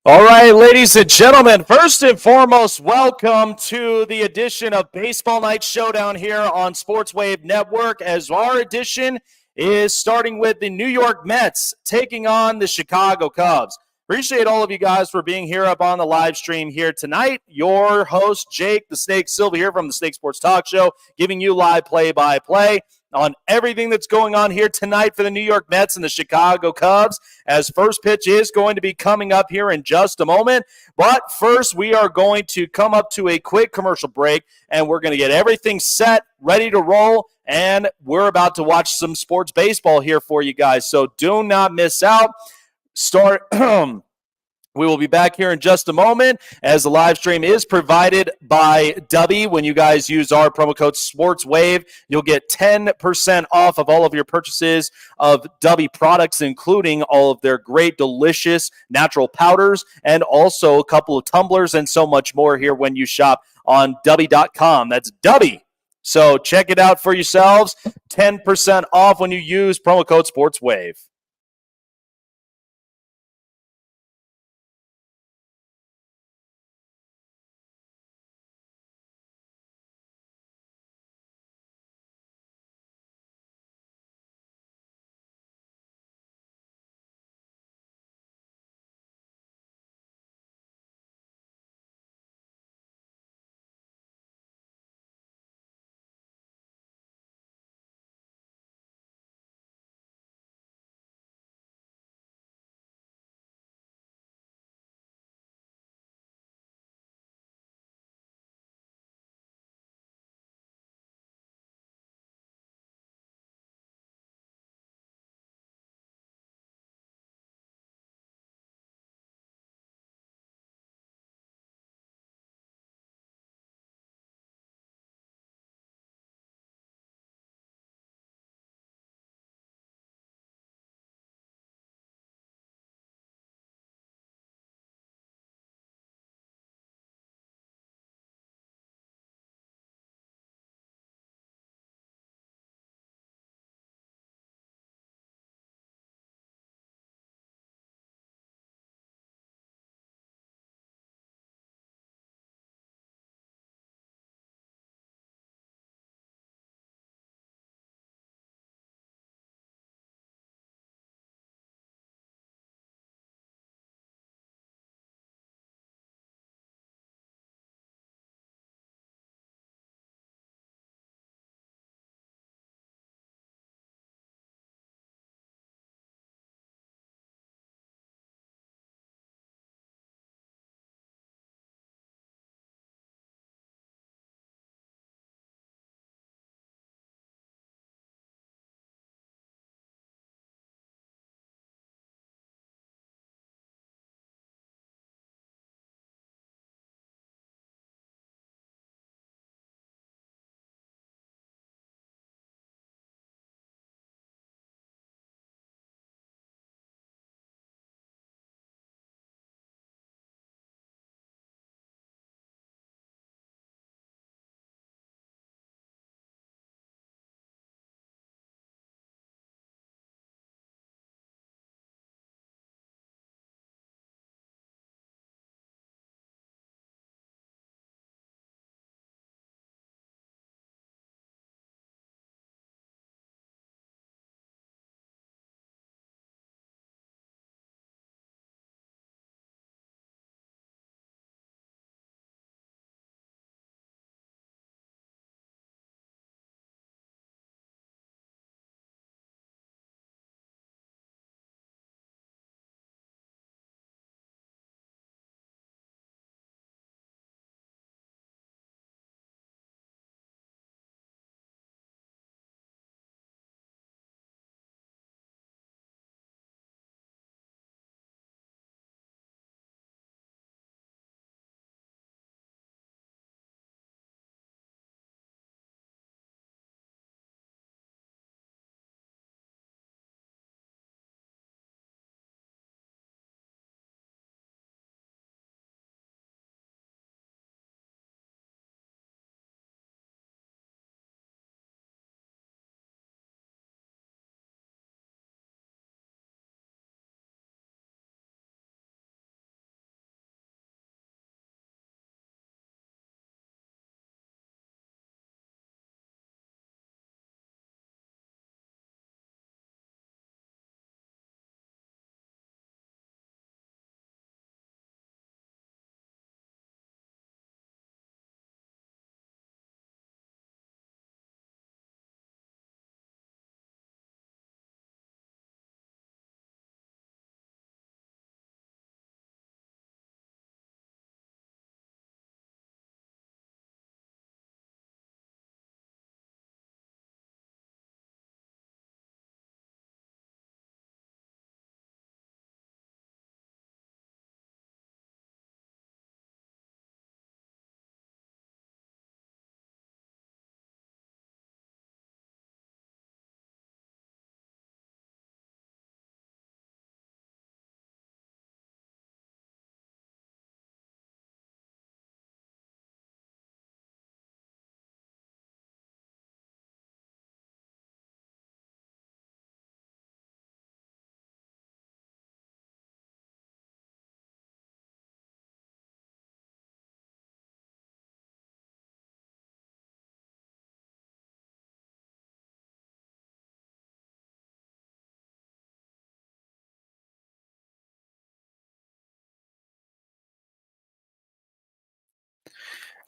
All right, ladies and gentlemen, first and foremost, welcome to the edition of Baseball Night Showdown here on Sports Wave Network, as our edition is starting with the New York Mets taking on the Chicago Cubs. Appreciate all of you guys for being here up on the live stream here tonight. Your host, Jake the Snake Silva, here from the Snake Sports Talk Show, giving you live play-by-play on everything that's going on here tonight for the New York Mets and the Chicago Cubs, as first pitch is going to be coming up here in just a moment. But first, we are going to come up to a quick commercial break, and we're going to get everything set, ready to roll, and we're about to watch some sports baseball here for you guys. So do not miss out. We will be back here in just a moment, as the live stream is provided by Dubby. When you guys use our promo code SportsWave, you'll get 10% off of all of your purchases of Dubby products, including all of their great, delicious natural powders, and also a couple of tumblers and so much more here when you shop on Dubby.com. That's Dubby. So check it out for yourselves. 10% off when you use promo code SportsWave.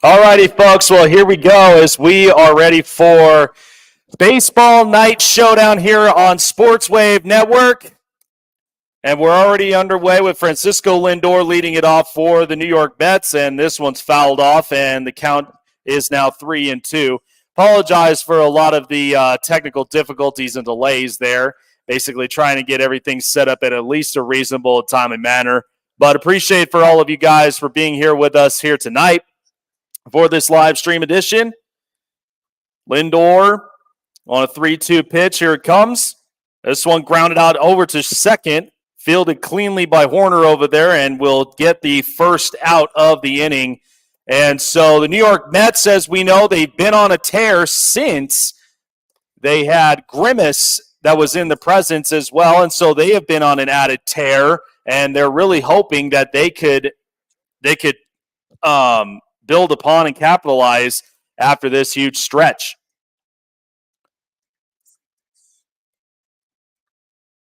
All righty, folks. Well, here we go as we are ready for Baseball Night Showdown here on Sportswave Network. And we're already underway with Francisco Lindor leading it off for the New York Mets. And this one's fouled off, and the count is now 3-2. Apologize for a lot of the technical difficulties and delays there. Basically trying to get everything set up at least a reasonable time and manner. But appreciate for all of you guys for being here with us here tonight for this live stream edition. Lindor on a 3-2 pitch. Here it comes. This one grounded out over to second. Fielded cleanly by Horner over there, and will get the first out of the inning. And so the New York Mets, as we know, they've been on a tear since they had Grimace that was in the presence as well. And so they have been on an added tear, and they're really hoping that they could build upon and capitalize after this huge stretch.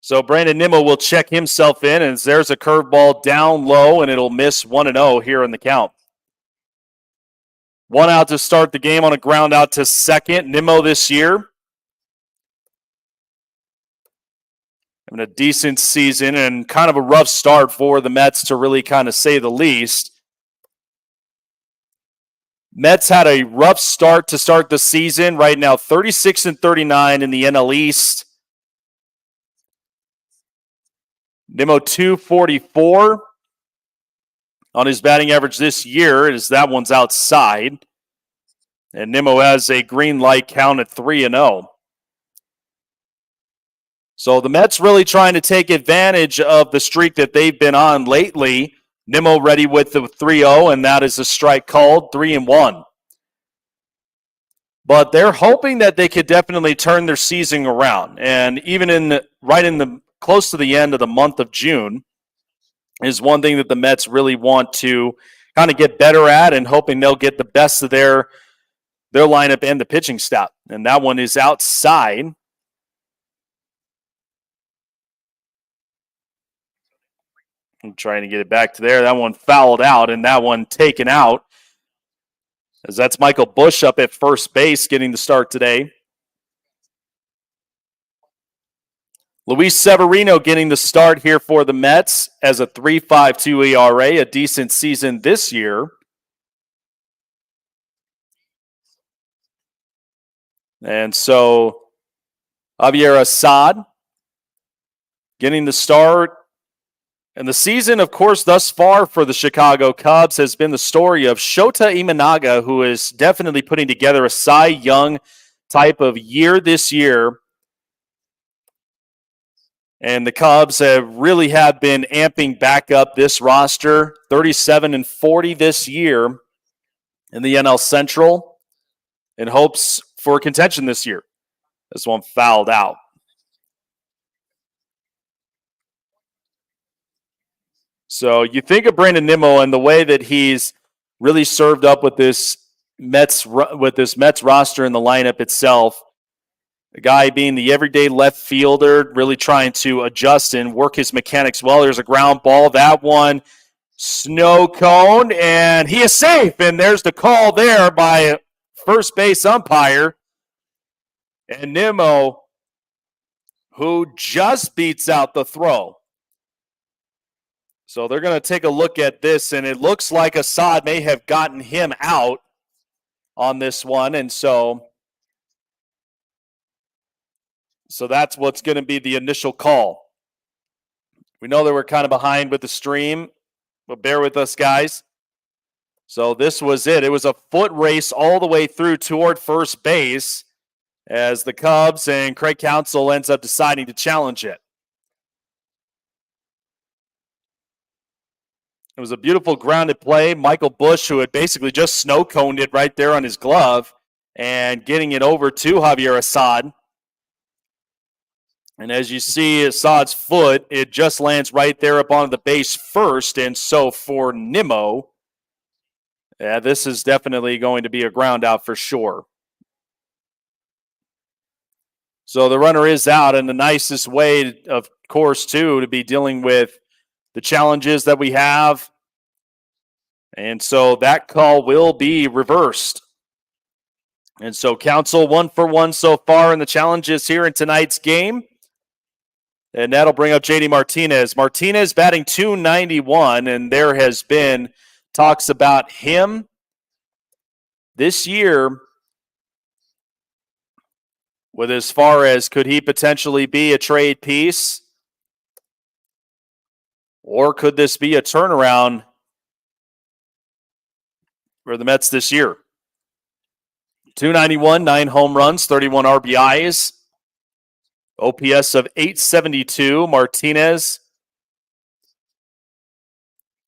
So Brandon Nimmo will check himself in, and there's a curveball down low, and it'll miss 1-0 here in the count. One out to start the game on a ground out to second. Nimmo this year having a decent season and kind of a rough start for the Mets, to really kind of say the least. Mets had a rough start to start the season. Right now, 36-39 in the NL East. Nimmo 244 on his batting average this year, as that one's outside. And Nimmo has a green light count at 3-0. So the Mets really trying to take advantage of the streak that they've been on lately. Nimmo ready with the 3-0, and that is a strike called, 3-1. But they're hoping that they could definitely turn their season around. And even close to the end of the month of June is one thing that the Mets really want to kind of get better at, and hoping they'll get the best of their lineup and the pitching staff. And that one is outside. I'm trying to get it back to there. That one fouled out, and that one taken out, as that's Michael Busch up at first base getting the start today. Luis Severino getting the start here for the Mets as a 3.52 ERA, a decent season this year. And so Javier Assad getting the start. And the season, of course, thus far for the Chicago Cubs has been the story of Shota Imanaga, who is definitely putting together a Cy Young type of year this year. And the Cubs have been amping back up this roster, 37-40 this year in the NL Central, in hopes for contention this year. This one fouled out. So you think of Brandon Nimmo and the way that he's really served up with this Mets roster and the lineup itself. The guy being the everyday left fielder, really trying to adjust and work his mechanics well. There's a ground ball. That one, snow cone, and he is safe. And there's the call there by first base umpire. And Nimmo, who just beats out the throw. So they're going to take a look at this, and it looks like Assad may have gotten him out on this one. And so that's what's going to be the initial call. We know that we're kind of behind with the stream, but bear with us, guys. So this was it. It was a foot race all the way through toward first base, as the Cubs and Craig Counsell ends up deciding to challenge it. It was a beautiful grounded play. Michael Busch, who had basically just snow-coned it right there on his glove, and getting it over to Javier Assad. And as you see Assad's foot, it just lands right there up on the base first. And so for Nimmo, this is definitely going to be a ground out for sure. So the runner is out, and the nicest way, of course, too, to be dealing with the challenges that we have And so that call will be reversed. And so Council 1 for 1 so far in the challenges here in tonight's game. And that'll bring up JD Martinez. Martinez batting .291, and there has been talks about him this year with as far as could he potentially be a trade piece, or could this be a turnaround for the Mets this year? .291, 9 home runs, 31 RBIs, OPS of .872. Martinez,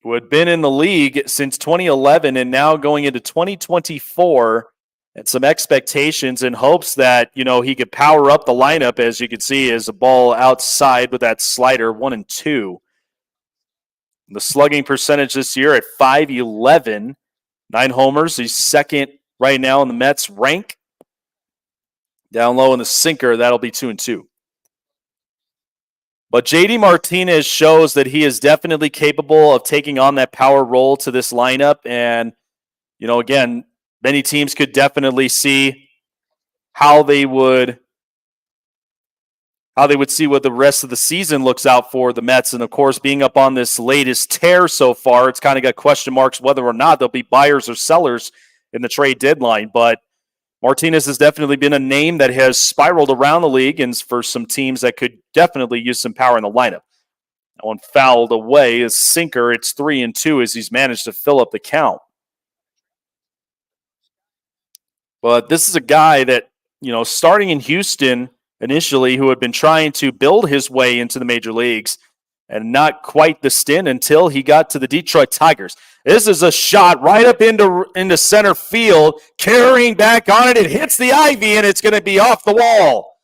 who had been in the league since 2011 and now going into 2024, and some expectations and hopes that, he could power up the lineup. As you can see, is a ball outside with that slider, 1-2. The slugging percentage this year at .511, 9 homers. He's second right now in the Mets rank. Down low in the sinker, that'll be 2-2. But JD Martinez shows that he is definitely capable of taking on that power role to this lineup. And, again, many teams could definitely see how they would see what the rest of the season looks out for the Mets. And, of course, being up on this latest tear so far, it's kind of got question marks whether or not they'll be buyers or sellers in the trade deadline. But Martinez has definitely been a name that has spiraled around the league and for some teams that could definitely use some power in the lineup. That one fouled away. His sinker, it's 3-2 as he's managed to fill up the count. But this is a guy that, starting in Houston initially, who had been trying to build his way into the major leagues and not quite the stint until he got to the Detroit Tigers. This is a shot right up into center field, carrying back on it. It hits the ivy, and it's going to be off the wall.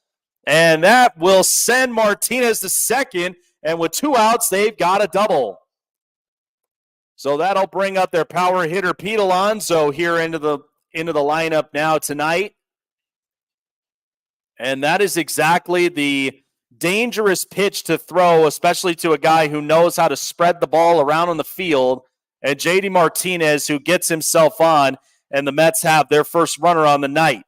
And that will send Martinez to second, and with 2 outs, they've got a double. So that'll bring up their power hitter, Pete Alonso, here into the lineup now tonight. And that is exactly the dangerous pitch to throw, especially to a guy who knows how to spread the ball around on the field. And JD Martinez, who gets himself on, and the Mets have their first runner on the night.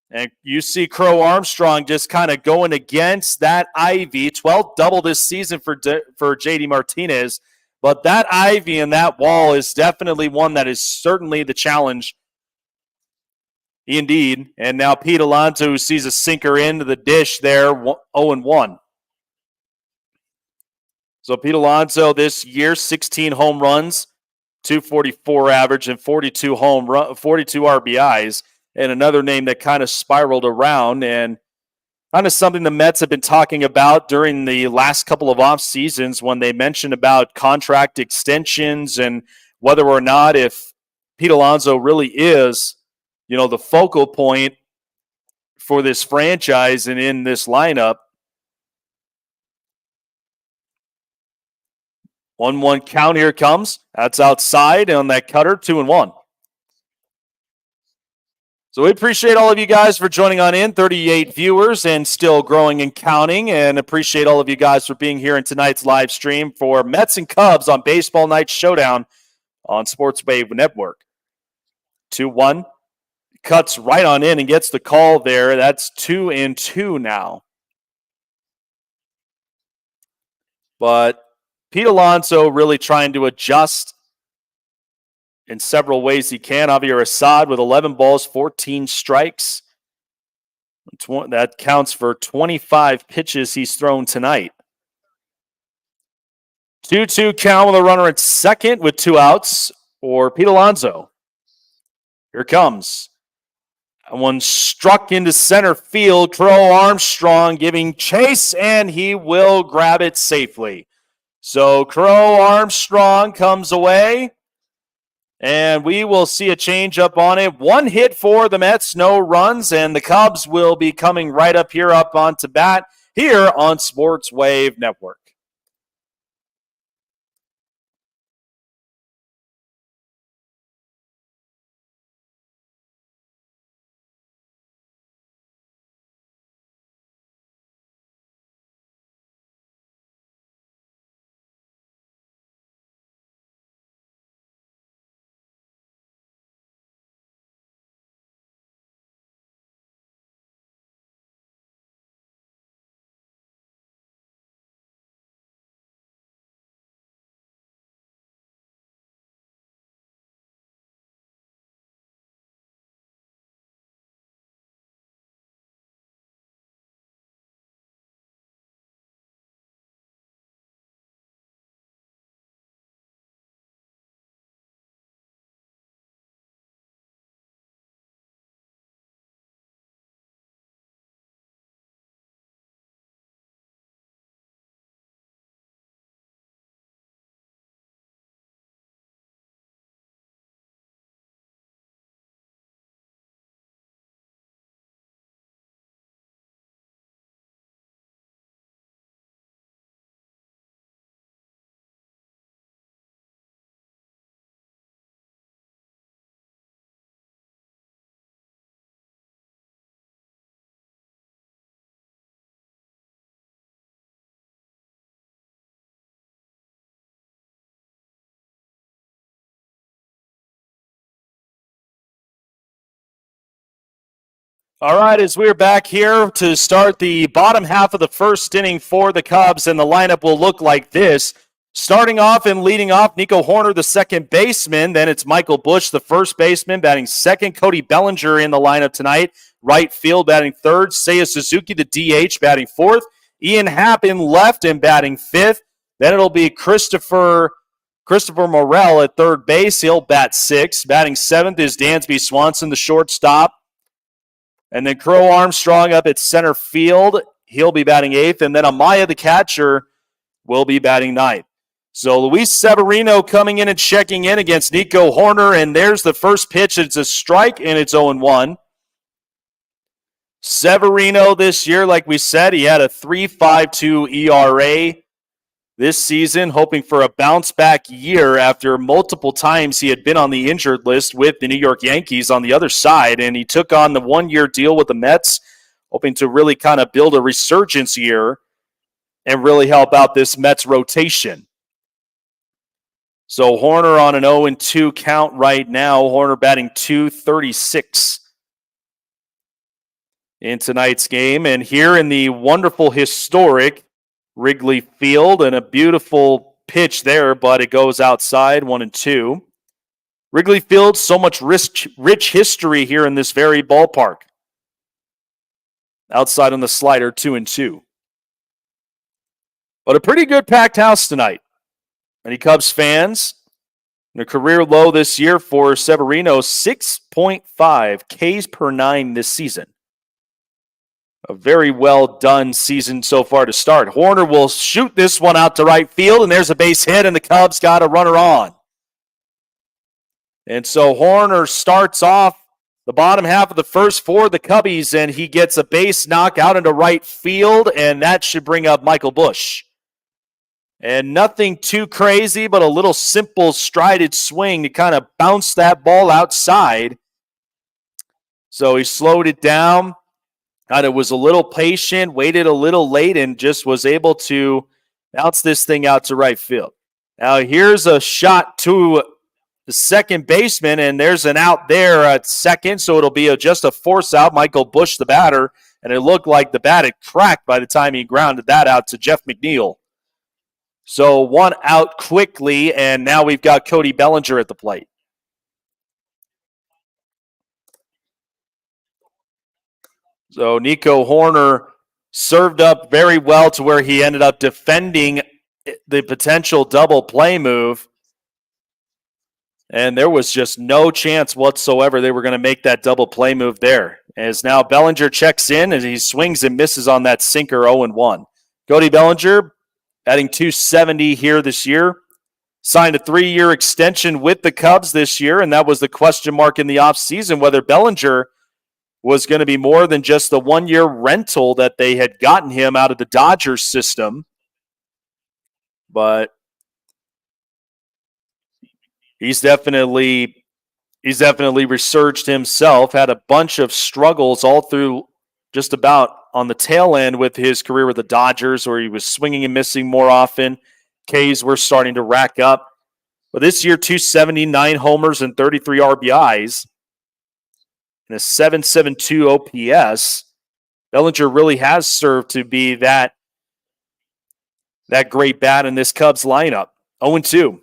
And you see Crow Armstrong just kind of going against that ivy. 12th double this season for JD Martinez. But that ivy and that wall is definitely one that is certainly the challenge. Indeed. And now Pete Alonso, who sees a sinker into the dish there, 0-1. So Pete Alonso this year, 16 home runs, 244 average, and 42 RBIs. And another name that kind of spiraled around, and kind of something the Mets have been talking about during the last couple of off seasons when they mentioned about contract extensions and whether or not if Pete Alonso really is, the focal point for this franchise and in this lineup. 1-1 count here comes. That's outside on that cutter, 2-1. So we appreciate all of you guys for joining on in, 38 viewers and still growing and counting, and appreciate all of you guys for being here in tonight's live stream for Mets and Cubs on Baseball Night Showdown on Sports Wave Network. 2-1, cuts right on in and gets the call there. That's 2-2 now. But Pete Alonso really trying to adjust in several ways he can. Javier Assad with 11 balls, 14 strikes. That counts for 25 pitches he's thrown tonight. 2-2 count with a runner at second with 2 outs for Pete Alonso. Here comes. One struck into center field. Crow Armstrong giving chase, and he will grab it safely. So Crow Armstrong comes away, and we will see a changeup on it. 1 hit for the Mets, no runs, and the Cubs will be coming right up here up onto bat here on Sports Wave Network. All right, as we're back here to start the bottom half of the first inning for the Cubs, and the lineup will look like this. Starting off and leading off, Nico Hoerner, the second baseman. Then it's Michael Busch, the first baseman, batting second. Cody Bellinger in the lineup tonight. Right field batting third. Seiya Suzuki, the DH, batting fourth. Ian Happ in left and batting fifth. Then it'll be Christopher Morel at third base. He'll bat sixth. Batting seventh is Dansby Swanson, the shortstop. And then Crow Armstrong up at center field. He'll be batting eighth. And then Amaya, the catcher, will be batting ninth. So Luis Severino coming in and checking in against Nico Hoerner. And there's the first pitch. It's a strike, and it's 0-1. Severino this year, like we said, he had a 3.52 ERA this season, hoping for a bounce-back year after multiple times he had been on the injured list with the New York Yankees on the other side, and he took on the one-year deal with the Mets, hoping to really kind of build a resurgence year and really help out this Mets rotation. So Hoerner on an 0-2 count right now. Hoerner batting .236 in tonight's game. And here in the wonderful, historic Wrigley Field, and a beautiful pitch there, but it goes outside, 1-2. Wrigley Field, so much rich history here in this very ballpark. Outside on the slider, 2-2. But a pretty good packed house tonight. Many Cubs fans. And a career low this year for Severino, 6.5 Ks per 9 this season. A very well done season so far to start. Hoerner will shoot this one out to right field, and there's a base hit, and the Cubs got a runner on. And so Hoerner starts off the bottom half of the first for the Cubbies, and he gets a base knock out into right field, and that should bring up Michael Busch. And nothing too crazy, but a little simple strided swing to kind of bounce that ball outside. So he slowed it down. Kind of was a little patient, waited a little late, and just was able to bounce this thing out to right field. Now here's a shot to the second baseman, and there's an out there at second, so it'll be just a force out. Michael Busch, the batter, and it looked like the bat had cracked by the time he grounded that out to Jeff McNeil. So one out quickly, and now we've got Cody Bellinger at the plate. So Nico Hoerner served up very well to where he ended up defending the potential double play move. And there was just no chance whatsoever they were going to make that double play move there. As now Bellinger checks in as he swings and misses on that sinker, 0-1. Cody Bellinger batting .270 here this year. Signed a 3-year extension with the Cubs this year, and that was the question mark in the offseason, whether Bellinger was going to be more than just the 1-year rental that they had gotten him out of the Dodgers system. But he's definitely resurged himself, had a bunch of struggles all through just about on the tail end with his career with the Dodgers, where he was swinging and missing more often. Ks were starting to rack up. But this year, 279 homers and 33 RBIs. And a 7.72 OPS. Bellinger really has served to be that great bat in this Cubs lineup. 0-2.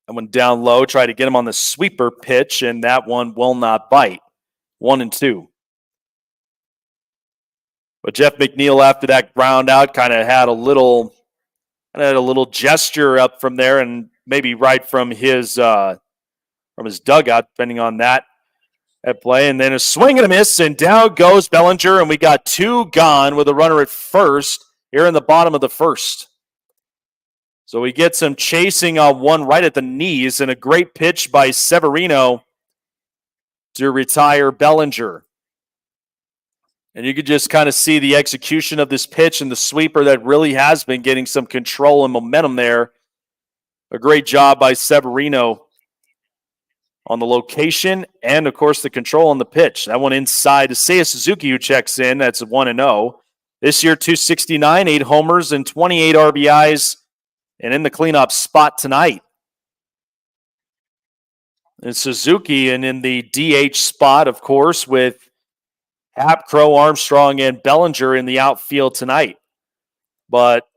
That one down low, try to get him on the sweeper pitch, and that one will not bite. 1-2. But Jeff McNeil, after that ground out, kind of had a little gesture up from there, and maybe right from his dugout, depending on that at play. And then a swing and a miss, and down goes Bellinger, and we got 2 gone with a runner at first here in the bottom of the first. So we get some chasing on one right at the knees, and a great pitch by Severino to retire Bellinger. And you could just kind of see the execution of this pitch and the sweeper that really has been getting some control and momentum there. A great job by Severino on the location and, of course, the control on the pitch. That one inside to Seiya Suzuki, who checks in. That's 1-0. This year, 269, 8 homers and 28 RBIs, and in the cleanup spot tonight. And Suzuki, and in the DH spot, of course, with Happ, Crow, Armstrong, and Bellinger in the outfield tonight. But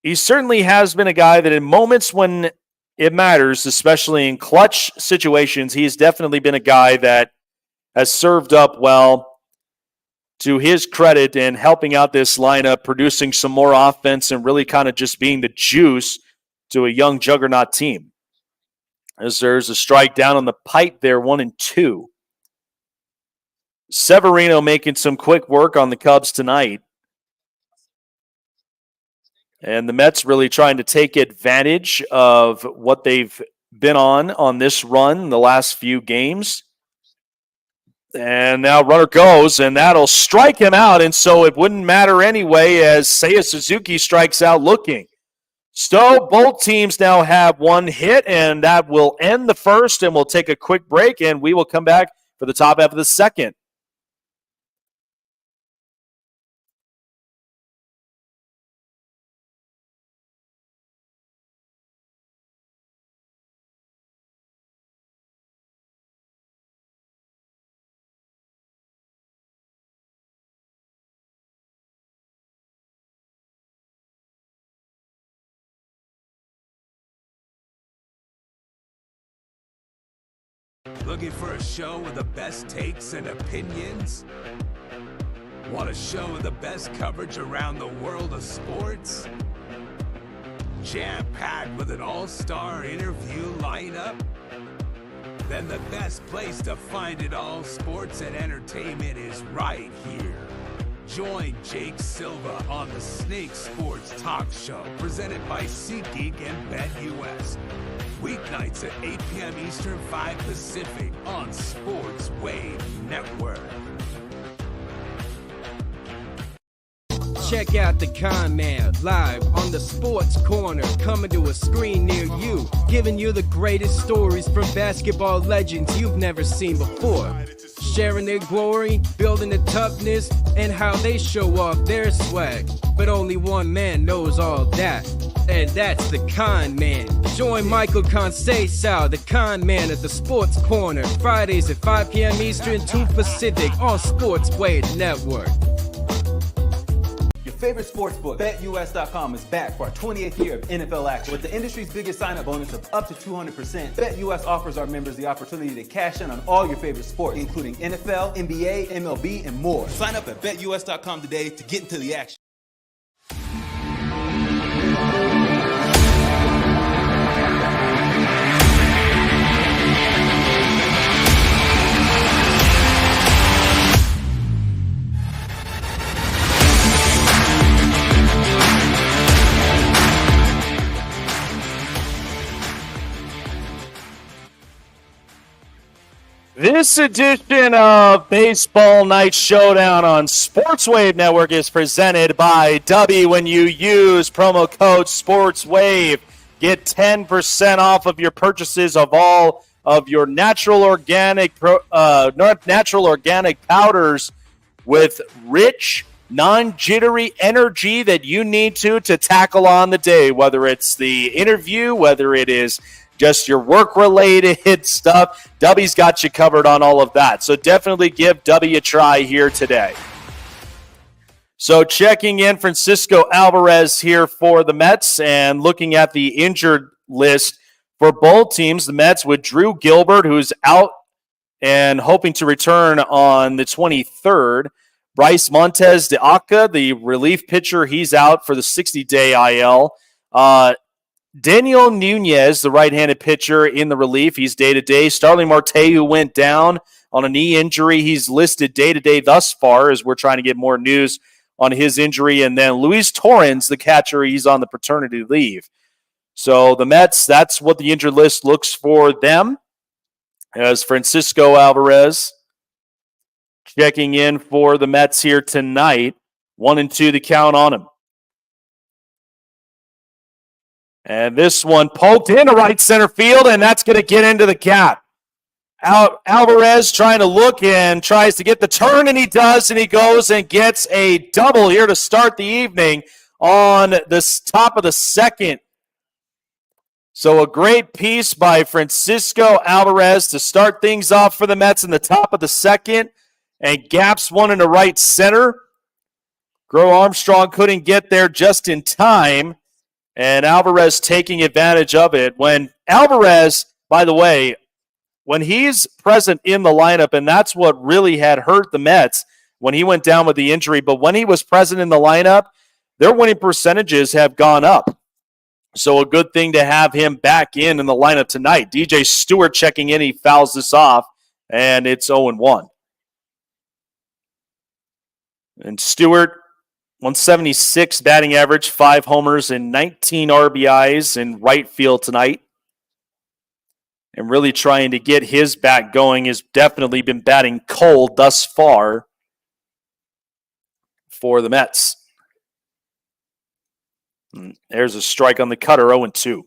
he certainly has been a guy that in moments when it matters, especially in clutch situations, he's definitely been a guy that has served up well, to his credit, in helping out this lineup, producing some more offense, and really kind of just being the juice to a young juggernaut team. As there's a strike down on the pipe there, 1-2. Severino making some quick work on the Cubs tonight. And the Mets really trying to take advantage of what they've been on this run in the last few games. And now runner goes, and that'll strike him out, and so it wouldn't matter anyway as Seiya Suzuki strikes out looking. So both teams now have one hit, and that will end the first, and we'll take a quick break, and we will come back for the top half of the second. Looking for a show with the best takes and opinions? Want a show with the best coverage around the world of sports? Jam-packed with an all-star interview lineup? Then the best place to find it all, sports and entertainment, is right here. Join Jake Silva on the Snake Sports Talk Show, presented by SeatGeek and BetUS. Weeknights at 8 p.m. Eastern, 5 Pacific on Sports Wave Network. Check out the Con Man live on the Sports Corner, coming to a screen near you, giving you the greatest stories from basketball legends you've never seen before. Sharing their glory, building the toughness, and how they show off their swag. But only one man knows all that, and that's the Con Man. Join Michael Conceição, the Con Man, at the Sports Corner, Fridays at 5 p.m. Eastern, 2 Pacific on Sports Wave Network. Your favorite sportsbook, BetUS.com, is back for our 28th year of NFL action. With the industry's biggest sign-up bonus of up to 200%, BetUS offers our members the opportunity to cash in on all your favorite sports, including NFL, NBA, MLB, and more. Sign up at BetUS.com today to get into the action. This edition of Baseball Night Showdown on Sports Wave Network is presented by Dubby. When you use promo code SportsWave, get 10% off of your purchases of all of your natural organic powders with rich, non-jittery energy that you need to tackle on the day, whether it's the interview, whether it is just your work-related stuff. Dubby's got you covered on all of that. So definitely give Dubby a try here today. So checking in Francisco Alvarez here for the Mets, and looking at the injured list for both teams. The Mets with Drew Gilbert, who's out and hoping to return on the 23rd. Bryce Montes de Oca, the relief pitcher, he's out for the 60-day IL. Daniel Nunez, the right-handed pitcher, in the relief. He's day-to-day. Starling Marte, who went down on a knee injury, he's listed day-to-day thus far, as we're trying to get more news on his injury. And then Luis Torrens, the catcher, he's on the paternity leave. So the Mets, that's what the injured list looks for them. As Francisco Alvarez checking in for the Mets here tonight. 1-2 the count on him. And this one poked into right center field, and that's going to get into the gap. Alvarez trying to look and tries to get the turn, and he does, and he goes and gets a double here to start the evening on the top of the second. So a great piece by Francisco Alvarez to start things off for the Mets in the top of the second, and gaps one in the right center. Crow Armstrong couldn't get there just in time, and Alvarez taking advantage of it. When Alvarez, by the way, when he's present in the lineup, and that's what really had hurt the Mets when he went down with the injury, but when he was present in the lineup, their winning percentages have gone up. So a good thing to have him back in the lineup tonight. DJ Stewart checking in. He fouls this off, and it's 0-1. And Stewart, 176 batting average, 5 homers and 19 RBIs in right field tonight. And really trying to get his bat going. Has definitely been batting cold thus far for the Mets. And there's a strike on the cutter, 0-2.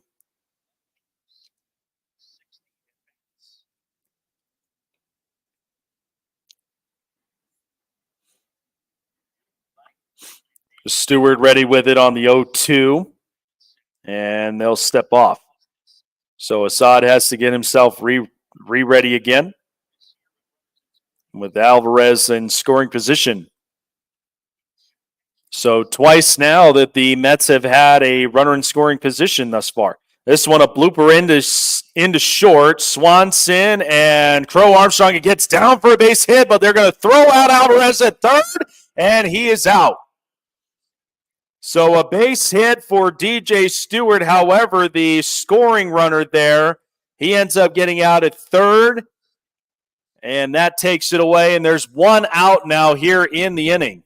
Stewart ready with it on the 0-2, and they'll step off. So Assad has to get himself re-ready again with Alvarez in scoring position. So twice now that the Mets have had a runner in scoring position thus far. This one a blooper into short. Swanson and Crow Armstrong. It gets down for a base hit, but they're going to throw out Alvarez at third, and he is out. So a base hit for DJ Stewart. However, the scoring runner there, he ends up getting out at third, and that takes it away. And there's one out now here in the inning.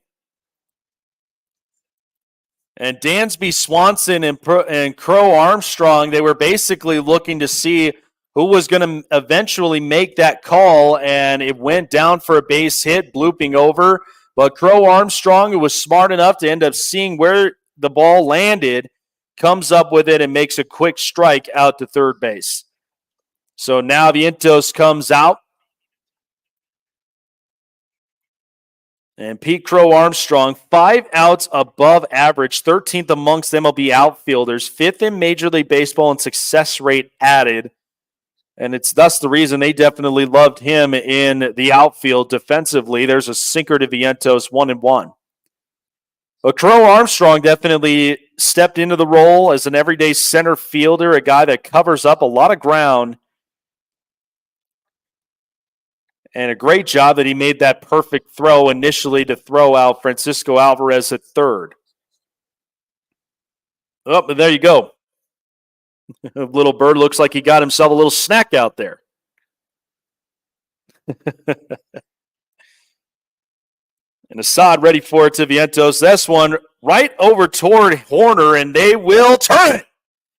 And Dansby Swanson and Crow Armstrong, they were basically looking to see who was going to eventually make that call, and it went down for a base hit, blooping over. But Crow Armstrong, who was smart enough to end up seeing where the ball landed, comes up with it and makes a quick strike out to third base. So now Vientos comes out. And Pete Crow Armstrong, 5 outs above average, 13th amongst MLB outfielders, 5th in Major League Baseball in success rate added. And it's thus the reason they definitely loved him in the outfield defensively. There's a sinker to Vientos, 1-1. But Crow Armstrong definitely stepped into the role as an everyday center fielder, a guy that covers up a lot of ground. And a great job that he made that perfect throw initially to throw out Francisco Alvarez at third. Oh, but there you go. Little bird looks like he got himself a little snack out there. And Assad ready for it to Vientos. This one right over toward Horner, and they will turn it.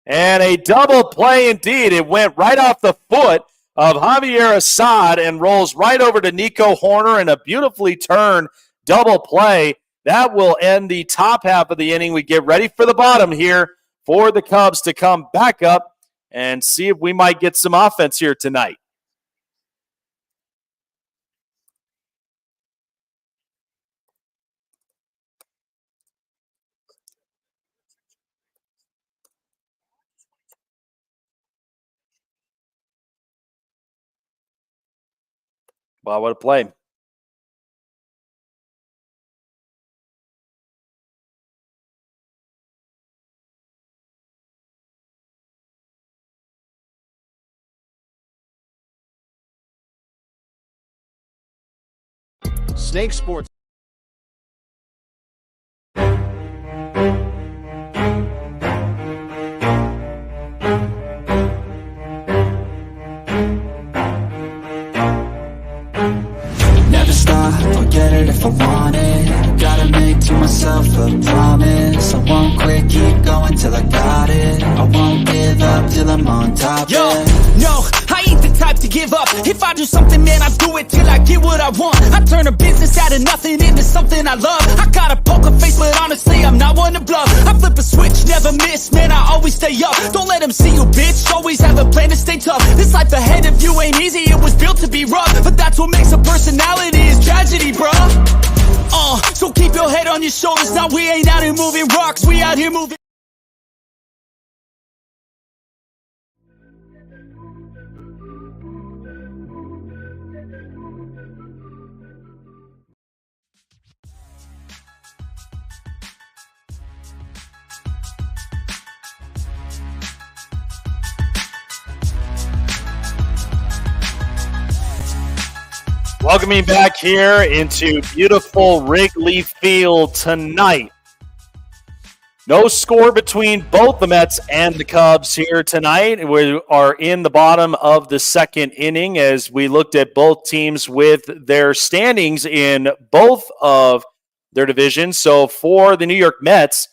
And a double play indeed. It went right off the foot of Javier Assad and rolls right over to Nico Horner, and a beautifully turned double play. That will end the top half of the inning. We get ready for the bottom here for the Cubs to come back up and see if we might get some offense here tonight. Wow, what a play. Snake Sports. Never stop, I'll get it if I want it. Gotta make to myself a promise. I won't quit, keep going till I got it. I won't give up till I'm on top. Yo, no, I ain't the type to give up. If I do something, man, I do it till I get what I want. I turn a business out of nothing into something I love. I got a poker face, but honestly, I'm not one to bluff. I flip a switch, never miss, man, I always stay up. Don't let them see you, bitch, always have a plan to stay tough. This life ahead of you ain't easy, it was built to be rough. But that's what makes a personality, is tragedy, bruh. So keep your head on your shoulders. Now we ain't out here moving rocks, we out here moving Welcoming back here into beautiful Wrigley Field tonight. No score between both the Mets and the Cubs here tonight. We are in the bottom of the second inning as we looked at both teams with their standings in both of their divisions. So for the New York Mets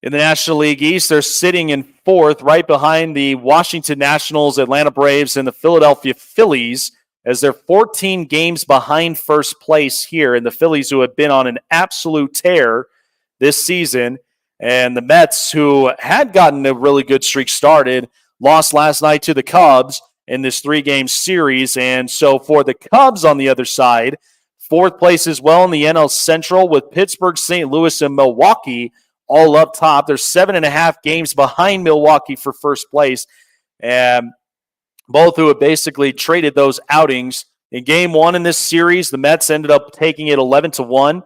in the National League East, they're sitting in fourth right behind the Washington Nationals, Atlanta Braves, and the Philadelphia Phillies, as they're 14 games behind first place here. And the Phillies, who have been on an absolute tear this season, and the Mets, who had gotten a really good streak started, lost last night to the Cubs in this 3-game series. And so for the Cubs on the other side, fourth place as well in the NL Central with Pittsburgh, St. Louis, and Milwaukee all up top. They're 7.5 games behind Milwaukee for first place. And both who have basically traded those outings. In game one in this series, the Mets ended up taking it 11-1,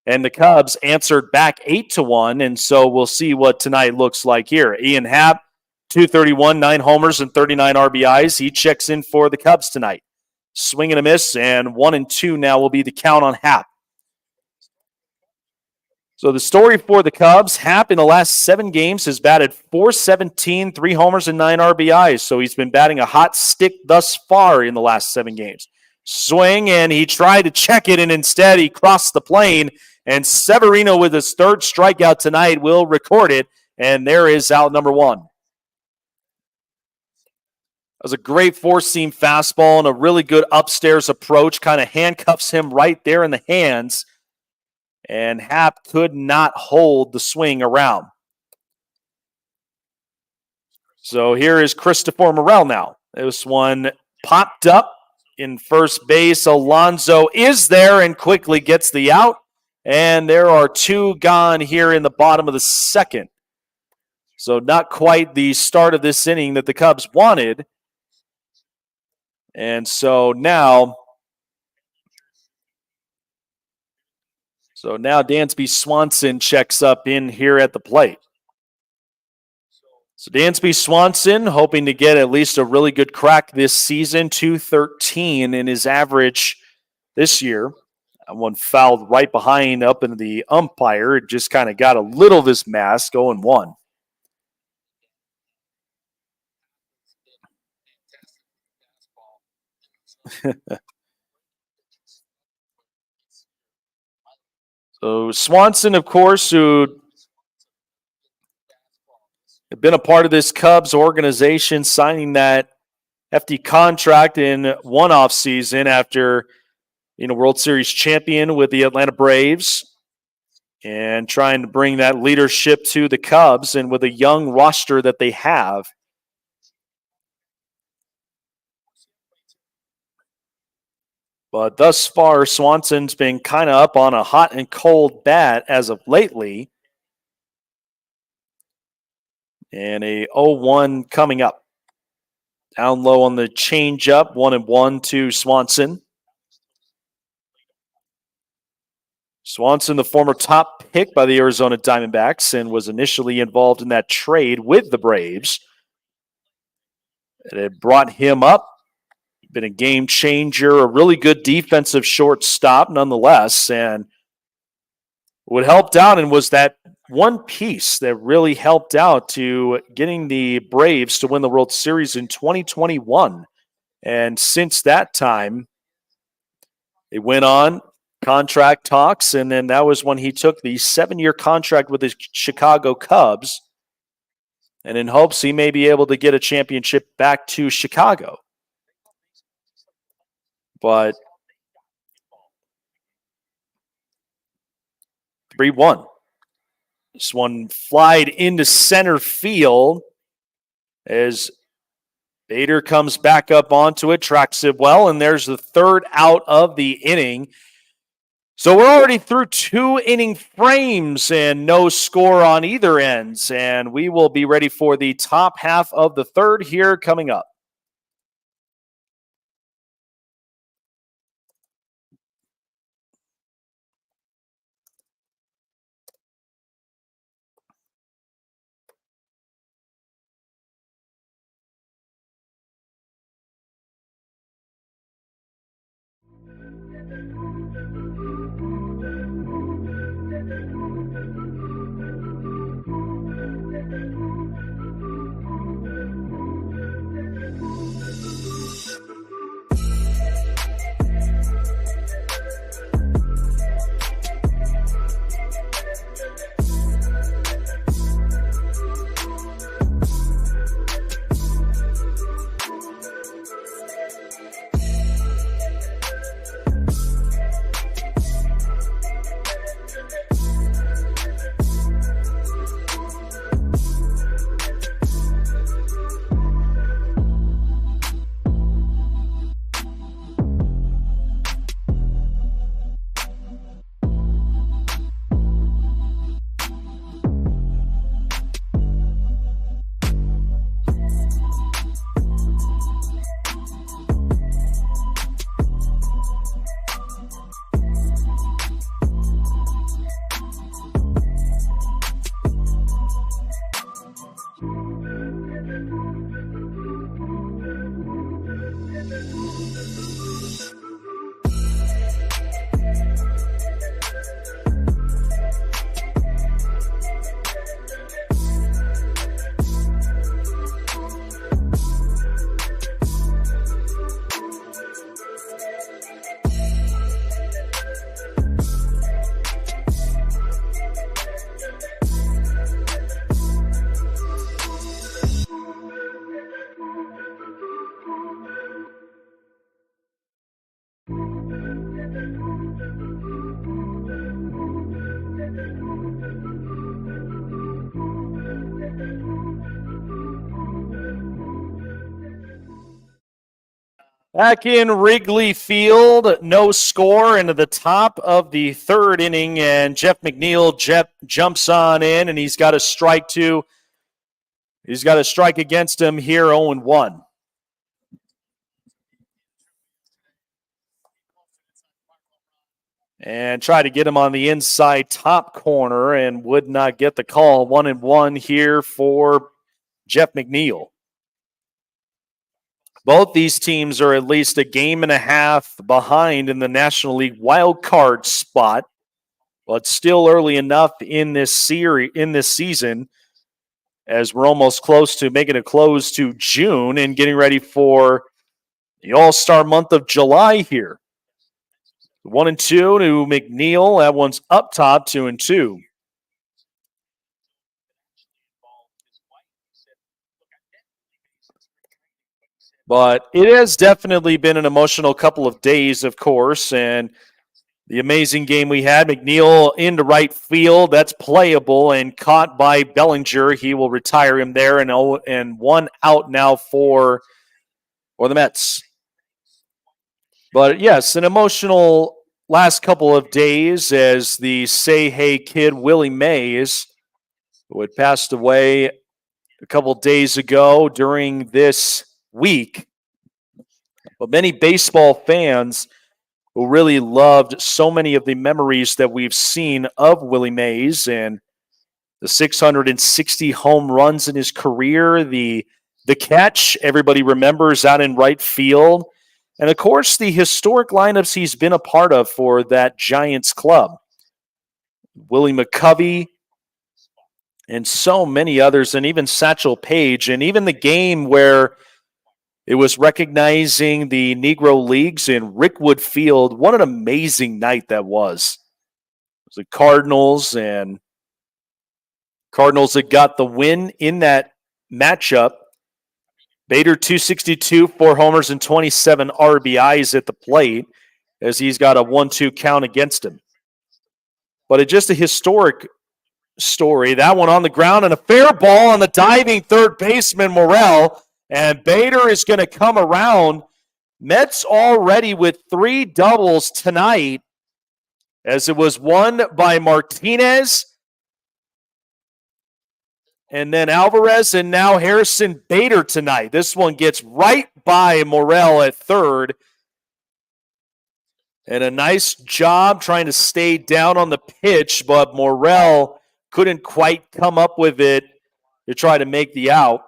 and the Cubs answered back 8-1, and so we'll see what tonight looks like here. Ian Happ, 231, 9 homers, and 39 RBIs. He checks in for the Cubs tonight. Swing and a miss, and 1-2 now will be the count on Happ. So the story for the Cubs, Happ in the last 7 games has batted .417, 3 homers, and 9 RBIs. So he's been batting a hot stick thus far in the last 7 games. Swing, and he tried to check it, and instead he crossed the plane. And Severino, with his 3rd strikeout tonight, will record it. And there is out number 1. That was a great 4-seam fastball and a really good upstairs approach. Kind of handcuffs him right there in the hands. And Happ could not hold the swing around. So here is Christopher Morel now. This one popped up in first base. Alonso is there and quickly gets the out. And there are 2 gone here in the bottom of the second. So not quite the start of this inning that the Cubs wanted. And so now Dansby Swanson checks up in here at the plate. So Dansby Swanson hoping to get at least a really good crack this season, .213 in his average this year. That one fouled right behind up into the umpire. It just kind of got a little of his mask, 0-1. So Swanson, of course, who had been a part of this Cubs organization, signing that hefty contract in one off season after World Series champion with the Atlanta Braves, and trying to bring that leadership to the Cubs, and with a young roster that they have. But thus far, Swanson's been kind of up on a hot and cold bat as of lately. And a 0-1 coming up. Down low on the changeup, 1-1 to Swanson. Swanson, the former top pick by the Arizona Diamondbacks, and was initially involved in that trade with the Braves. It had brought him up. Been a game changer, a really good defensive shortstop nonetheless, and what helped out and was that one piece that really helped out to getting the Braves to win the World Series in 2021. And since that time, it went on contract talks, and then that was when he took the 7-year contract with the Chicago Cubs, and in hopes he may be able to get a championship back to Chicago. But 3-1. This one flied into center field as Bader comes back up onto it, tracks it well, and there's the 3rd out of the inning. So we're already through 2 inning frames and no score on either ends, and we will be ready for the top half of the 3rd here coming up. Back in Wrigley Field, no score into the top of the third inning, and Jeff McNeil jumps on in, and he's got a strike against him here, 0-1. And try to get him on the inside top corner and would not get the call. 1-1 here for Jeff McNeil. Both these teams are at least a game and a half behind in the National League wild card spot, but still early enough in this season, as we're almost close to making a close to June and getting ready for the All-Star month of July here. 1-2 to McNeil. That one's up top, 2-2. But it has definitely been an emotional couple of days, of course, and the amazing game we had. McNeil into right field. That's playable and caught by Bellinger. He will retire him there, and 1 out now for the Mets. But, yes, an emotional last couple of days as the Say Hey kid Willie Mays, who had passed away a couple days ago during this week. But many baseball fans who really loved so many of the memories that we've seen of Willie Mays and the 660 home runs in his career, the catch everybody remembers out in right field, and, of course, the historic lineups he's been a part of for that Giants club. Willie McCovey and so many others, and even Satchel Paige, and even the game where it was recognizing the Negro Leagues in Rickwood Field. What an amazing night that was. It was the Cardinals, and Cardinals that got the win in that matchup. Bader, 262, 4 homers, and 27 RBIs at the plate as he's got a 1-2 count against him. But it's just a historic story. That one on the ground and a fair ball on the diving third baseman, Morel. And Bader is going to come around. Mets already with 3 doubles tonight, as it was one by Martinez, and then Alvarez, and now Harrison Bader tonight. This one gets right by Morel at third. And a nice job trying to stay down on the pitch, but Morel couldn't quite come up with it to try to make the out.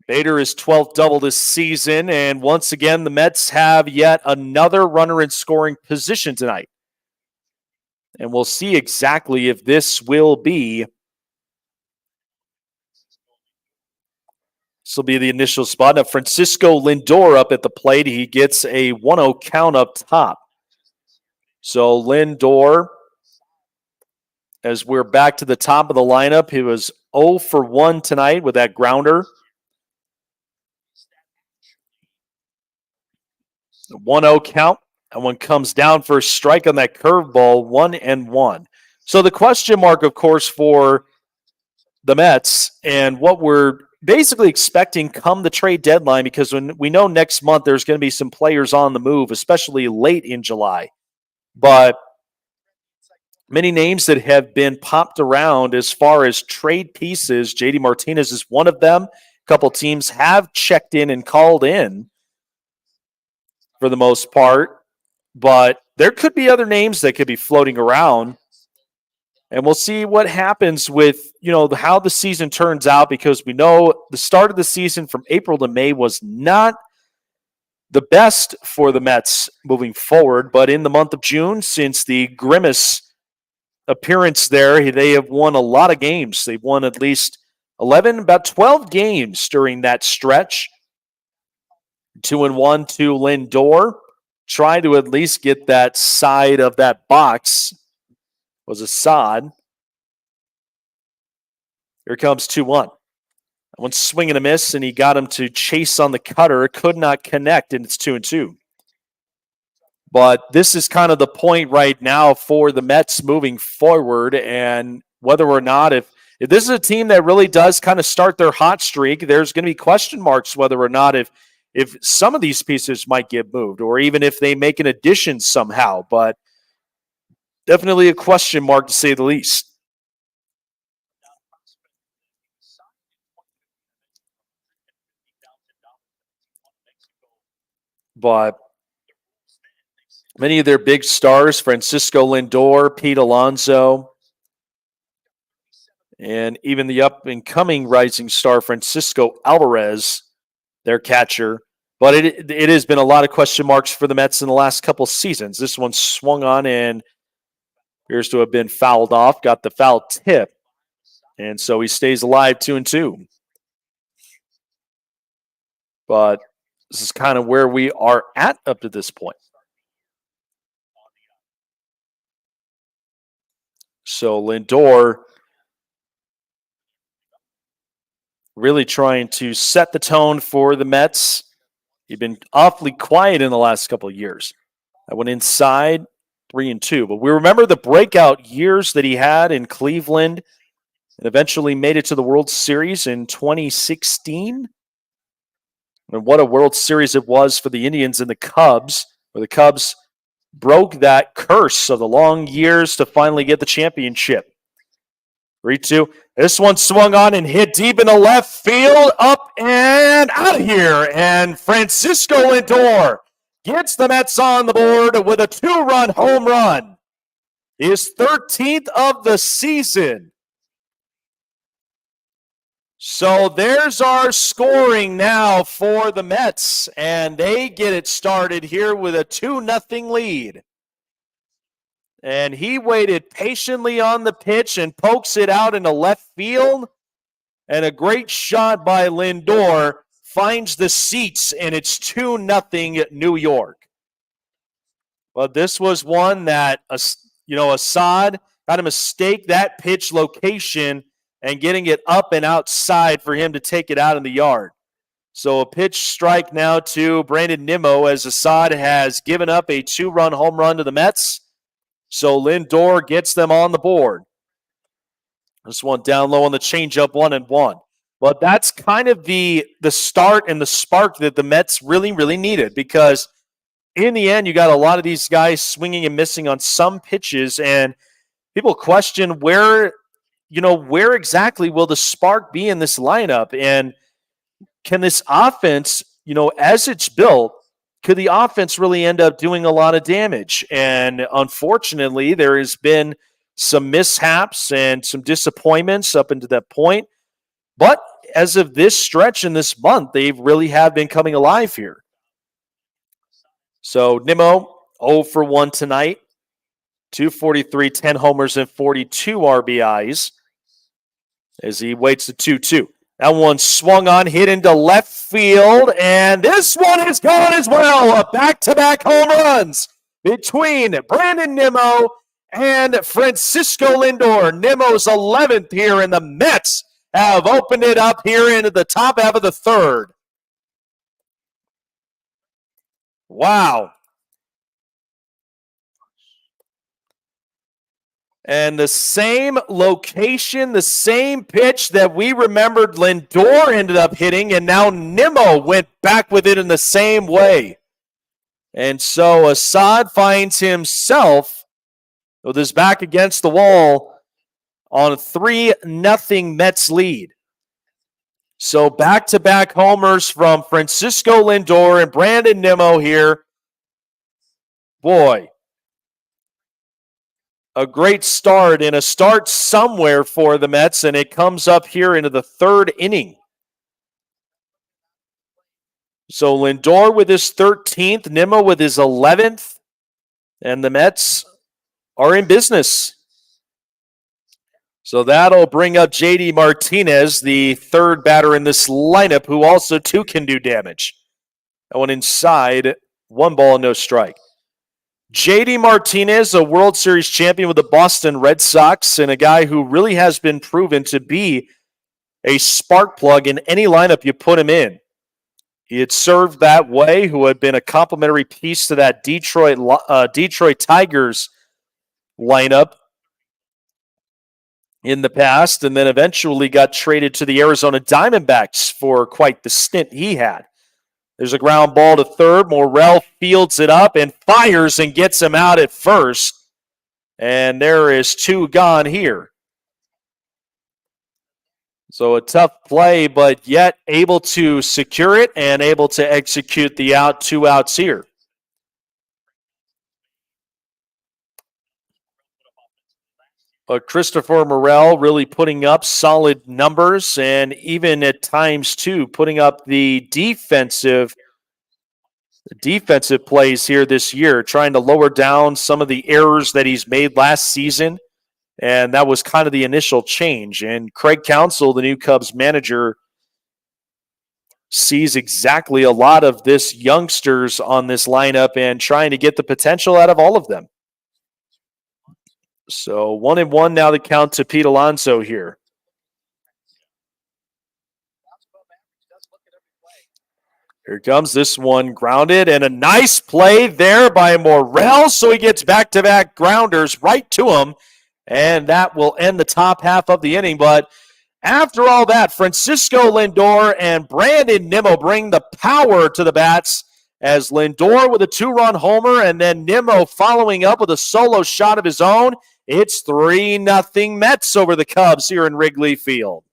Bader is 12th double this season, and once again, the Mets have yet another runner in scoring position tonight. And we'll see exactly if this will be the initial spot. Now, Francisco Lindor up at the plate. He gets a 1-0 count up top. So Lindor, as we're back to the top of the lineup, he was 0 for 1 tonight with that grounder. 1-0 count. That one comes down for a strike on that curveball, 1-1. So the question mark, of course, for the Mets and what we're basically expecting come the trade deadline, because when we know next month there's going to be some players on the move, especially late in July. But many names that have been popped around as far as trade pieces. JD Martinez is one of them. A couple teams have checked in and called in for the most part, but there could be other names that could be floating around, and we'll see what happens with, how the season turns out, because we know the start of the season from April to May was not the best for the Mets moving forward, but in the month of June, since the Grimace appearance there, they have won a lot of games. They've won at least 11, about 12 games during that stretch. 2-1 to Lindor. Try to at least get that side of that box. Was a sod. Here comes 2-1. That one's swing and a miss, and he got him to chase on the cutter. Could not connect, and it's 2-2. But this is kind of the point right now for the Mets moving forward, and whether or not if this is a team that really does kind of start their hot streak, there's going to be question marks whether or not if some of these pieces might get moved or even if they make an addition somehow. But definitely a question mark to say the least. But many of their big stars, Francisco Lindor, Pete Alonso, and even the up-and-coming rising star, Francisco Alvarez, their catcher. But it has been a lot of question marks for the Mets in the last couple seasons. This one swung on and appears to have been fouled off, got the foul tip. And so he stays alive 2-2. But this is kind of where we are at up to this point. So Lindor really trying to set the tone for the Mets. He's been awfully quiet in the last couple of years. I went inside 3-2. But we remember the breakout years that he had in Cleveland and eventually made it to the World Series in 2016. And what a World Series it was for the Indians and the Cubs, where the Cubs broke that curse of the long years to finally get the championship. 3-2. This one swung on and hit deep in the left field, up and out of here. And Francisco Lindor gets the Mets on the board with a 2-run home run. His 13th of the season. So there's our scoring now for the Mets, and they get it started here with a 2-0 lead. And he waited patiently on the pitch and pokes it out into left field. And a great shot by Lindor finds the seats, and it's 2-0 New York. But this was one that, Assad had to mistake that pitch location and getting it up and outside for him to take it out in the yard. So a pitch strike now to Brandon Nimmo as Assad has given up a 2-run home run to the Mets. So Lindor gets them on the board. This one down low on the changeup, 1-1. But that's kind of the start and the spark that the Mets really, really needed, because in the end, you got a lot of these guys swinging and missing on some pitches, and people question where exactly will the spark be in this lineup? And can this offense, as it's built, could the offense really end up doing a lot of damage? And unfortunately, there has been some mishaps and some disappointments up until that point. But as of this stretch in this month, they really have been coming alive here. So Nimmo, 0 for 1 tonight. 243, 10 homers, and 42 RBIs as he waits the 2-2. That one swung on, hit into left field, and this one is gone as well. A back-to-back home runs between Brandon Nimmo and Francisco Lindor. Nimmo's 11th here, and the Mets have opened it up here into the top half of the third. Wow. And the same location, the same pitch that we remembered Lindor ended up hitting, and now Nimmo went back with it in the same way. And so Assad finds himself with his back against the wall on a 3-0 Mets lead. So back-to-back homers from Francisco Lindor and Brandon Nimmo here. Boy, a great start and a start somewhere for the Mets, and it comes up here into the third inning. So Lindor with his 13th, Nimmo with his 11th, and the Mets are in business. So that'll bring up JD Martinez, the third batter in this lineup, who also too can do damage. That one inside, 1 ball and no strike. JD Martinez, a World Series champion with the Boston Red Sox, and a guy who really has been proven to be a spark plug in any lineup you put him in. he had served that way, who had been a complementary piece to that Detroit Tigers lineup in the past, and then eventually got traded to the Arizona Diamondbacks for quite the stint he had. There's a ground ball to third. Morrell fields it up and fires and gets him out at first. And there is two gone here. So a tough play, but yet able to secure it and able to execute the out. 2 outs here. But Christopher Morrell really putting up solid numbers, and even at times too putting up the defensive plays here this year, trying to lower down some of the errors that he's made last season. And that was kind of the initial change. And Craig Counsell, the new Cubs manager, sees exactly a lot of this youngsters on this lineup and trying to get the potential out of all of them. So 1-1 now, the count to Pete Alonso here. Here comes this one, grounded, and a nice play there by Morrell. So he gets back-to-back grounders right to him, and that will end the top half of the inning. But after all that, Francisco Lindor and Brandon Nimmo bring the power to the bats, as Lindor with a 2-run homer and then Nimmo following up with a solo shot of his own. It's 3-0 Mets over the Cubs here in Wrigley Field.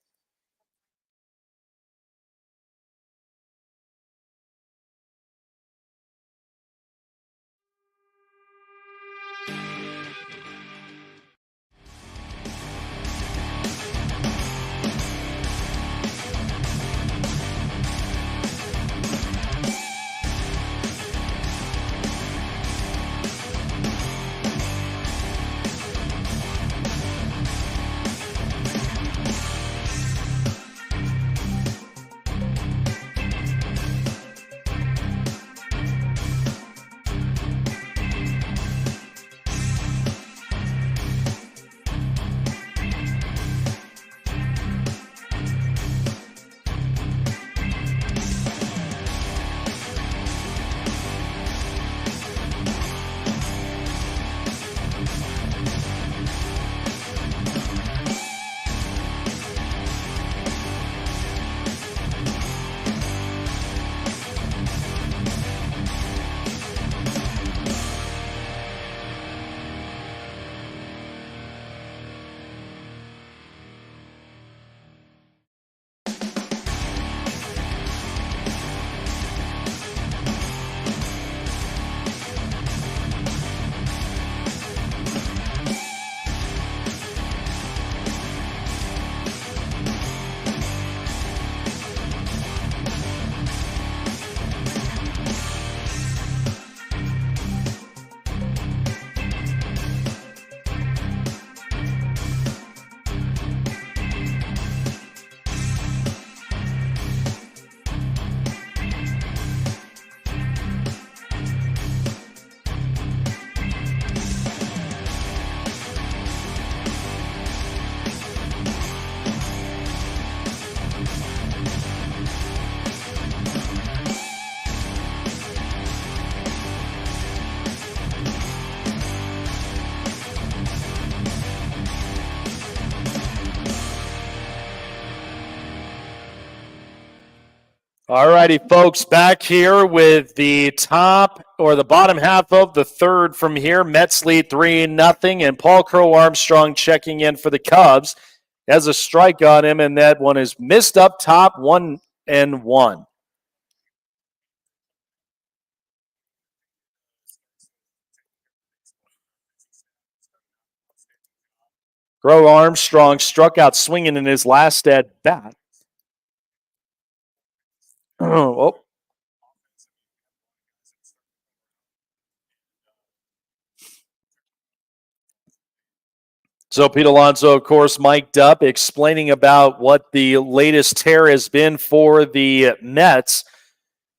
All righty, folks, back here with the top or the bottom half of the third from here. Mets lead 3-0, and Paul Crow Armstrong checking in for the Cubs. Has a strike on him, and that one is missed up top, 1-1. Crow Armstrong struck out swinging in his last at bat. Oh. So Pete Alonso, of course, mic'd up, explaining about what the latest tear has been for the Mets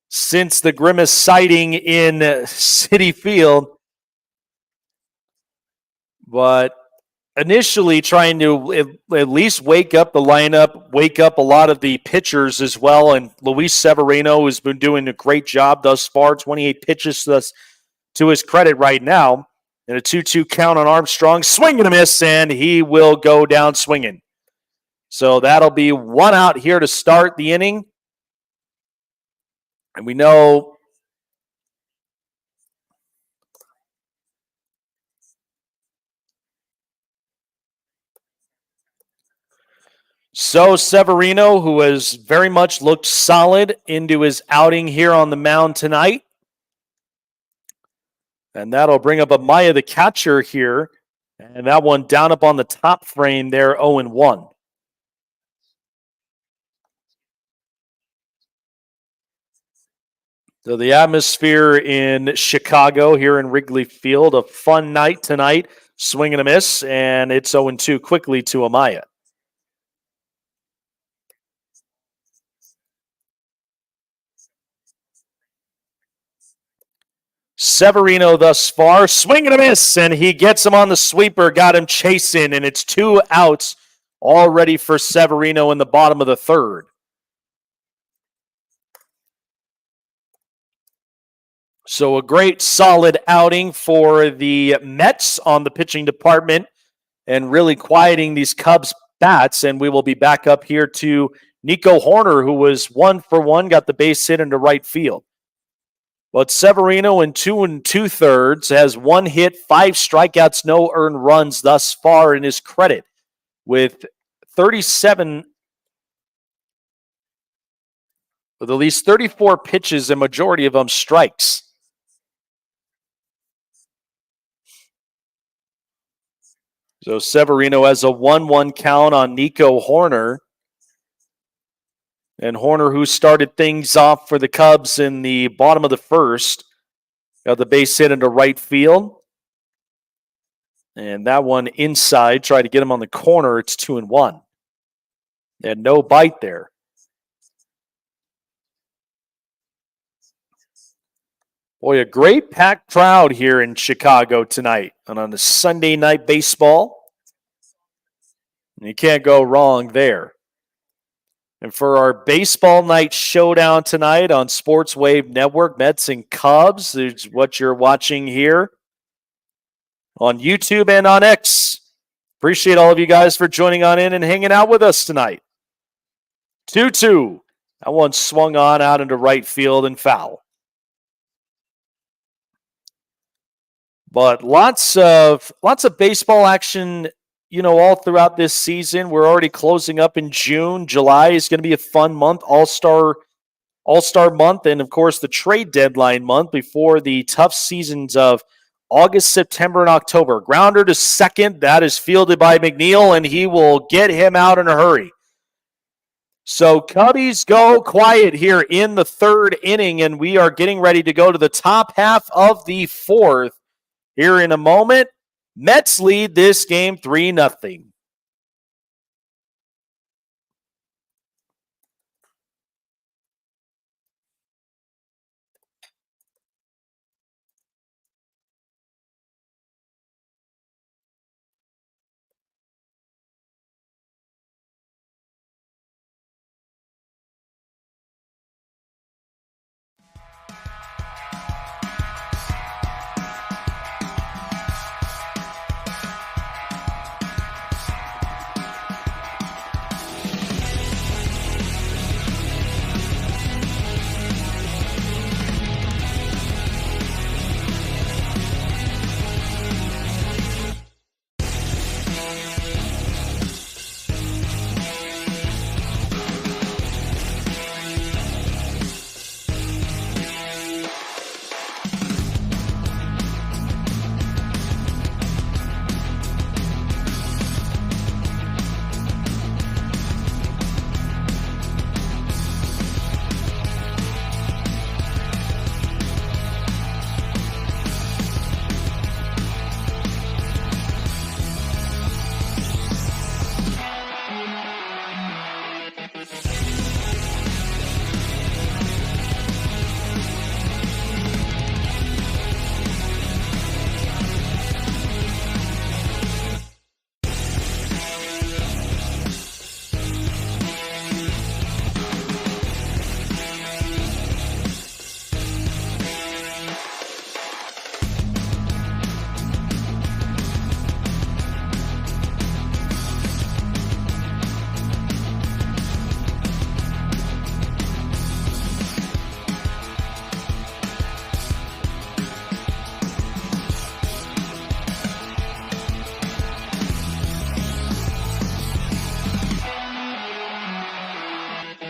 since the Grimace sighting in Citi Field. But initially trying to at least wake up the lineup, wake up a lot of the pitchers as well. And Luis Severino has been doing a great job thus far. 28 pitches to his credit right now. And a 2-2 count on Armstrong. Swing and a miss, and he will go down swinging. So that'll be one out here to start the inning. And we know so Severino, who has very much looked solid into his outing here on the mound tonight. And that'll bring up Amaya, the catcher here. And that one down up on the top frame there, 0-1. So the atmosphere in Chicago here in Wrigley Field, a fun night tonight. Swing and a miss, and it's 0-2 quickly to Amaya. Severino thus far, swing and a miss, and he gets him on the sweeper, got him chasing, and it's 2 outs already for Severino in the bottom of the third. So a great solid outing for the Mets on the pitching department and really quieting these Cubs bats, and we will be back up here to Nico Horner, who was 1 for 1, got the base hit into right field. But Severino in 2 2/3 has 1 hit, 5 strikeouts, no earned runs thus far in his credit, with 37, with at least 34 pitches, and majority of them strikes. So Severino has a 1-1 count on Nico Horner. And Horner, who started things off for the Cubs in the bottom of the first, got the base hit into right field. And that one inside, tried to get him on the corner. It's 2-1. And no bite there. Boy, a great packed crowd here in Chicago tonight and on a Sunday night baseball. You can't go wrong there. And for our baseball night showdown tonight on Sports Wave Network, Mets and Cubs, is what you're watching here on YouTube and on X. Appreciate all of you guys for joining on in and hanging out with us tonight. 2-2. That one swung on out into right field and foul. But lots of baseball action, all throughout this season. We're already closing up in June. July is going to be a fun month, All-Star month, and of course the trade deadline month before the tough seasons of August, September, and October. Grounder to second. That is fielded by McNeil, and he will get him out in a hurry. So Cubbies go quiet here in the third inning, and we are getting ready to go to the top half of the fourth here in a moment. Mets lead this game 3-0.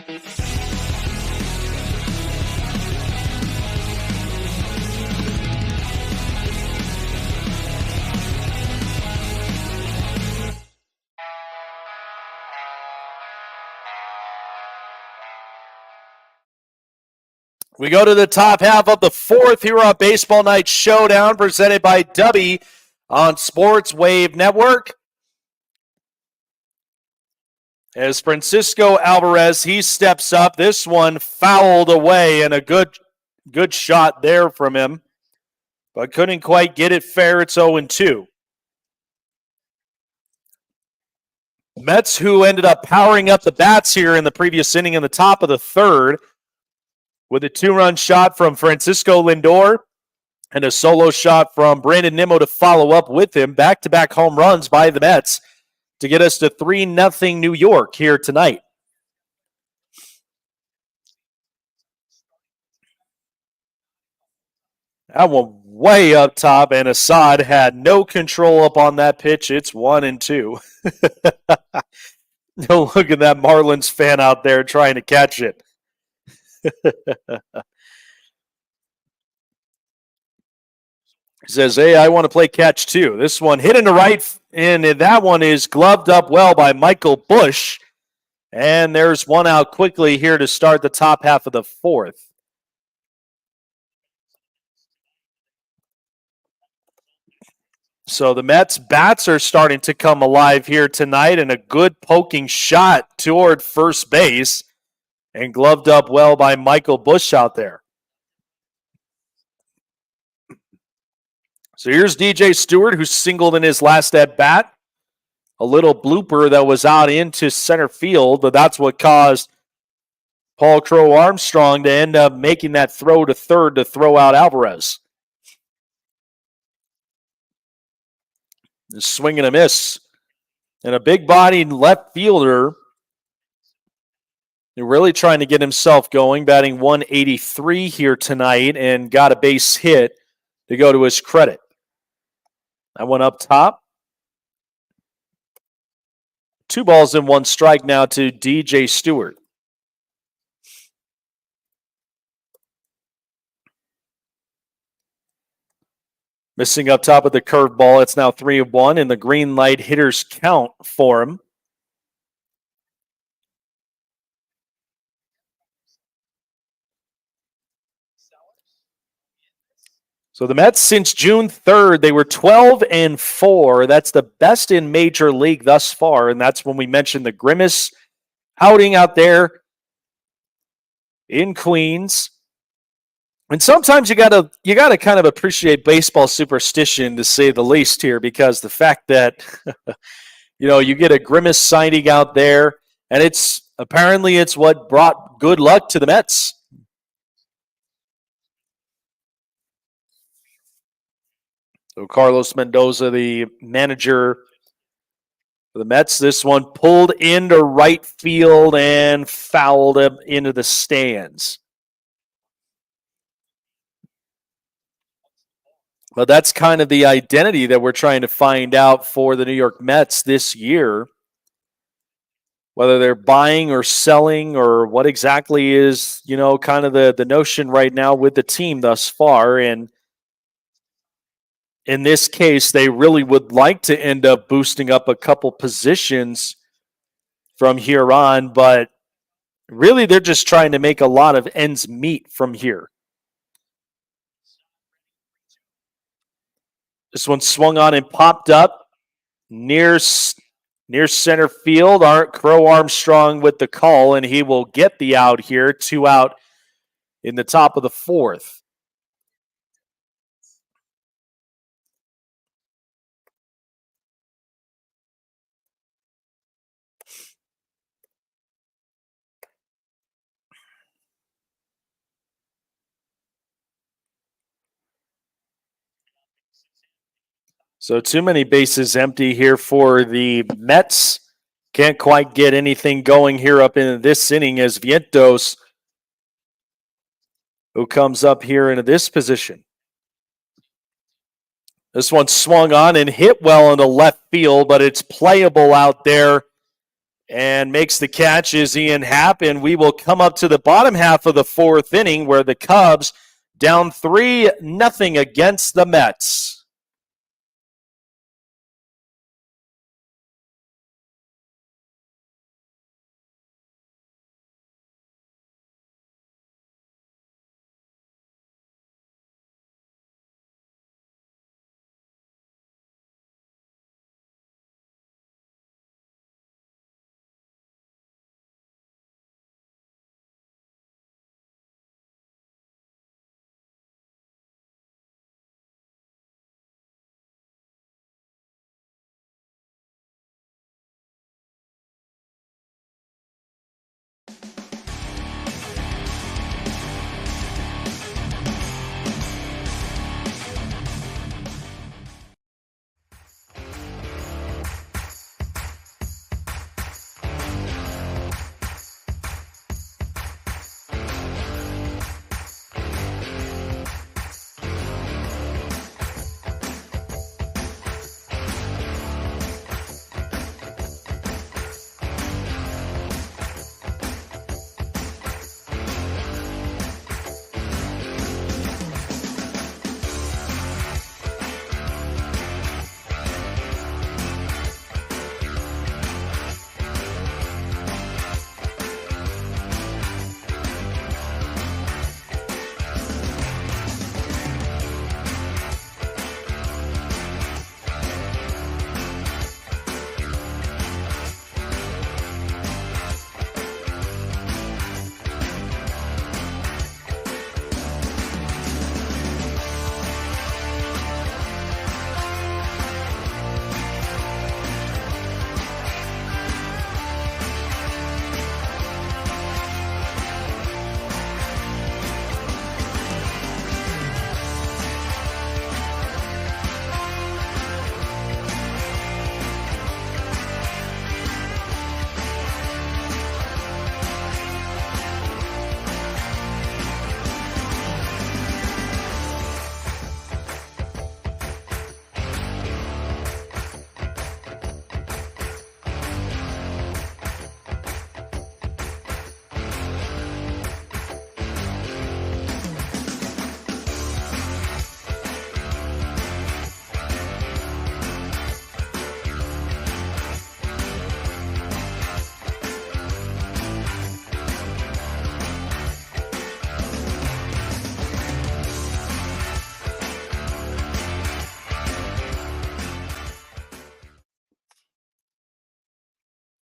We go to the top half of the fourth here on Baseball Night Showdown, presented by Dubby on Sports Wave Network. As Francisco Alvarez, he steps up. This one fouled away, and a good shot there from him, but couldn't quite get it fair. It's 0-2. Mets, who ended up powering up the bats here in the previous inning in the top of the third, with a 2-run shot from Francisco Lindor and a solo shot from Brandon Nimmo to follow up with him. Back-to-back home runs by the Mets to get us to 3-0 New York here tonight. That one way up top, and Assad had no control up on that pitch. It's 1-2. Look at that Marlins fan out there trying to catch it. He says, hey, I want to play catch too. This one hit into right, and that one is gloved up well by Michael Busch. And there's one out quickly here to start the top half of the fourth. So the Mets bats are starting to come alive here tonight, and a good poking shot toward first base and gloved up well by Michael Busch out there. So here's DJ Stewart, who singled in his last at-bat. A little blooper that was out into center field, but that's what caused Paul Crow Armstrong to end up making that throw to third to throw out Alvarez. A swing and a miss. And a big-bodied left fielder really trying to get himself going, batting 183 here tonight, and got a base hit to go to his credit. That one up top. 2 balls and 1 strike now to DJ Stewart. Missing up top of the curveball. It's now 3-1 in the green light hitters count for him. So the Mets, since June 3rd, they were 12-4. That's the best in Major League thus far, and that's when we mentioned the Grimace outing out there in Queens. And sometimes you gotta kind of appreciate baseball superstition, to say the least here, because the fact that you get a Grimace sighting out there, and it's what brought good luck to the Mets. So Carlos Mendoza, the manager for the Mets, this one pulled into right field and fouled him into the stands. Well, that's kind of the identity that we're trying to find out for the New York Mets this year. Whether they're buying or selling, or what exactly is, kind of the notion right now with the team thus far. And in this case, they really would like to end up boosting up a couple positions from here on, but really they're just trying to make a lot of ends meet from here. This one swung on and popped up near center field. Crow Armstrong with the call, and he will get the out here. 2 out in the top of the fourth. So too many bases empty here for the Mets. Can't quite get anything going here up in this inning as Vientos, who comes up here into this position. This one swung on and hit well into left field, but it's playable out there and makes the catch as Ian Happen. We will come up to the bottom half of the fourth inning where the Cubs down 3-0 against the Mets.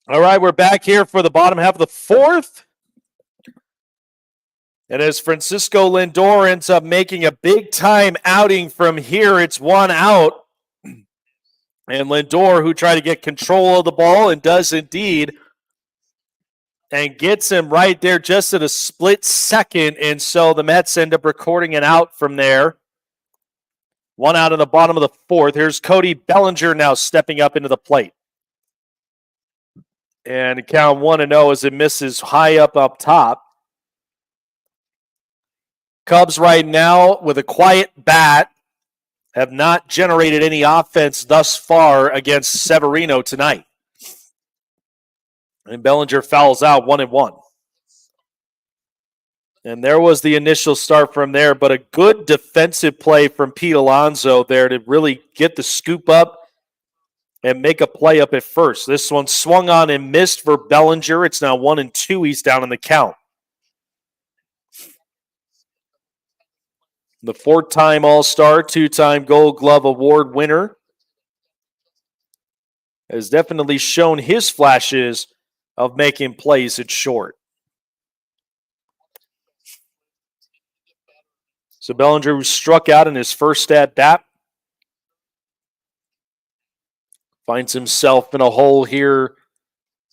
All right, we're back here for the bottom half of the fourth. And as Francisco Lindor ends up making a big-time outing from here, it's 1 out. And Lindor, who tried to get control of the ball and does indeed, and gets him right there just at a split second. And so the Mets end up recording an out from there. 1 out in the bottom of the fourth. Here's Cody Bellinger now stepping up into the plate. And count 1-0 as it misses high up top. Cubs right now with a quiet bat have not generated any offense thus far against Severino tonight. And Bellinger fouls out 1-1. And there was the initial start from there, but a good defensive play from Pete Alonso there to really get the scoop up and make a play up at first. This one swung on and missed for Bellinger. It's now 1-2. He's down in the count. The 4-time All-Star, 2-time Gold Glove Award winner has definitely shown his flashes of making plays at short. So Bellinger, who struck out in his first at bat, finds himself in a hole here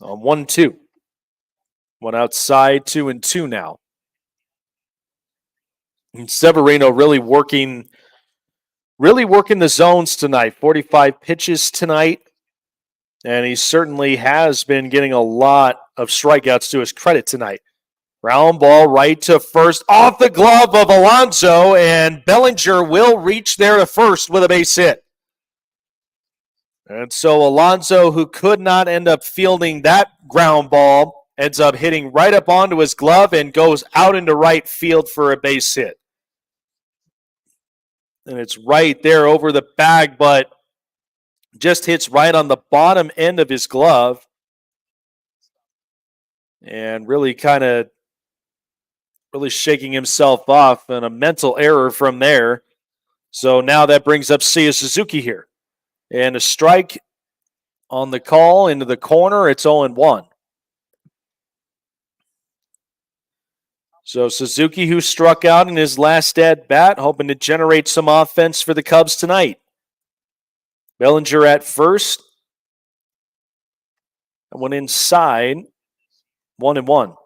on 1-2. One outside, 2-2 now. And Severino really working the zones tonight. 45 pitches tonight. And he certainly has been getting a lot of strikeouts to his credit tonight. Ground ball right to first, off the glove of Alonso, and Bellinger will reach there to first with a base hit. And so Alonso, who could not end up fielding that ground ball, ends up hitting right up onto his glove and goes out into right field for a base hit. And it's right there over the bag, but just hits right on the bottom end of his glove. And really shaking himself off, and a mental error from there. So now that brings up Seiya Suzuki here. And a strike on the call into the corner. It's 0-1. So Suzuki, who struck out in his last at bat, hoping to generate some offense for the Cubs tonight. Bellinger at first. That one inside. 1-1.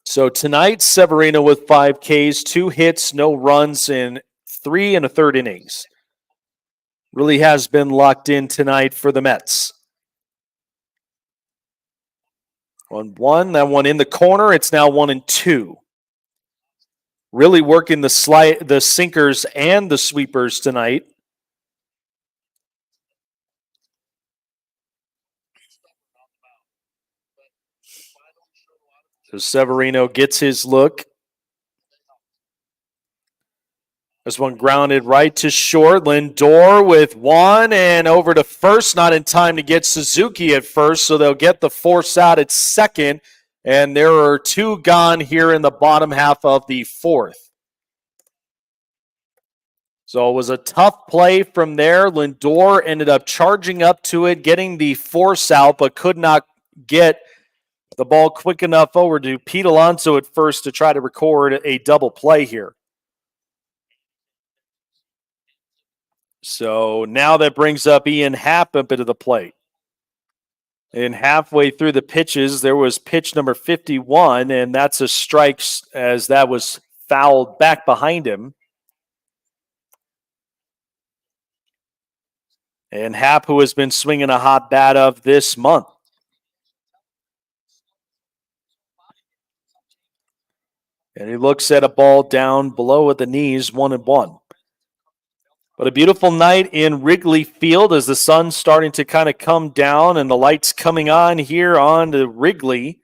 So tonight, Severino with 5 Ks, 2 hits, no runs in 3 1/3 innings. Really has been locked in tonight for the Mets. 1-1. That one in the corner. It's now 1-2. Really working the sinkers and the sweepers tonight. So Severino gets his look. This one grounded right to short. Lindor with 1 and over to first. Not in time to get Suzuki at first, so they'll get the force out at second. And there are 2 gone here in the bottom half of the 4th. So it was a tough play from there. Lindor ended up charging up to it, getting the force out, but could not get the ball quick enough over to Pete Alonso at first to try to record a double play here. So now that brings up Ian Happ up into the plate. And halfway through the pitches, there was pitch number 51, and that's a strike as that was fouled back behind him. And Happ, who has been swinging a hot bat of this month. And he looks at a ball down below at the knees, 1-1. But a beautiful night in Wrigley Field as the sun's starting to kind of come down and the lights coming on here on the Wrigley.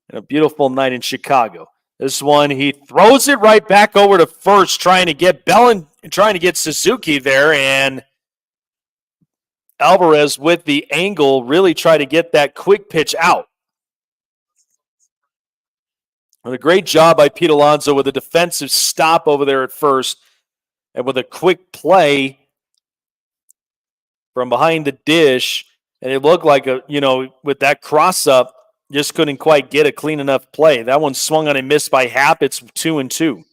And a beautiful night in Chicago. This one, he throws it right back over to first, trying to get Suzuki there, and Alvarez with the angle really tried to get that quick pitch out. And a great job by Pete Alonso with a defensive stop over there at first. And with a quick play from behind the dish, and it looked like with that cross up, just couldn't quite get a clean enough play. That one swung on and missed by Happ. It's 2-2.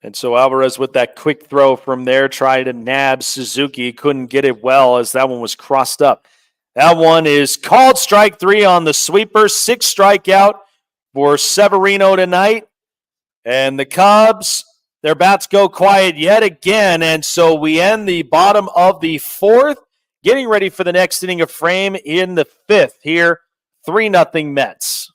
And so Alvarez with that quick throw from there tried to nab Suzuki. Couldn't get it well as that one was crossed up. That one is called strike 3 on the sweeper. 6 strikeout for Severino tonight. And the Cubs, their bats go quiet yet again. And so we end the bottom of the 4th, getting ready for the next inning of frame in the 5th here. 3-0 Mets.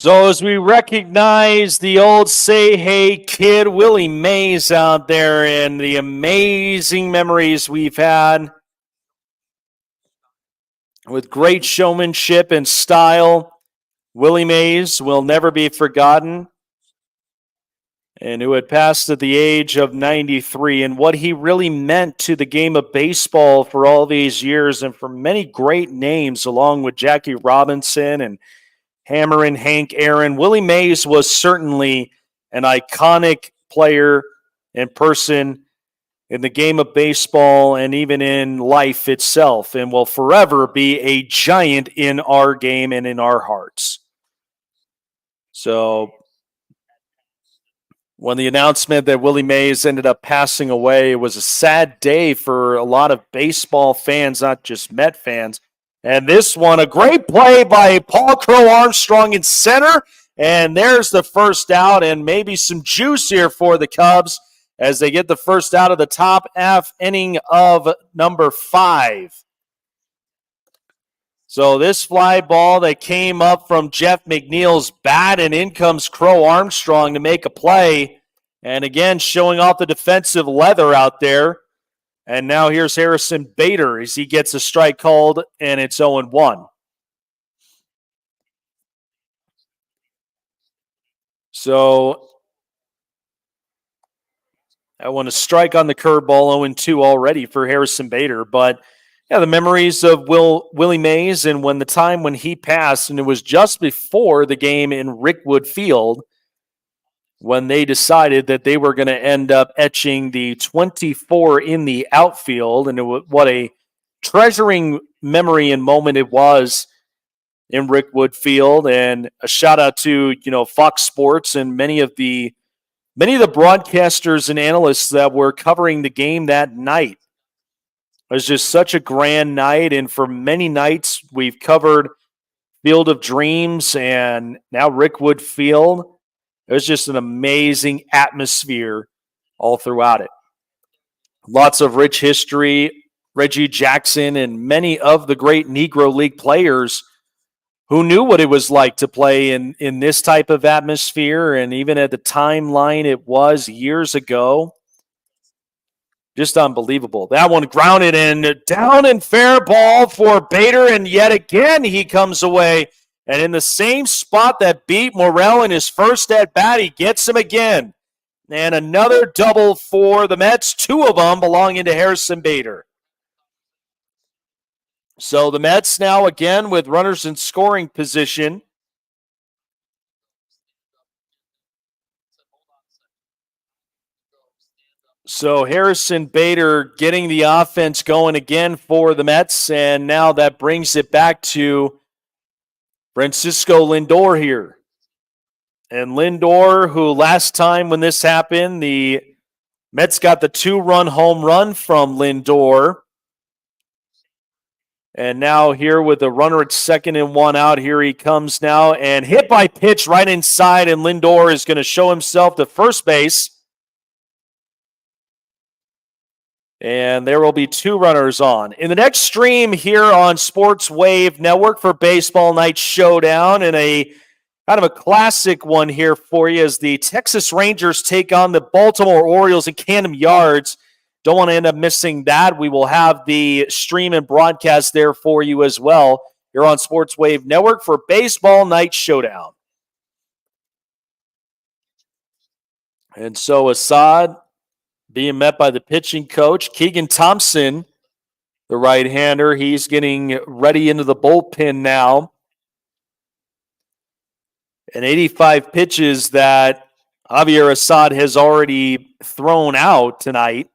So as we recognize the old Say Hey kid, Willie Mays out there, and the amazing memories we've had with great showmanship and style, Willie Mays will never be forgotten, and who had passed at the age of 93, and what he really meant to the game of baseball for all these years, and for many great names along with Jackie Robinson and Hammer and Hank Aaron. Willie Mays was certainly an iconic player and person in the game of baseball and even in life itself, and will forever be a giant in our game and in our hearts. So when the announcement that Willie Mays ended up passing away, it was a sad day for a lot of baseball fans, not just Met fans. And this one, a great play by Paul Crow Armstrong in center. And there's the first out, and maybe some juice here for the Cubs as they get the first out of the top half inning of number 5. So this fly ball that came up from Jeff McNeil's bat, and in comes Crow Armstrong to make a play. And again, showing off the defensive leather out there. And now here's Harrison Bader as he gets a strike called, and it's 0-1. So I want to strike on the curveball, 0-2 already for Harrison Bader. But yeah, the memories of Willie Mays, and when the time when he passed, and it was just before the game in Rickwood Field, when they decided that they were going to end up etching the 24 in the outfield. And what a treasuring memory and moment it was in Rickwood Field. And a shout out to, Fox Sports and many of the broadcasters and analysts that were covering the game that night. It was just such a grand night. And for many nights, we've covered Field of Dreams and now Rickwood Field. It was just an amazing atmosphere all throughout it. Lots of rich history. Reggie Jackson and many of the great Negro League players who knew what it was like to play in this type of atmosphere, and even at the timeline it was years ago. Just unbelievable. That one grounded in, down and fair ball for Bader, and yet again he comes away. And in the same spot that beat Morrell in his first at-bat, he gets him again. And another double for the Mets, 2 of them belonging to Harrison Bader. So the Mets now again with runners in scoring position. So Harrison Bader getting the offense going again for the Mets, and now that brings it back to Francisco Lindor here. And Lindor, who last time when this happened, the Mets got the 2-run home run from Lindor. And now here with a runner at second and 1 out, here he comes now, and hit by pitch right inside, and Lindor is going to show himself to first base. And there will be 2 runners on. In the next stream here on Sports Wave Network for Baseball Night Showdown, and a kind of a classic one here for you as the Texas Rangers take on the Baltimore Orioles in Camden Yards. Don't want to end up missing that. We will have the stream and broadcast there for you as well here on Sports Wave Network for Baseball Night Showdown. And so Assad being met by the pitching coach, Keegan Thompson, the right-hander. He's getting ready into the bullpen now. And 85 pitches that Javier Assad has already thrown out tonight.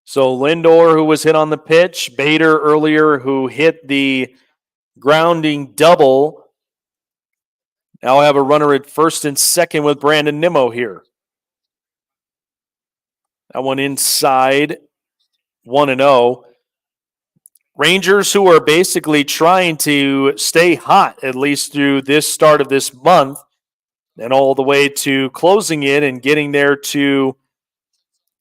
So Lindor, who was hit on the pitch, Bader earlier, who hit the grounding double. Now I have a runner at first and second with Brandon Nimmo here. That one inside, 1-0. Rangers, who are basically trying to stay hot, at least through this start of this month, and all the way to closing it and getting there to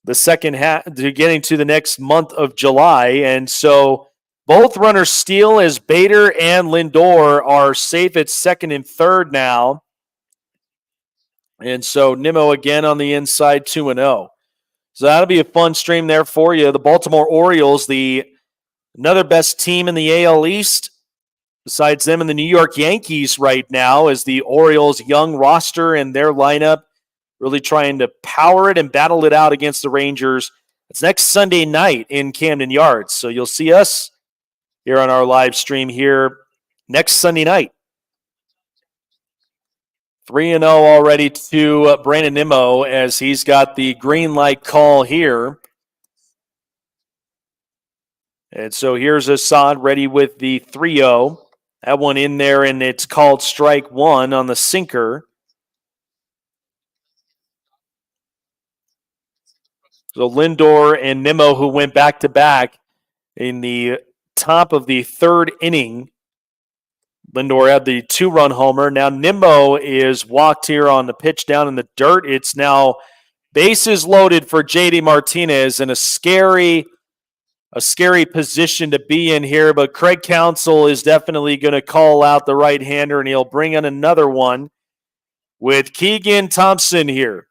the second half, to getting to the next month of July. And so both runners steal as Bader and Lindor are safe at second and third now. And so Nimmo again on the inside, 2-0. So that'll be a fun stream there for you. The Baltimore Orioles, another best team in the AL East, besides them and the New York Yankees right now, as the Orioles' young roster and their lineup really trying to power it and battle it out against the Rangers. It's next Sunday night in Camden Yards. So you'll see us here on our live stream here next Sunday night. 3-0 already to Brandon Nimmo as he's got the green light call here. And so here's Assad ready with the 3-0. That one in there, and it's called strike one on the sinker. So Lindor and Nimmo, who went back-to-back in the top of the third inning. Lindor had the 2-run homer. Now Nimmo is walked here on the pitch down in the dirt. It's now bases loaded for JD Martinez, and a scary position to be in here. But Craig Counsell is definitely going to call out the right-hander, and he'll bring in another one with Keegan Thompson here.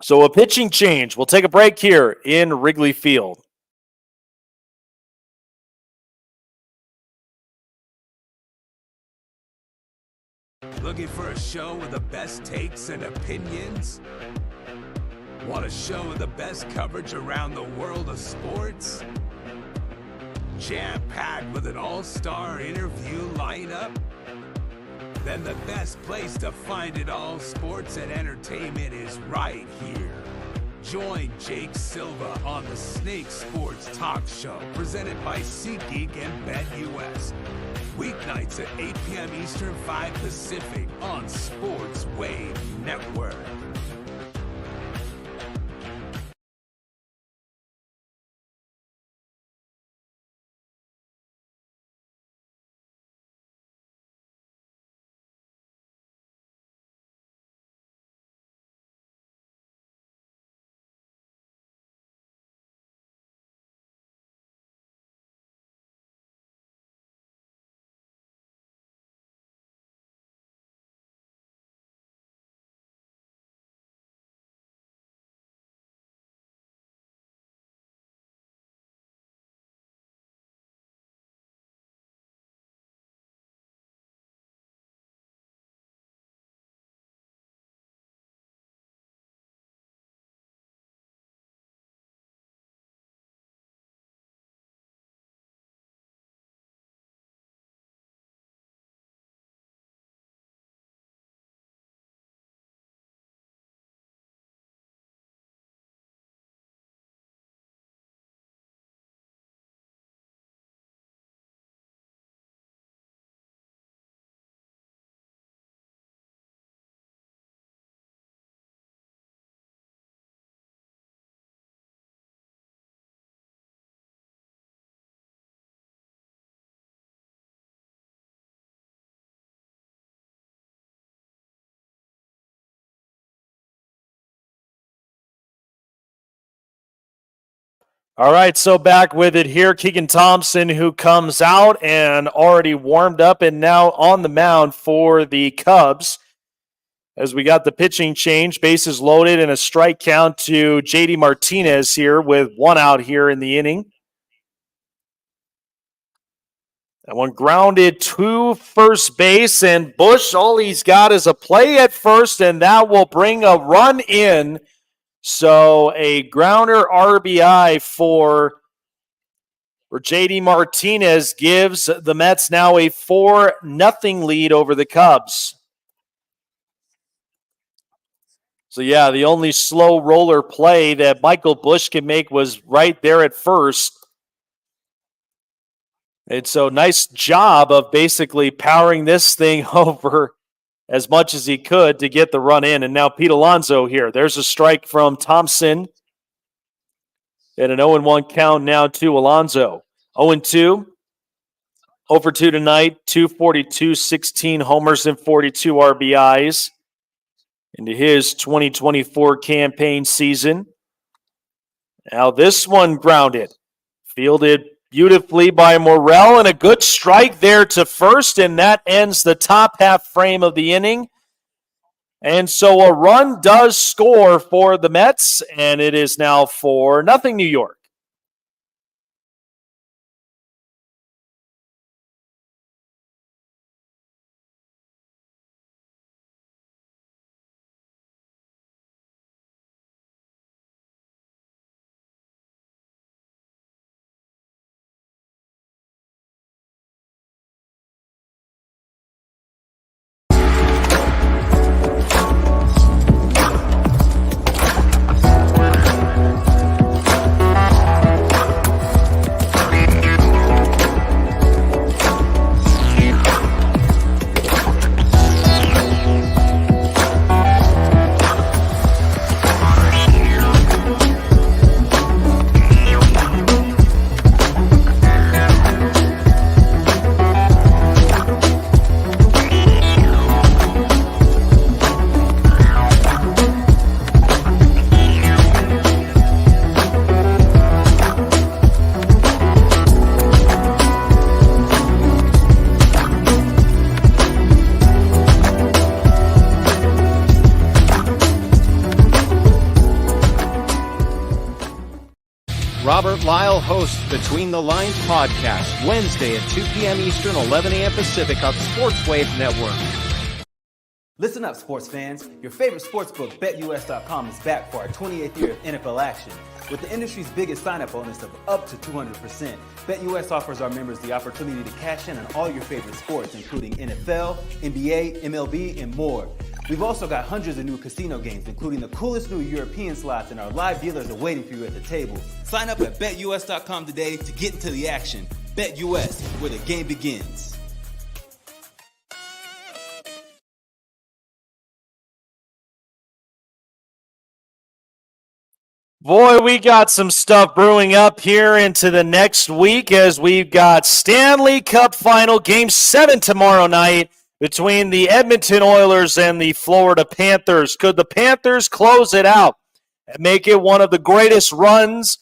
So a pitching change. We'll take a break here in Wrigley Field. Looking for a show with the best takes and opinions? Want a show with the best coverage around the world of sports? Jam-packed with an all-star interview lineup? Then the best place to find it all, sports and entertainment, is right here. Join Jake Silva on the Snake Sports Talk Show, presented by SeatGeek and BetUS. Weeknights at 8 p.m. Eastern, 5 Pacific on Sports Wave Network. All right, so back with it here. Keegan Thompson, who comes out and already warmed up and now on the mound for the Cubs. As we got the pitching change, bases loaded and a strike count to JD Martinez here with one out here in the inning. That one grounded to first base, and Bush, all he's got is a play at first, and that will bring a run in. So a grounder RBI for JD Martinez gives the Mets now a 4-0 lead over the Cubs. So yeah, the only slow roller play that Michael Bush can make was right there at first. And so nice job of basically powering this thing over as much as he could to get the run in. And now Pete Alonso here. There's a strike from Thompson. And an 0-1 count now to Alonso. 0-2. over 2 tonight, 242, 16 homers, and 42 RBIs into his 2024 campaign season. Now this one grounded. Fielded beautifully by Morrell, and a good strike there to first, and that ends the top half frame of the inning. And so a run does score for the Mets, and it is now 4-0 New York. Robert Lyle hosts Between the Lines podcast, Wednesday at 2 p.m. Eastern, 11 a.m. Pacific on Sportswave Network. Listen up, sports fans. Your favorite sportsbook, BetUS.com, is back for our 28th year of NFL action. With the industry's biggest sign-up bonus of up to 200%, BetUS offers our members the opportunity to cash in on all your favorite sports, including NFL, NBA, MLB, and more. We've also got hundreds of new casino games, including the coolest new European slots, and our live dealers are waiting for you at the table. Sign up at BetUS.com today to get into the action. BetUS, where the game begins. Boy, we got some stuff brewing up here into the next week as we've got Stanley Cup Final Game 7 tomorrow night between the Edmonton Oilers and the Florida Panthers. Could the Panthers close it out and make it one of the greatest runs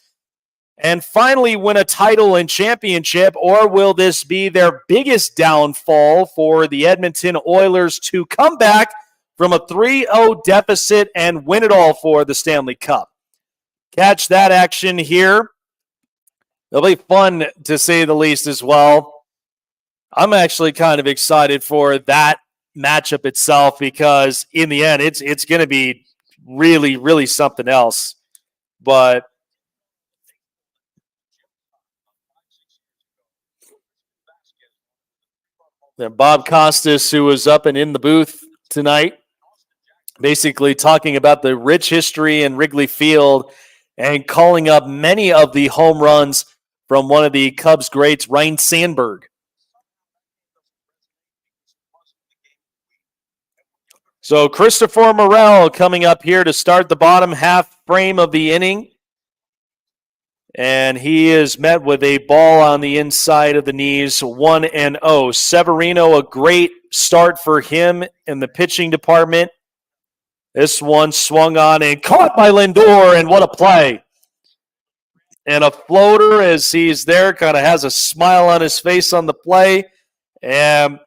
and finally win a title and championship, or will this be their biggest downfall for the Edmonton Oilers to come back from a 3-0 deficit and win it all for the Stanley Cup? Catch that action here. It'll be fun to say the least as well. I'm actually kind of excited for that matchup itself because in the end, it's going to be really, really something else. But then Bob Costas, who was up and in the booth tonight, basically talking about the rich history in Wrigley Field and calling up many of the home runs from one of the Cubs greats, Ryne Sandberg. So Christopher Morrell coming up here to start the bottom half frame of the inning. And he is met with a ball on the inside of the knees, 1-0. Severino, a great start for him in the pitching department. This one swung on and caught by Lindor, and what a play. And a floater as he's there, kind of has a smile on his face on the play, and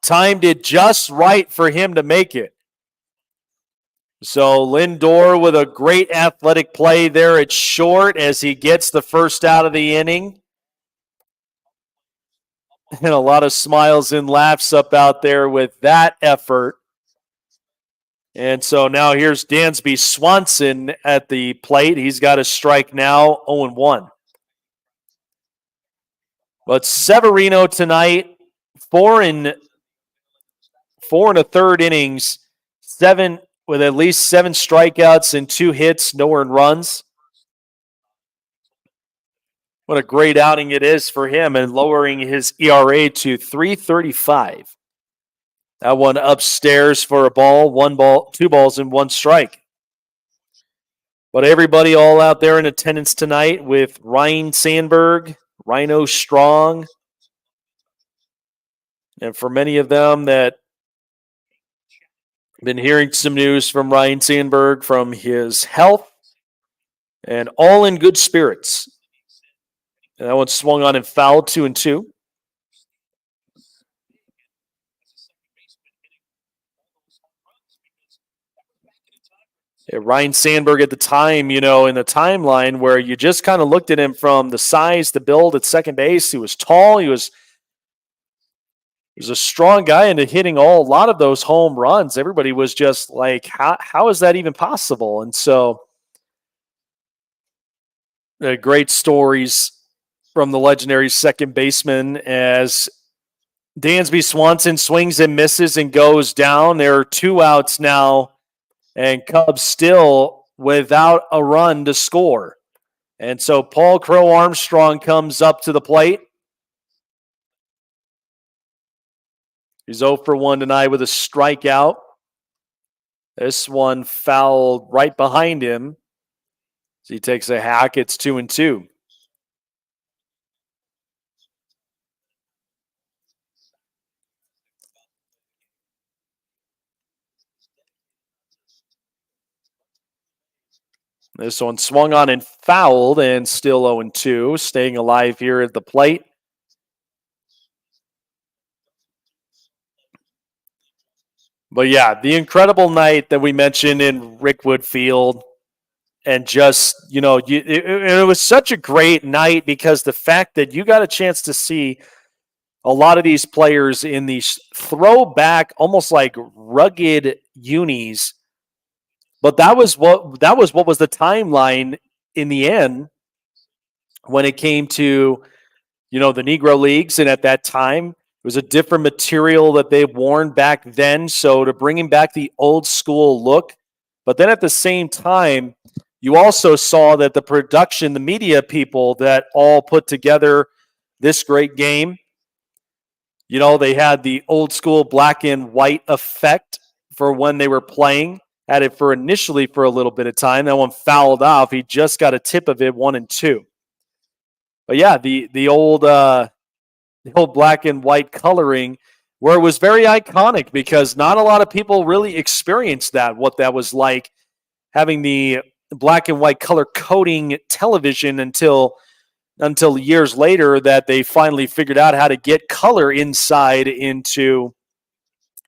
timed it just right for him to make it. So Lindor with a great athletic play there at short as he gets the first out of the inning. And a lot of smiles and laughs up out there with that effort. And so now here's Dansby Swanson at the plate. He's got a strike now, 0-1. But Severino tonight, 4 and a third innings, 7 with at least 7 strikeouts and 2 hits, no earned runs. What a great outing it is for him, and lowering his ERA to 3.35. That one upstairs for a ball, 2 balls and 1 strike. But everybody all out there in attendance tonight with Ryne Sandberg, Rhino Strong, And for many of them that been hearing some news from Ryan Sandberg from his health, and all in good spirits. And that one swung on and fouled 2-2. Yeah, Ryan Sandberg at the time, in the timeline where you just kind of looked at him from the size, the build at second base. He was tall. He was a strong guy into hitting a lot of those home runs. Everybody was just like, how is that even possible? And so great stories from the legendary second baseman as Dansby Swanson swings and misses and goes down. There are 2 outs now, and Cubs still without a run to score. And so Paul Crow Armstrong comes up to the plate. He's 0 for 1 tonight with a strikeout. This one fouled right behind him. So he takes a hack. It's 2-2. This one swung on and fouled, and still 0-2, staying alive here at the plate. But yeah, the incredible night that we mentioned in Rickwood Field, and just, it was such a great night because the fact that you got a chance to see a lot of these players in these throwback, almost like rugged unis. But that was what was the timeline in the end when it came to, the Negro Leagues. And at that time, it was a different material that they've worn back then. So to bringing back the old school look. But then at the same time, you also saw that the production, the media people that all put together this great game, they had the old school black and white effect for when they were playing. Had it initially for a little bit of time. That one fouled off. He just got a tip of it, 1-2. But yeah, the old black and white coloring, where it was very iconic because not a lot of people really experienced that, what that was like, having the black and white color coding television until years later that they finally figured out how to get color inside into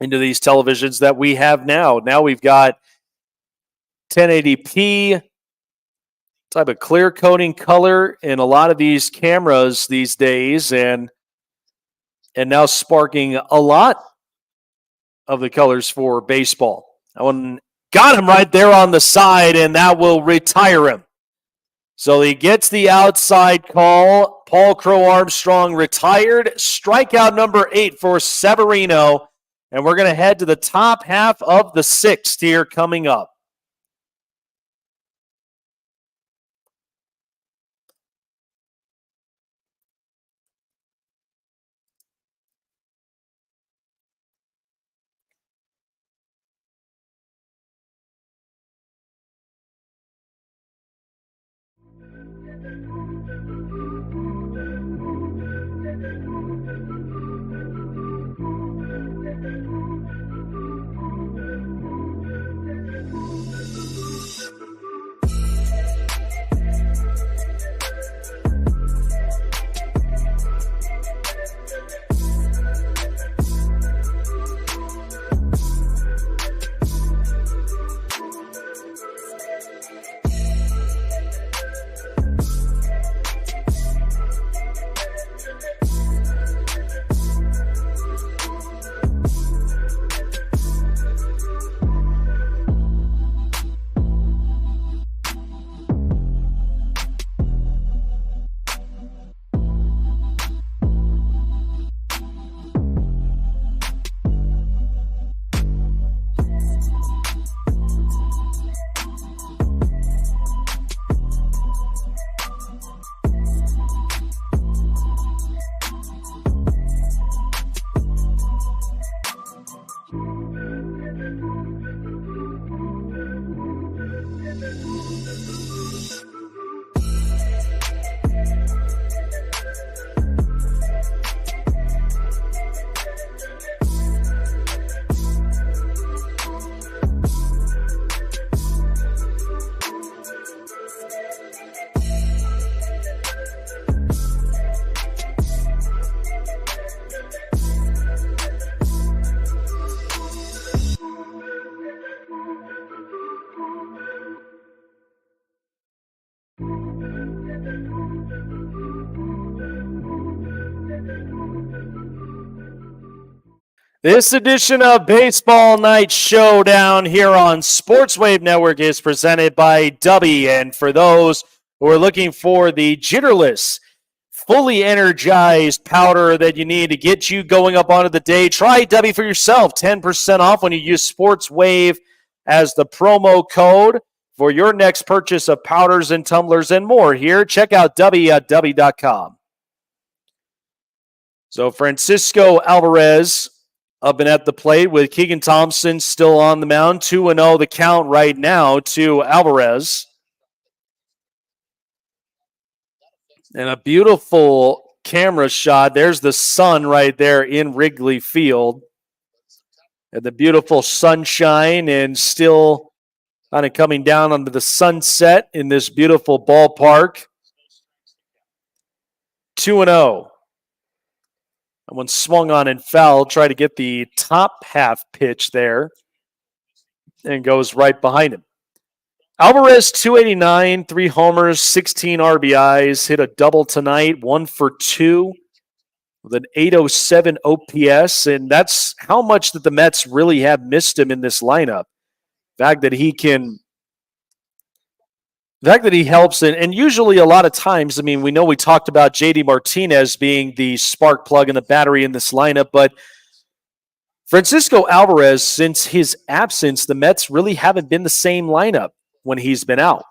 these televisions that we have now. Now we've got 1080p type of clear coding color in a lot of these cameras these days, and now sparking a lot of the colors for baseball. That one got him right there on the side, and that will retire him. So he gets the outside call. Paul Crow Armstrong retired. Strikeout number 8 for Severino. And we're going to head to the top half of the 6th here coming up. This edition of Baseball Night Showdown here on Sportswave Network is presented by Dubby. And for those who are looking for the jitterless, fully energized powder that you need to get you going up onto the day, try Dubby for yourself. 10% off when you use Sportswave as the promo code for your next purchase of powders and tumblers and more here. Check out Dubby at Dubby.com. So Francisco Alvarez up and at the plate with Keegan Thompson still on the mound. 2-0 the count right now to Alvarez. And a beautiful camera shot. There's the sun right there in Wrigley Field. And the beautiful sunshine and still kind of coming down onto the sunset in this beautiful ballpark. 2-0. That one swung on and fouled. Try to get the top half pitch there. And goes right behind him. Alvarez, 289, 3 homers, 16 RBIs. Hit a double tonight, 1 for 2 with an 807 OPS. And that's how much that the Mets really have missed him in this lineup. The fact that he helps, and usually a lot of times, I mean, we know we talked about JD Martinez being the spark plug in the battery in this lineup, but Francisco Alvarez, since his absence, the Mets really haven't been the same lineup when he's been out.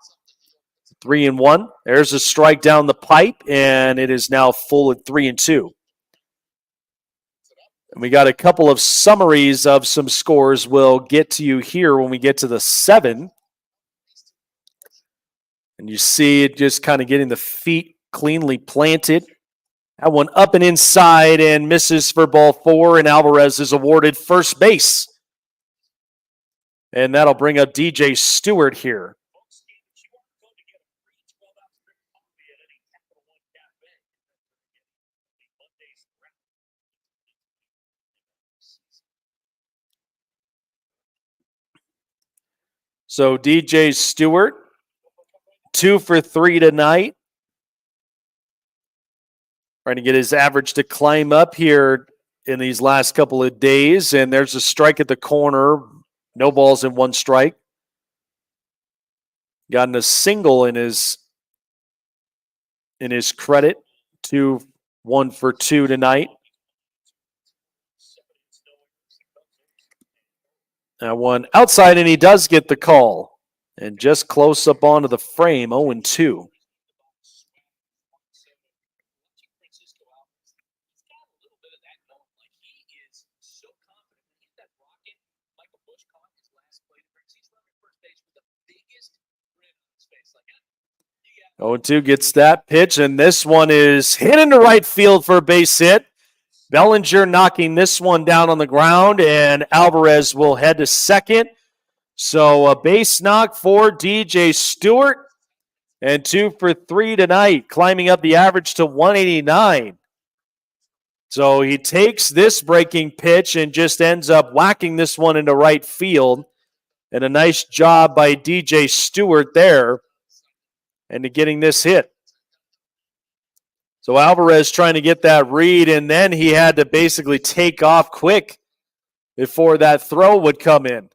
3-1. There's a strike down the pipe, and it is now full at 3-2. And we got a couple of summaries of some scores we'll get to you here when we get to the 7. And you see it just kind of getting the feet cleanly planted. That one up and inside and misses for ball 4, and Alvarez is awarded first base. And that'll bring up DJ Stewart here. So DJ Stewart, 2 for 3 tonight. Trying to get his average to climb up here in these last couple of days. And there's a strike at the corner. No balls and 1 strike. Gotten a single in his credit. 1 for 2 tonight. That one outside, and he does get the call. And just close up onto the frame, 0-2. Oh, 2 gets that pitch, and this one is hit into right field for a base hit. Bellinger knocking this one down on the ground, and Alvarez will head to second. So a base knock for DJ Stewart, and 2 for 3 tonight, climbing up the average to 189. So he takes this breaking pitch and just ends up whacking this one into right field. And a nice job by DJ Stewart there into getting this hit. So Alvarez trying to get that read, and then he had to basically take off quick before that throw would come in.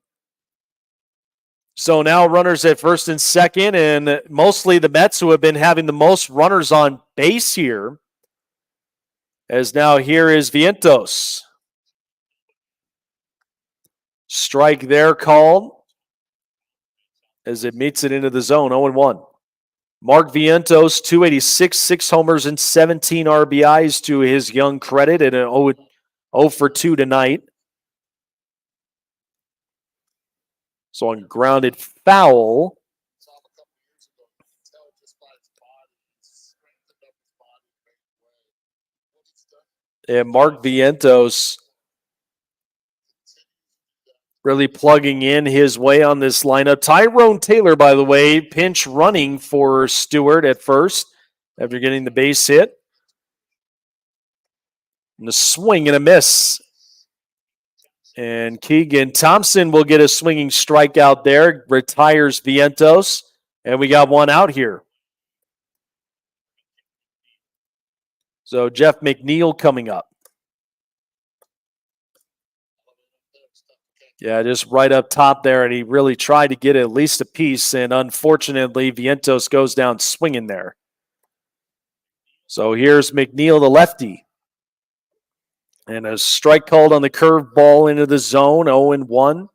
So now runners at first and second, and mostly the Mets who have been having the most runners on base here. As now here is Vientos. Strike there called as it meets it into the zone, 0-1. Mark Vientos, 286, 6 homers and 17 RBIs to his young credit, and an 0 for 2 tonight. So on grounded foul. And Mark Vientos really plugging in his way on this lineup. Tyrone Taylor, by the way, pinch running for Stewart at first after getting the base hit. And a swing and a miss. And Keegan Thompson will get a swinging strikeout there. Retires Vientos. And we got one out here. So Jeff McNeil coming up. Yeah, just right up top there, and he really tried to get at least a piece, and unfortunately, Vientos goes down swinging there. So here's McNeil, the lefty. And a strike called on the curve ball into the zone, 0-1.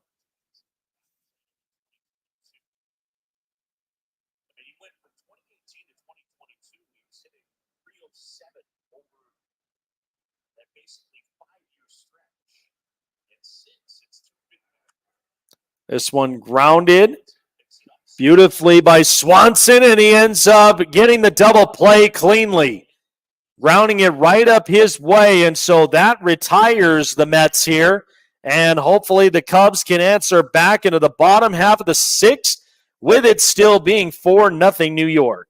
This one grounded beautifully by Swanson, and he ends up getting the double play cleanly, rounding it right up his way, and so that retires the Mets here, and hopefully the Cubs can answer back into the bottom half of the sixth, with it still being 4-0 New York.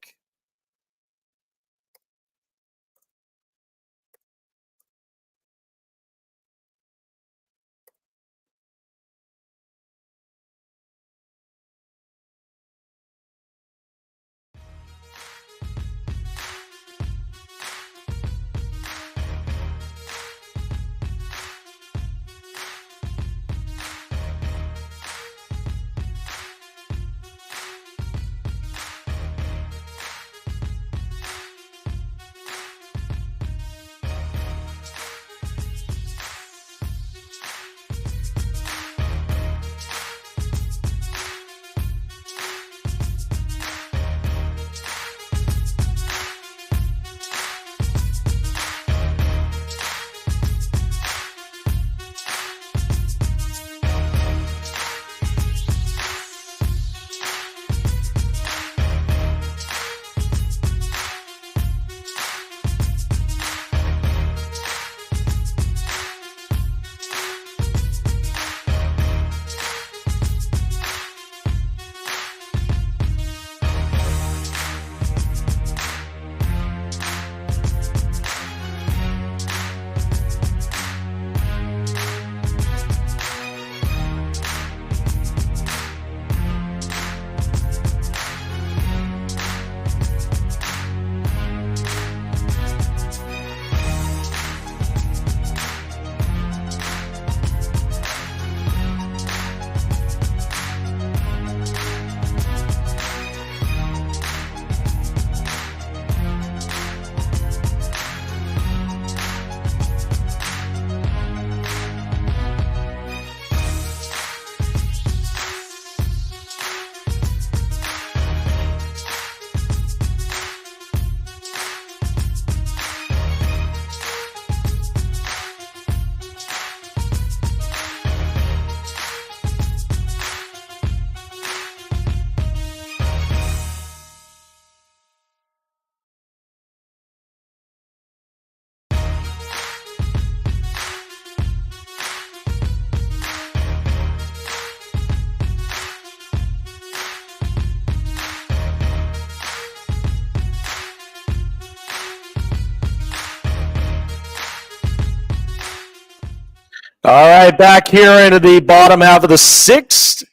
All right, back here into the bottom half of the sixth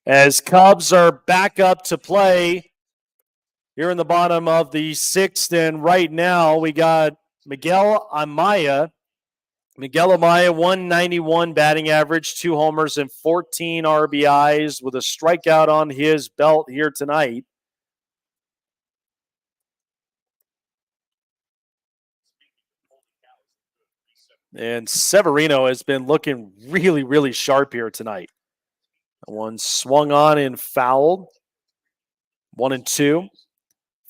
as Cubs are back up to play here in the bottom of the sixth. And right now we got Miguel Amaya. Miguel Amaya, 191 batting average, 2 homers and 14 RBIs with a strikeout on his belt here tonight. And Severino has been looking really, really sharp here tonight. One swung on and fouled. 1-2.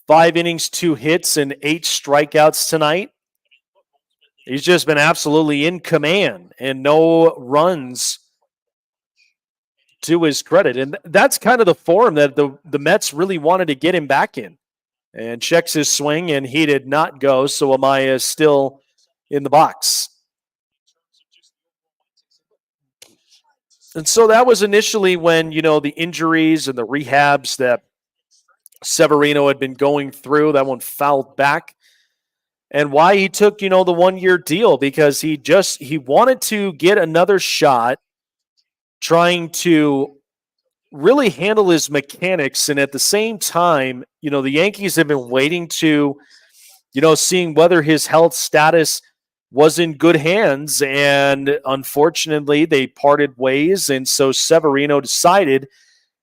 5 innings, 2 hits, and 8 strikeouts tonight. He's just been absolutely in command and no runs to his credit. And that's kind of the form that the Mets really wanted to get him back in. And checks his swing, and he did not go, so Amaya is still in the box. And so that was initially when, the injuries and the rehabs that Severino had been going through, that one fouled back. And why he took, the 1-year deal, because he wanted to get another shot trying to really handle his mechanics. And at the same time, the Yankees have been waiting to, seeing whether his health status was in good hands, and unfortunately they parted ways. And so Severino decided,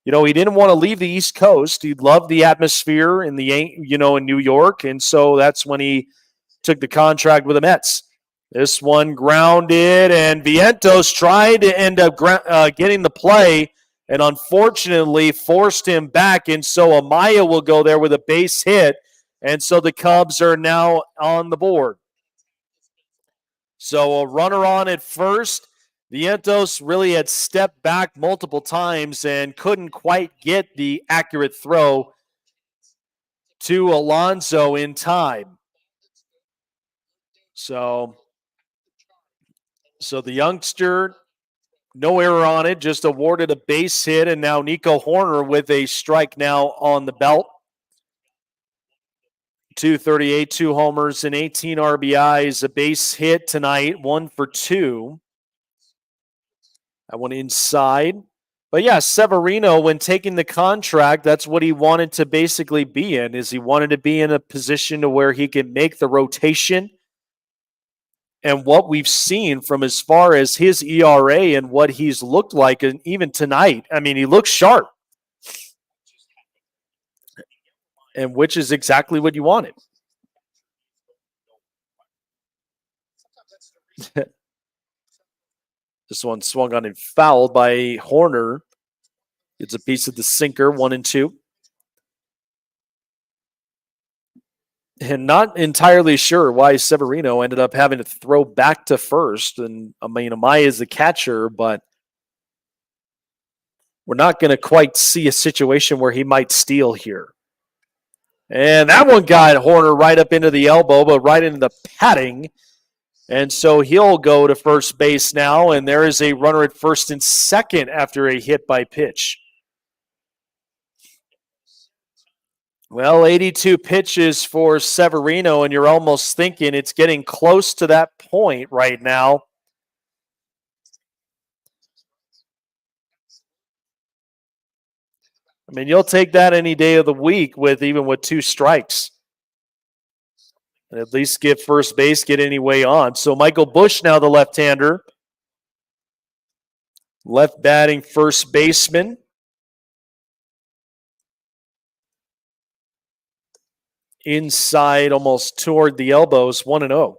he didn't want to leave the East Coast. He loved the atmosphere in in New York, and so that's when he took the contract with the Mets. This one grounded, and Vientos tried to end up getting the play, and unfortunately forced him back. And so Amaya will go there with a base hit, and so the Cubs are now on the board. So a runner on at first. Vientos really had stepped back multiple times and couldn't quite get the accurate throw to Alonso in time. So the youngster, no error on it, just awarded a base hit, and now Nico Horner with a strike now on the belt. 238, 2 homers, and 18 RBIs, a base hit tonight, 1 for 2. That one inside. But yeah, Severino, when taking the contract, that's what he wanted to basically be in, is he wanted to be in a position to where he can make the rotation. And what we've seen from as far as his ERA and what he's looked like, and even tonight, I mean, he looks sharp. And which is exactly what you wanted. This one swung on and fouled by Horner. It's a piece of the sinker, 1-2. And not entirely sure why Severino ended up having to throw back to first. And I mean, Amaya is the catcher, but we're not going to quite see a situation where he might steal here. And that one got Horner right up into the elbow, but right into the padding. And so he'll go to first base now, and there is a runner at first and second after a hit by pitch. Well, 82 pitches for Severino, and you're almost thinking it's getting close to that point right now. I mean, you'll take that any day of the week with 2 strikes. And at least get first base, get any way on. So Michael Busch now the left-hander. Left batting first baseman. Inside, almost toward the elbows, 1-0.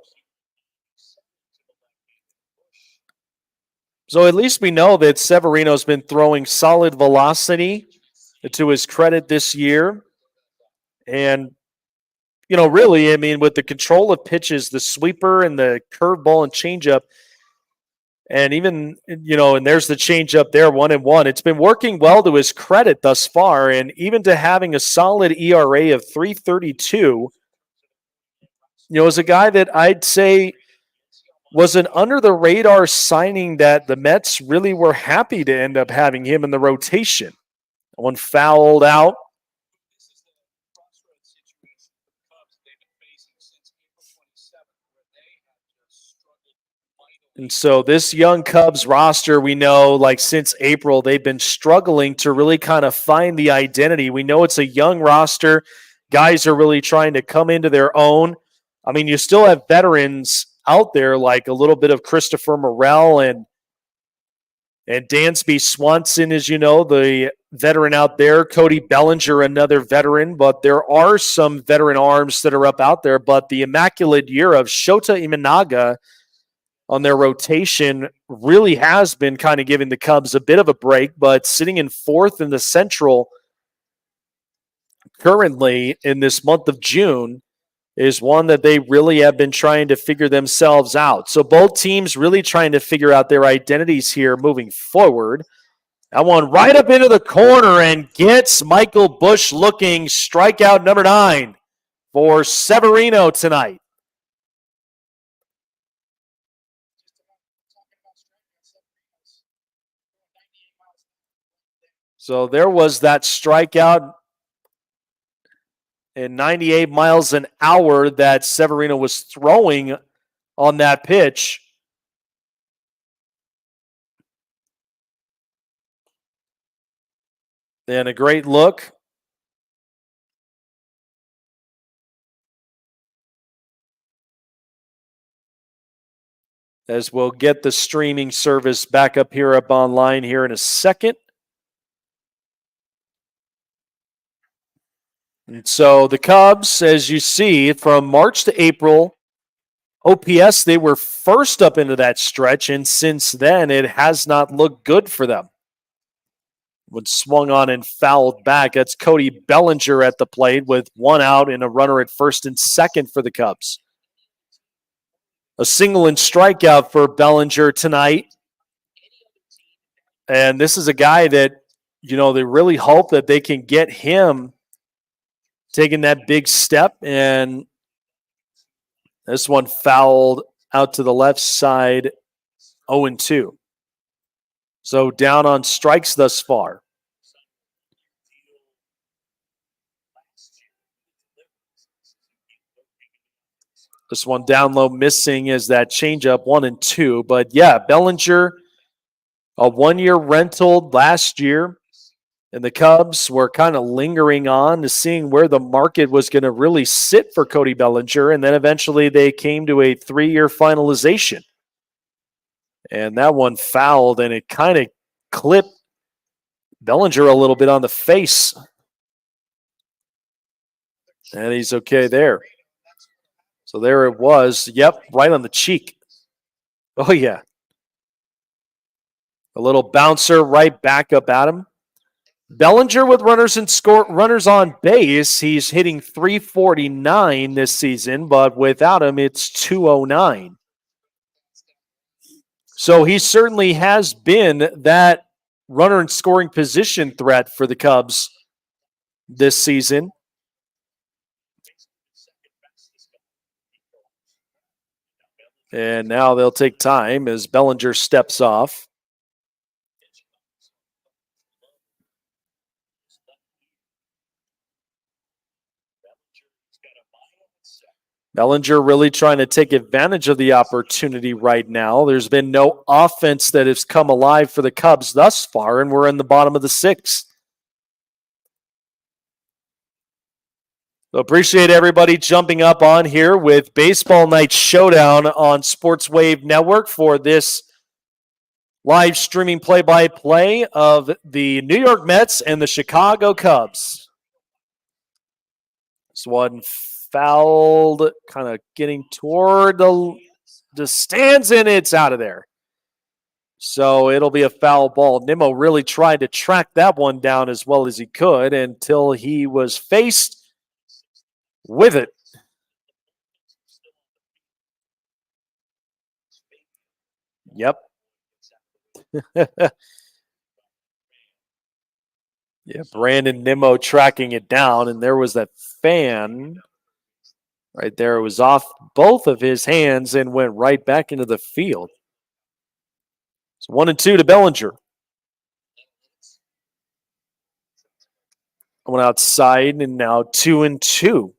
So at least we know that Severino's been throwing solid velocity to his credit this year. And, really, I mean, with the control of pitches, the sweeper and the curveball and changeup, and even, and there's the changeup there, 1-1. It's been working well to his credit thus far, and even to having a solid ERA of 3.32, is a guy that I'd say was an under-the-radar signing that the Mets really were happy to end up having him in the rotation. One fouled out. And so this young Cubs roster, we know, like since April, they've been struggling to really kind of find the identity. We know it's a young roster. Guys are really trying to come into their own. I mean, you still have veterans out there, like a little bit of Christopher Morel and Dansby Swanson, as you know, the veteran out there. Cody Bellinger, another veteran. But there are some veteran arms that are up out there. But the immaculate year of Shota Imanaga on their rotation really has been kind of giving the Cubs a bit of a break, but sitting in fourth in the Central currently in this month of June is one that they really have been trying to figure themselves out. So both teams really trying to figure out their identities here moving forward. That one right up into the corner and gets Michael Busch looking, strikeout number 9 for Severino tonight. So there was that strikeout in 98 miles an hour that Severino was throwing on that pitch. And a great look. as we'll get the streaming service back up here up online here in a second. And so the Cubs, as you see, from March to April, OPS, they were first up into that stretch, and since then, it has not looked good for them. When swung on and fouled back, that's Cody Bellinger at the plate with one out and a runner at first and second for the Cubs. A single and strikeout for Bellinger tonight. And this is a guy that, they really hope that they can get him taking that big step, and this one fouled out to the left side, 0-2. So down on strikes thus far. This one down low missing is that changeup, 1-2. But yeah, Bellinger, a one-year rental last year. And the Cubs were kind of lingering on to seeing where the market was going to really sit for Cody Bellinger. And then eventually they came to a 3-year finalization. And that one fouled, and it kind of clipped Bellinger a little bit on the face. And he's okay there. So there it was. Yep, right on the cheek. Oh, yeah. A little bouncer right back up at him. Bellinger with runners on base. He's hitting .349 this season, but without him, it's .209. So he certainly has been that runner in scoring position threat for the Cubs this season. And now they'll take time as Bellinger steps off. Bellinger really trying to take advantage of the opportunity right now. There's been no offense that has come alive for the Cubs thus far, and we're in the bottom of the sixth. So appreciate everybody jumping up on here with Baseball Night Showdown on Sports Wave Network for this live streaming play-by-play of the New York Mets and the Chicago Cubs. This one fouled, kind of getting toward the stands, and it's out of there. So it'll be a foul ball. Nimmo really tried to track that one down as well as he could until he was faced with it. Yep. Yeah, Brandon Nimmo tracking it down, and there was that fan right there. It was off both of his hands and went right back into the field. It's 1-2 to Bellinger. Went outside, and now 2-2.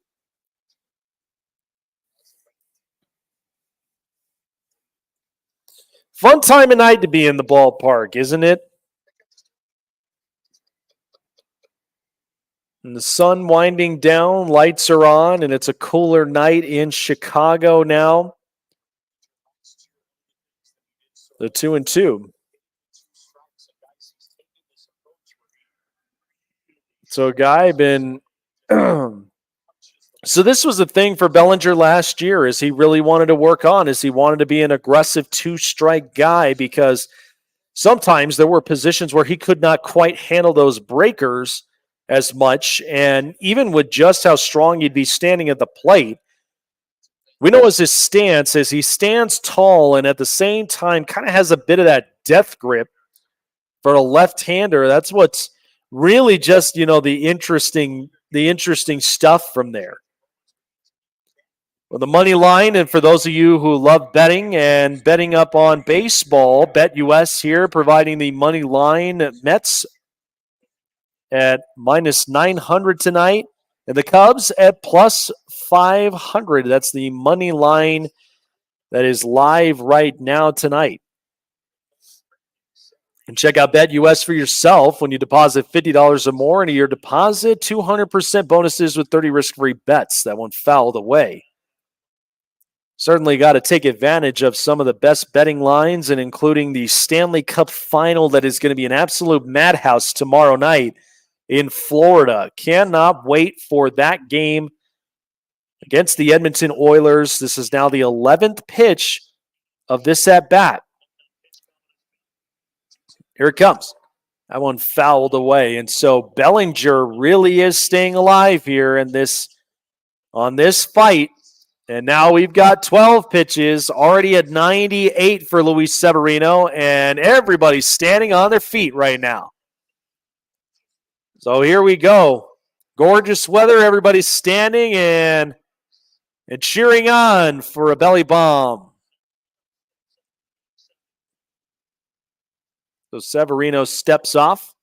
Fun time of night to be in the ballpark, isn't it? And the sun winding down, lights are on, and it's a cooler night in Chicago now. The 2-2. So a guy been so this was the thing for Bellinger last year, is he really wanted to work on, is he wanted to be an aggressive two-strike guy, because sometimes there were positions where he could not quite handle those breakers as much, and even with just how strong he'd be standing at the plate, we know as his stance, as he stands tall and at the same time kind of has a bit of that death grip for a left-hander. That's what's really just, the interesting stuff from there. Well, the money line, and for those of you who love betting and betting up on baseball, BetUS here providing the money line. Mets at -900 tonight, and the Cubs at +500. That's the money line that is live right now tonight. And check out BetUS for yourself. When you deposit $50 or more into your deposit, 200% bonuses with 30 risk-free bets. That one fouled away. certainly got to take advantage of some of the best betting lines, and including the Stanley Cup final that is going to be an absolute madhouse tomorrow night in Florida. Cannot wait for that game against the Edmonton Oilers. This is now the 11th pitch of this at-bat. Here it comes. That one fouled away. And so Bellinger really is staying alive here on this fight. And now we've got 12 pitches, already at 98 for Luis Severino, and everybody's standing on their feet right now. So here we go. Gorgeous weather. Everybody's standing and cheering on for a belly bomb. So Severino steps off.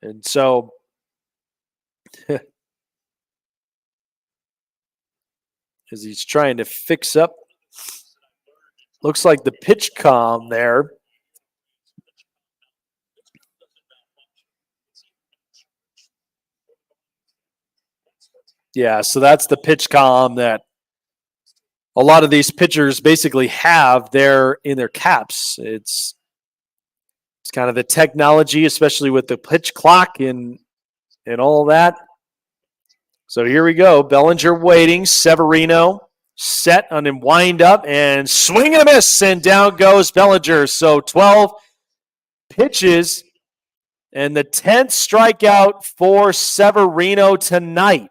And so as he's trying to fix up, looks like the pitch comm there. Yeah, so that's the pitch comm that a lot of these pitchers basically have there in their caps. It's kind of the technology, especially with the pitch clock and all that. So here we go. Bellinger waiting. Severino set on him, wind up, and swing and a miss, and down goes Bellinger. So 12 pitches, and the 10th strikeout for Severino tonight.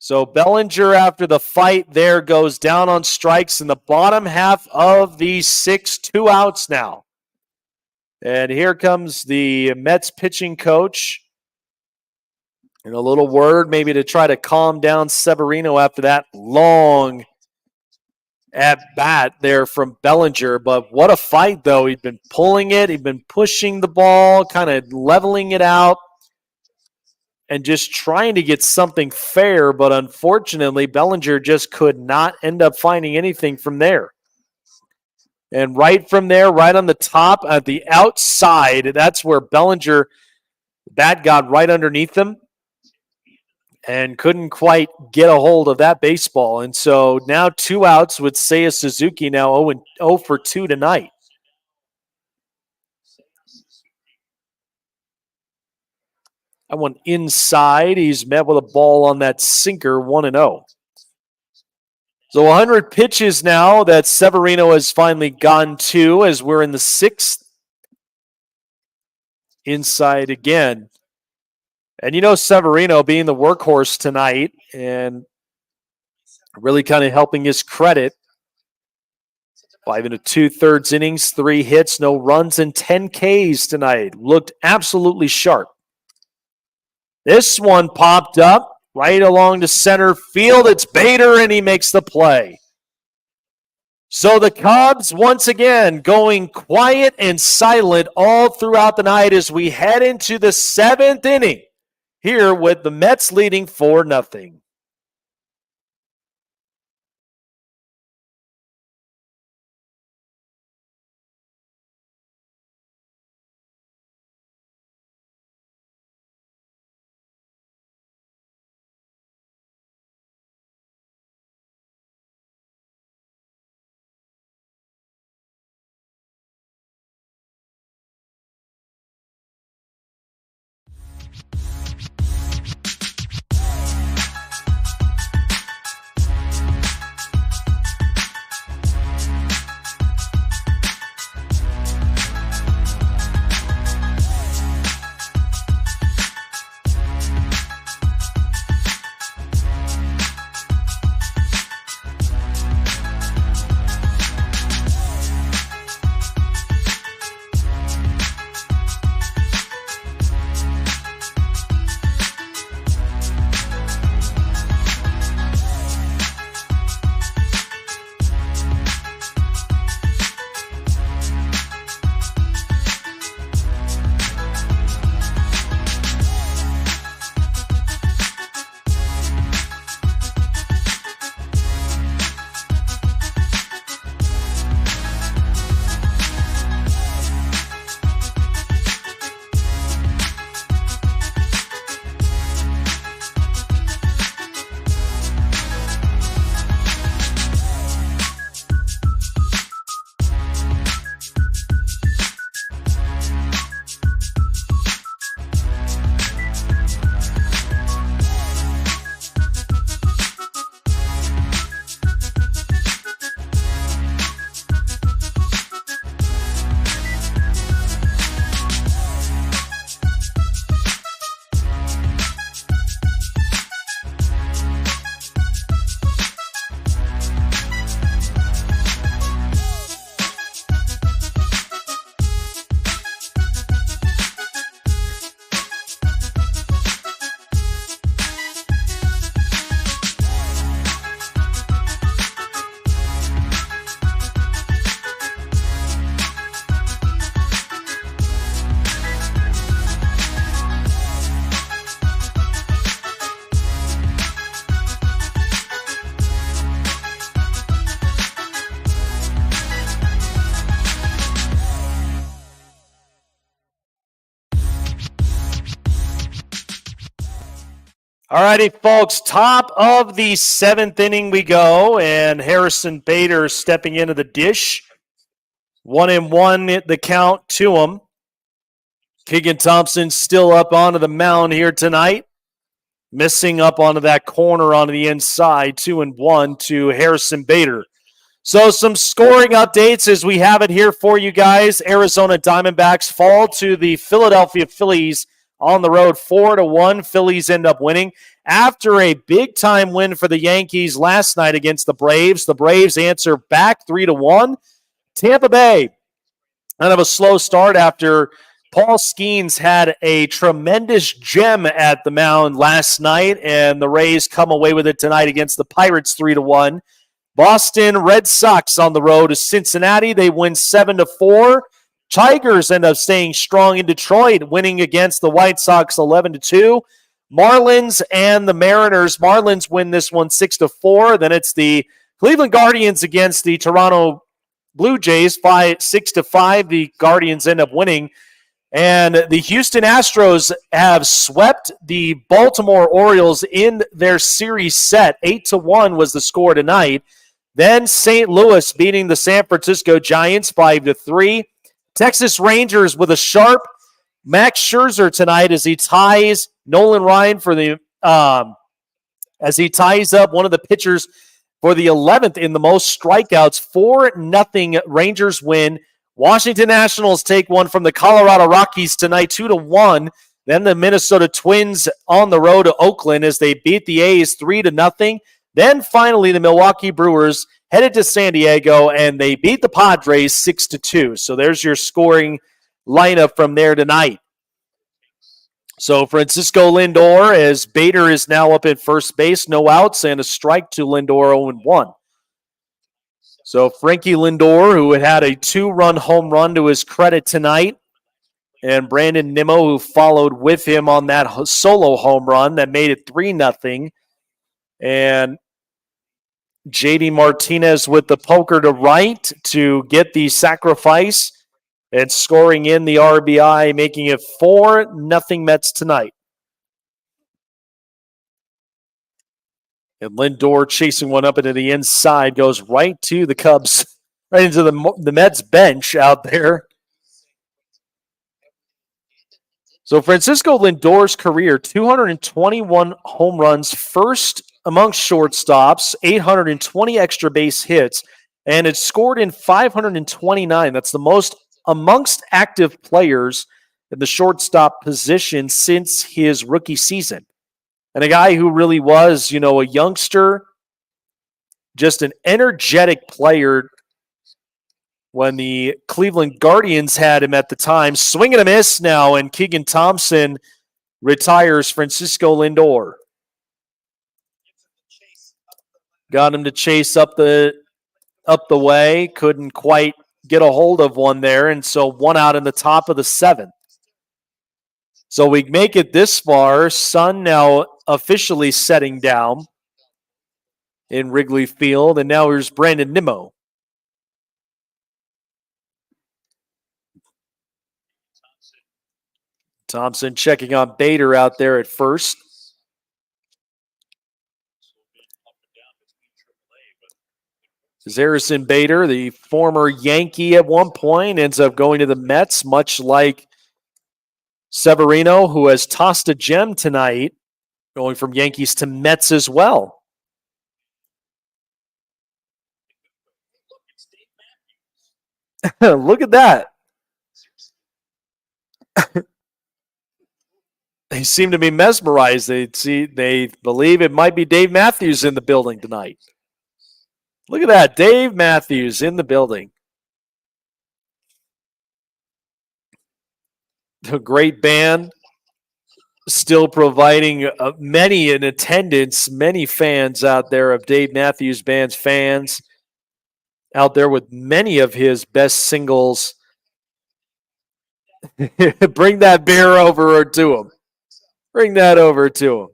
So Bellinger, after the fight there, goes down on strikes in the bottom half of the 6, 2 outs now. And here comes the Mets pitching coach. And a little word maybe to try to calm down Severino after that long at-bat there from Bellinger. But what a fight, though. He'd been pulling it. He'd been pushing the ball, kind of leveling it out, and just trying to get something fair. But unfortunately, Bellinger just could not end up finding anything from there. And right from there, right on the top, at the outside, that's where Bellinger, bat got right underneath him and couldn't quite get a hold of that baseball. And so now 2 outs with Seiya Suzuki, now 0 for 2 tonight. That one inside. He's met with a ball on that sinker, 1-0. So 100 pitches now that Severino has finally gone to, as we're in the 6th. Inside again. And you know, Severino being the workhorse tonight and really kind of helping his credit. 5 2/3 innings, 3 hits, no runs, and 10 Ks tonight. Looked absolutely sharp. This one popped up right along the center field. It's Bader, and he makes the play. So the Cubs, once again, going quiet and silent all throughout the night as we head into the 7th inning here with the Mets leading 4-0. All righty, folks, top of the 7th inning we go, and Harrison Bader stepping into the dish. 1-1 the count to him. Keegan Thompson still up onto the mound here tonight. Missing up onto that corner onto the inside. 2-1 to Harrison Bader. So some scoring updates as we have it here for you guys. Arizona Diamondbacks fall to the Philadelphia Phillies on the road 4-1. Phillies end up winning. After a big-time win for the Yankees last night against the Braves answer back 3-1. Tampa Bay, kind of a slow start after Paul Skeens had a tremendous gem at the mound last night, and the Rays come away with it tonight against the Pirates 3-1. Boston Red Sox on the road to Cincinnati. They win 7-4. Tigers end up staying strong in Detroit, winning against the White Sox 11-2. Marlins and the Mariners. Marlins win this one 6-4. Then it's the Cleveland Guardians against the Toronto Blue Jays 6-5. The Guardians end up winning. And the Houston Astros have swept the Baltimore Orioles in their series set. 8-1 was the score tonight. Then St. Louis beating the San Francisco Giants 5-3. Texas Rangers with a sharp Max Scherzer tonight as he ties Nolan Ryan for the as he ties up one of the pitchers for the 11th in the most strikeouts. 4-0 Rangers win. Washington Nationals take one from the Colorado Rockies tonight, 2-1. Then the Minnesota Twins on the road to Oakland as they beat the A's 3-0. Then finally the Milwaukee Brewers headed to San Diego and they beat the Padres 6-2. So there's your scoring lineup from there tonight. So Francisco Lindor, as Bader is now up at first base, no outs and a strike to Lindor 0-1. So Frankie Lindor, who had a 2-run home run to his credit tonight, and Brandon Nimmo, who followed with him on that solo home run that made it 3-0. And JD Martinez with the poker to right to get the sacrifice and scoring in the RBI, making it 4-0 Mets tonight. And Lindor chasing one up into the inside, goes right to the Cubs, right into the Mets bench out there. So Francisco Lindor's career, 221 home runs, first amongst shortstops, 820 extra base hits, and it's scored in 529. That's the most amongst active players in the shortstop position since his rookie season. And a guy who really was, a youngster, just an energetic player when the Cleveland Guardians had him at the time. Swing and a miss now, and Keegan Thompson retires Francisco Lindor. Got him to chase up the way. Couldn't quite get a hold of one there, and so one out in the top of the 7th. So we make it this far. Sun now officially setting down in Wrigley Field, and now here's Brandon Nimmo. Thompson checking on Bader out there at first. Harrison Bader, the former Yankee at one point, ends up going to the Mets, much like Severino, who has tossed a gem tonight, going from Yankees to Mets as well. Look at that. They seem to be mesmerized. They believe it might be Dave Matthews in the building tonight. Look at that. Dave Matthews in the building. A great band. Still providing many in attendance, many fans out there of Dave Matthews Band's fans out there with many of his best singles. Bring that beer over to him. Bring that over to him.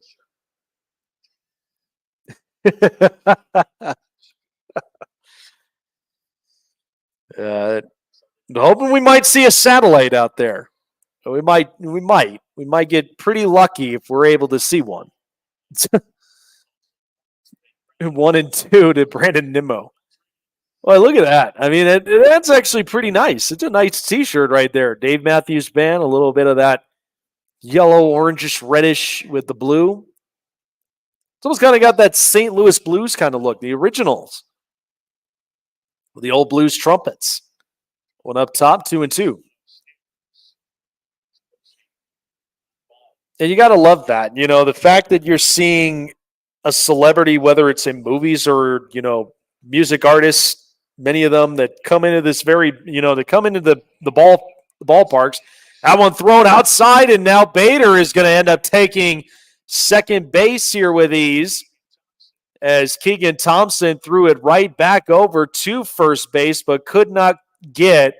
Hoping we might see a satellite out there. We might get pretty lucky if we're able to see one. 1 and 2 to Brandon Nimmo. Well, look at that. I mean, that's actually pretty nice. It's a nice T-shirt right there. Dave Matthews Band, a little bit of that yellow, orangish, reddish with the blue. It's almost kind of got that St. Louis Blues kind of look, the originals. With the old blues trumpets. One up top, 2 and 2. And you got to love that. You know, the fact that you're seeing a celebrity, whether it's in movies or, you know, music artists, many of them that come into this very, you know, they come into the ballparks. That one thrown outside, and now Bader is going to end up taking second base here with ease as Keegan Thompson threw it right back over to first base, but could not get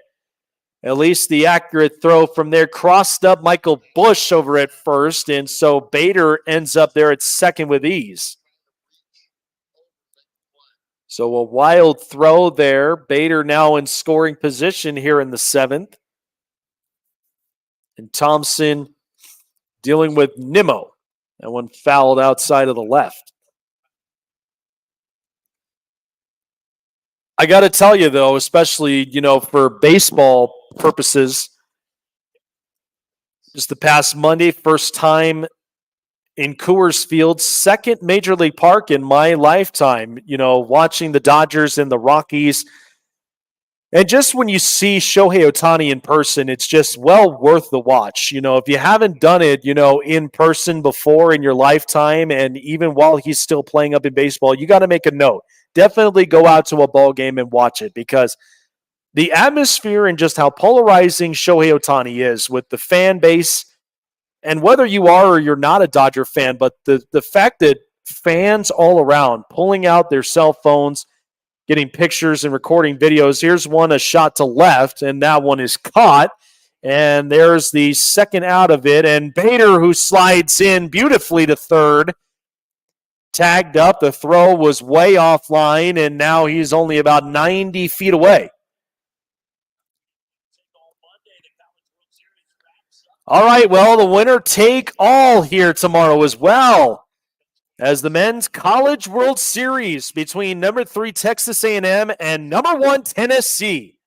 at least the accurate throw from there. Crossed up Michael Busch over at first, and so Bader ends up there at second with ease. So a wild throw there. Bader now in scoring position here in the 7th. And Thompson dealing with Nimmo. That one fouled outside of the left. I got to tell you, though, especially, you know, for baseball purposes, just the past Monday, first time in Coors Field, second Major League Park in my lifetime, you know, watching the Dodgers and the Rockies. And just when you see Shohei Ohtani in person, it's just well worth the watch. You know, if you haven't done it, you know, in person before in your lifetime, and even while he's still playing up in baseball, you got to make a note. Definitely go out to a ball game and watch it, because the atmosphere and just how polarizing Shohei Ohtani is with the fan base. And whether you are or you're not a Dodger fan, but the fact that fans all around pulling out their cell phones, getting pictures and recording videos. Here's one, a shot to left, and that one is caught. And there's the second out of it. And Bader, who slides in beautifully to third, tagged up. The throw was way offline, and now he's only about 90 feet away. All right, well, the winner take all here tomorrow as well, as the men's College World Series between number 3 Texas A&M and number 1 Tennessee.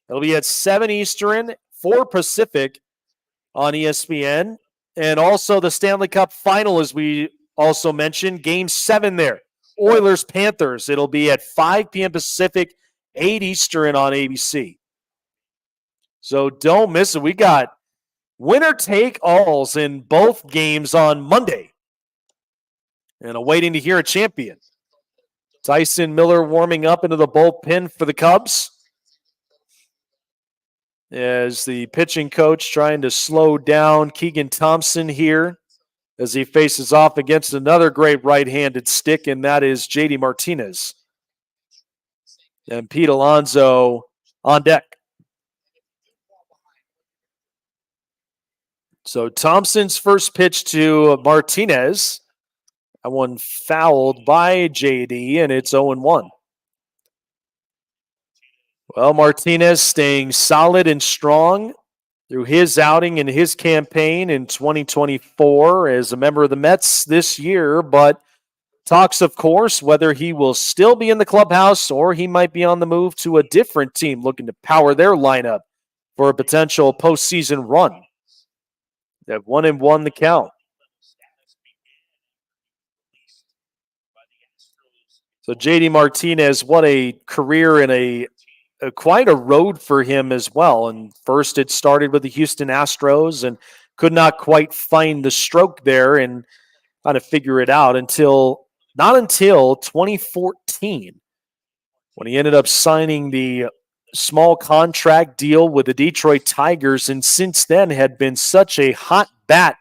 It'll be at 7 Eastern, 4 Pacific on ESPN. And also the Stanley Cup Final, as we also mentioned, Game 7 there. Oilers-Panthers. It'll be at 5 p.m. Pacific, 8 Eastern on ABC. So don't miss it. We got winner-take-alls in both games on Monday. And awaiting to hear a champion. Tyson Miller warming up into the bullpen for the Cubs. As the pitching coach trying to slow down Keegan Thompson here as he faces off against another great right-handed stick, and that is J.D. Martinez. And Pete Alonso on deck. So Thompson's first pitch to Martinez. That one fouled by JD, and it's 0-1. Well, Martinez staying solid and strong through his outing and his campaign in 2024 as a member of the Mets this year, but talks, of course, whether he will still be in the clubhouse or he might be on the move to a different team looking to power their lineup for a potential postseason run. They've 1-1 the count. So J.D. Martinez, what a career and a quite a road for him as well. And first it started with the Houston Astros and could not quite find the stroke there and kind of figure it out not until 2014 when he ended up signing the small contract deal with the Detroit Tigers, and since then had been such a hot bat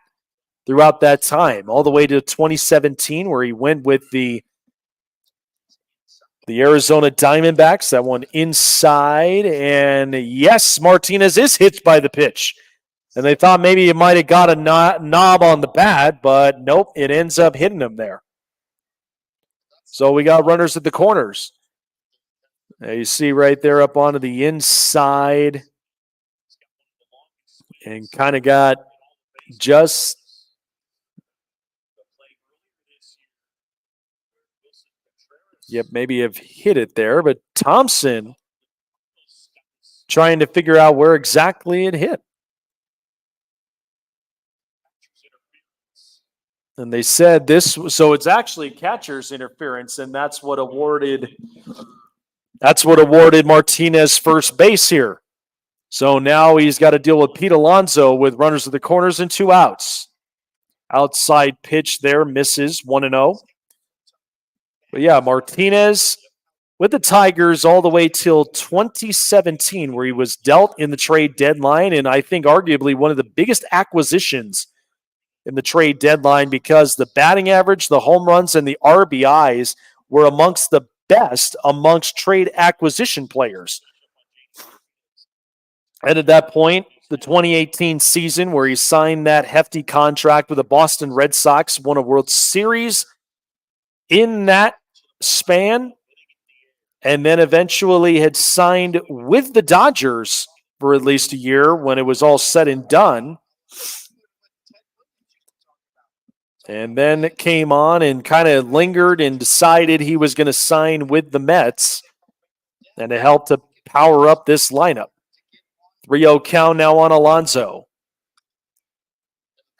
throughout that time, all the way to 2017 where he went with the Arizona Diamondbacks. That one inside, and yes, Martinez is hit by the pitch. And they thought maybe he might have got a knob on the bat, but nope, it ends up hitting him there. So we got runners at the corners. Now you see right there up onto the inside, and kind of got just Yep, maybe have hit it there, but Thompson trying to figure out where exactly it hit. And they said this, so it's actually catcher's interference, and that's what awarded Martinez first base here. So now he's got to deal with Pete Alonso with runners at the corners and 2 outs. Outside pitch there, misses 1-0. But yeah, Martinez with the Tigers all the way till 2017, where he was dealt in the trade deadline, and I think arguably one of the biggest acquisitions in the trade deadline because the batting average, the home runs, and the RBIs were amongst the best amongst trade acquisition players. And at that point, the 2018 season where he signed that hefty contract with the Boston Red Sox, won a World Series in that span, and then eventually had signed with the Dodgers for at least a year when it was all said and done. And then it came on and kind of lingered and decided he was going to sign with the Mets. And it helped to power up this lineup. 3-0 count now on Alonso.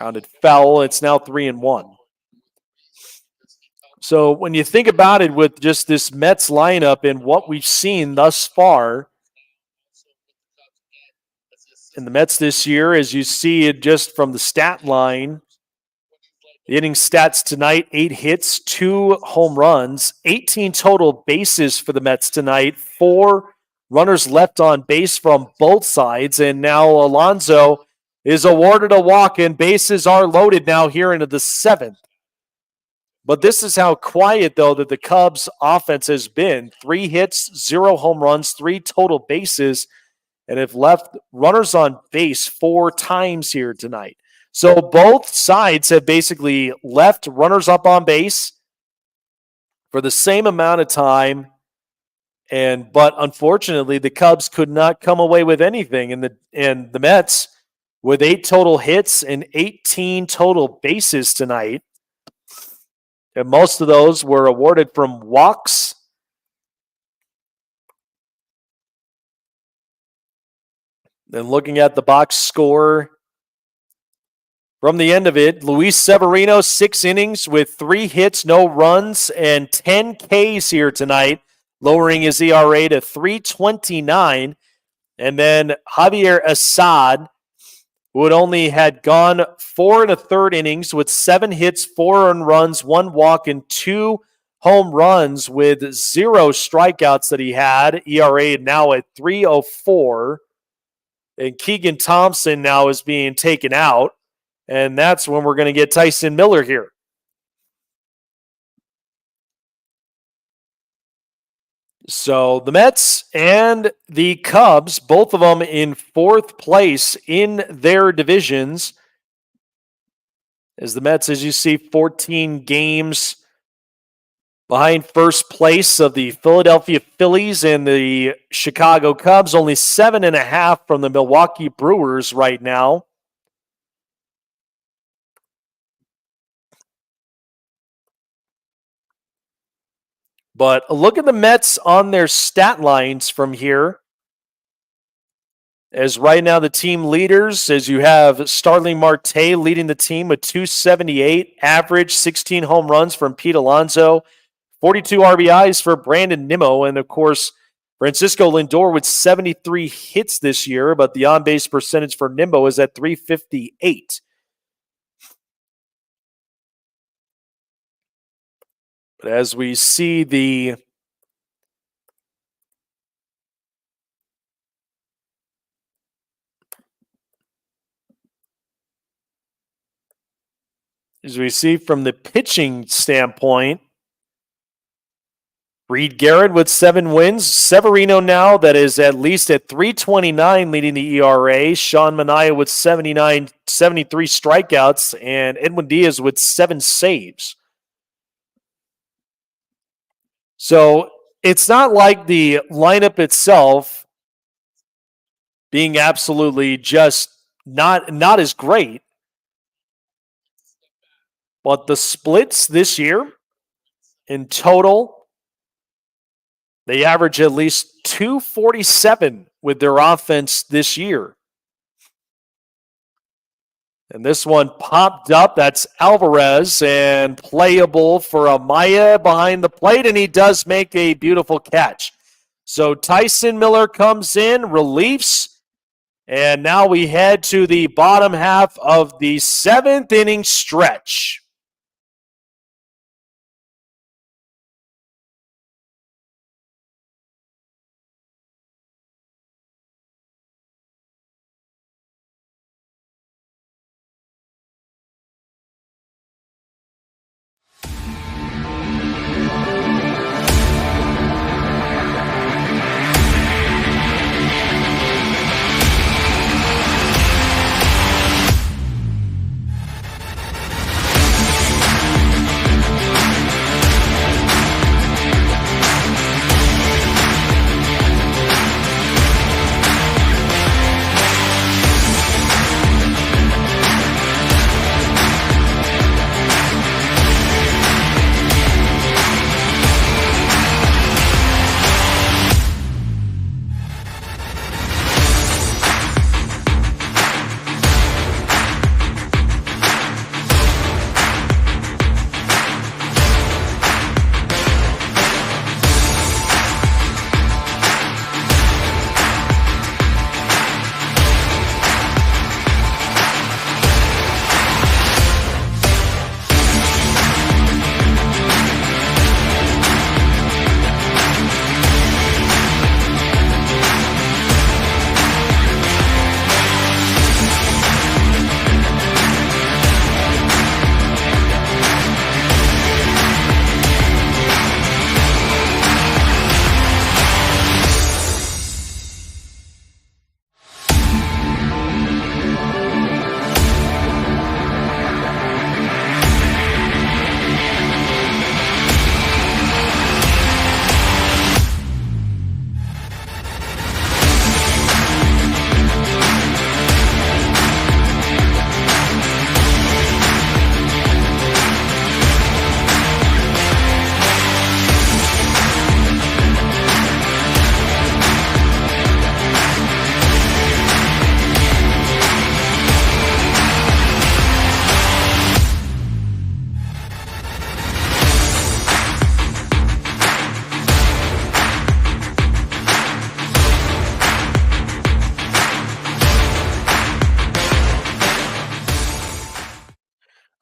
Rounded foul. It's now 3-1. So when you think about it with just this Mets lineup and what we've seen thus far in the Mets this year, as you see it just from the stat line, the inning stats tonight, 8 hits, 2 home runs, 18 total bases for the Mets tonight, 4 runners left on base from both sides, and now Alonso is awarded a walk, and bases are loaded now here into the 7th. But this is how quiet, though, that the Cubs' offense has been. 3 hits, 0 home runs, 3 total bases, and have left runners on base 4 times here tonight. So both sides have basically left runners up on base for the same amount of time, but unfortunately the Cubs could not come away with anything, and the Mets with 8 total hits and 18 total bases tonight, and most of those were awarded from walks. Then looking at the box score from the end of it, Luis Severino, 6 innings with 3 hits, no runs, and 10 Ks here tonight, lowering his ERA to 3.29. And then Javier Assad, who had only had gone 4 1/3 innings with 7 hits, 4 earned runs, 1 walk, and 2 home runs with 0 strikeouts that he had. ERA now at 3.04. And Keegan Thompson now is being taken out. And that's when we're going to get Tyson Miller here. So the Mets and the Cubs, both of them in 4th place in their divisions. As the Mets, as you see, 14 games behind first place of the Philadelphia Phillies and the Chicago Cubs, only 7.5 from the Milwaukee Brewers right now. But look at the Mets on their stat lines from here. As right now the team leaders, as you have Starling Marte leading the team with 278, average 16 home runs from Pete Alonso, 42 RBIs for Brandon Nimmo, and of course Francisco Lindor with 73 hits this year, but the on-base percentage for Nimmo is at .358. But as we see from the pitching standpoint, Reed Garrett with 7 wins. Severino now that is at least at 3.29 leading the ERA. Sean Manaea with 73 strikeouts, and Edwin Diaz with 7 saves. So it's not like the lineup itself being absolutely just not as great. But the splits this year in total They average at least 247 with their offense this year. And this one popped up. That's Alvarez and playable for Amaya behind the plate, and he does make a beautiful catch. So Tyson Miller comes in, reliefs, and now we head to the bottom half of the 7th inning stretch.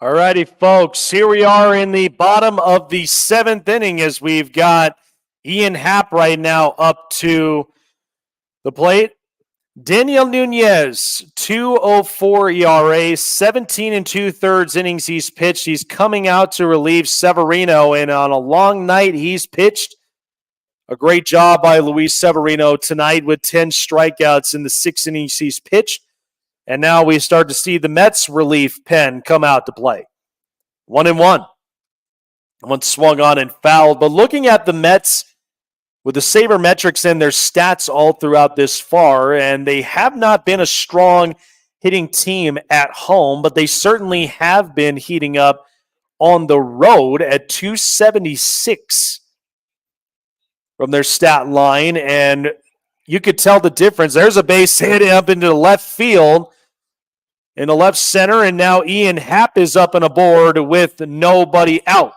All righty, folks, here we are in the bottom of the 7th inning as we've got Ian Happ right now up to the plate. Daniel Nunez, 2.04 ERA, 17 2/3 innings he's pitched. He's coming out to relieve Severino, and on a long night he's pitched. A great job by Luis Severino tonight with 10 strikeouts in the 6 innings he's pitched. And now we start to see the Mets relief pen come out to play. 1-1. One swung on and fouled. But looking at the Mets with the sabermetrics and their stats all throughout this far, and they have not been a strong hitting team at home, but they certainly have been heating up on the road at 276 from their stat line. And you could tell the difference. There's a base hit up into the left field, in the left center, and now Ian Happ is up and aboard with nobody out.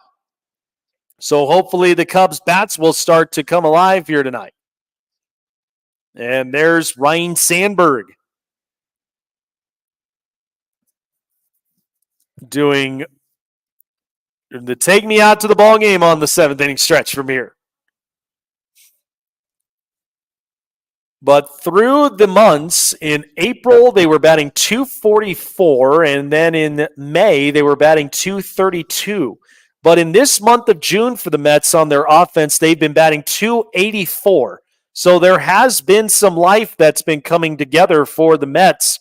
So hopefully the Cubs bats will start to come alive here tonight. And there's Ryan Sandberg doing the take me out to the ball game on the 7th inning stretch from here. But through the months, in April, they were batting .244, and then in May, they were batting .232. But in this month of June for the Mets on their offense, they've been batting .284. So there has been some life that's been coming together for the Mets,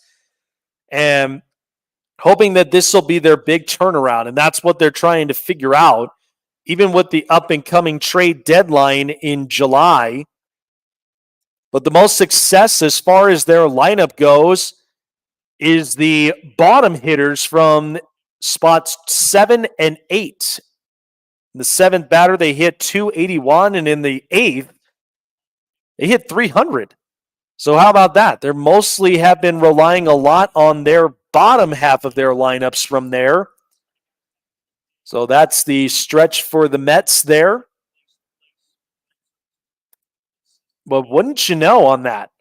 and hoping that this will be their big turnaround, and that's what they're trying to figure out, even with the up-and-coming trade deadline in July. But the most success as far as their lineup goes is the bottom hitters from spots 7 and 8. In the 7th batter, they hit .281, and in the 8th, They hit 300. So how about that? They're mostly have been relying a lot on their bottom half of their lineups from there. So that's the stretch for the Mets there. But wouldn't you know on that?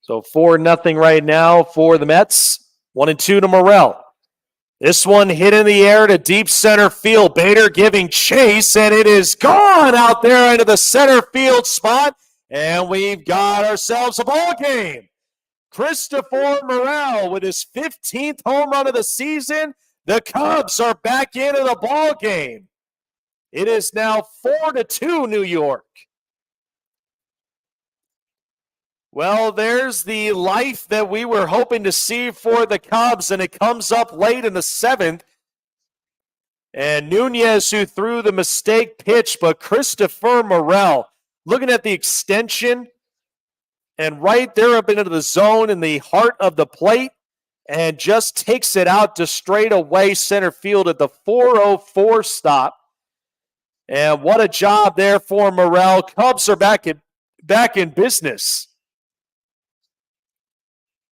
So 4-0 right now for the Mets. 1-2 to Morel. This one hit in the air to deep center field. Bader giving chase, and it is gone out there into the center field spot. And we've got ourselves a ball game. Christopher Morel with his 15th home run of the season. The Cubs are back into the ball game. It is now 4-2 New York. Well, there's the life that we were hoping to see for the Cubs, and it comes up late in the 7th. And Nunez, who threw the mistake pitch, but Christopher Morel, looking at the extension, and right there up into the zone in the heart of the plate, and just takes it out to straightaway center field at the 404 stop. And what a job there for Morel. Cubs are back in business.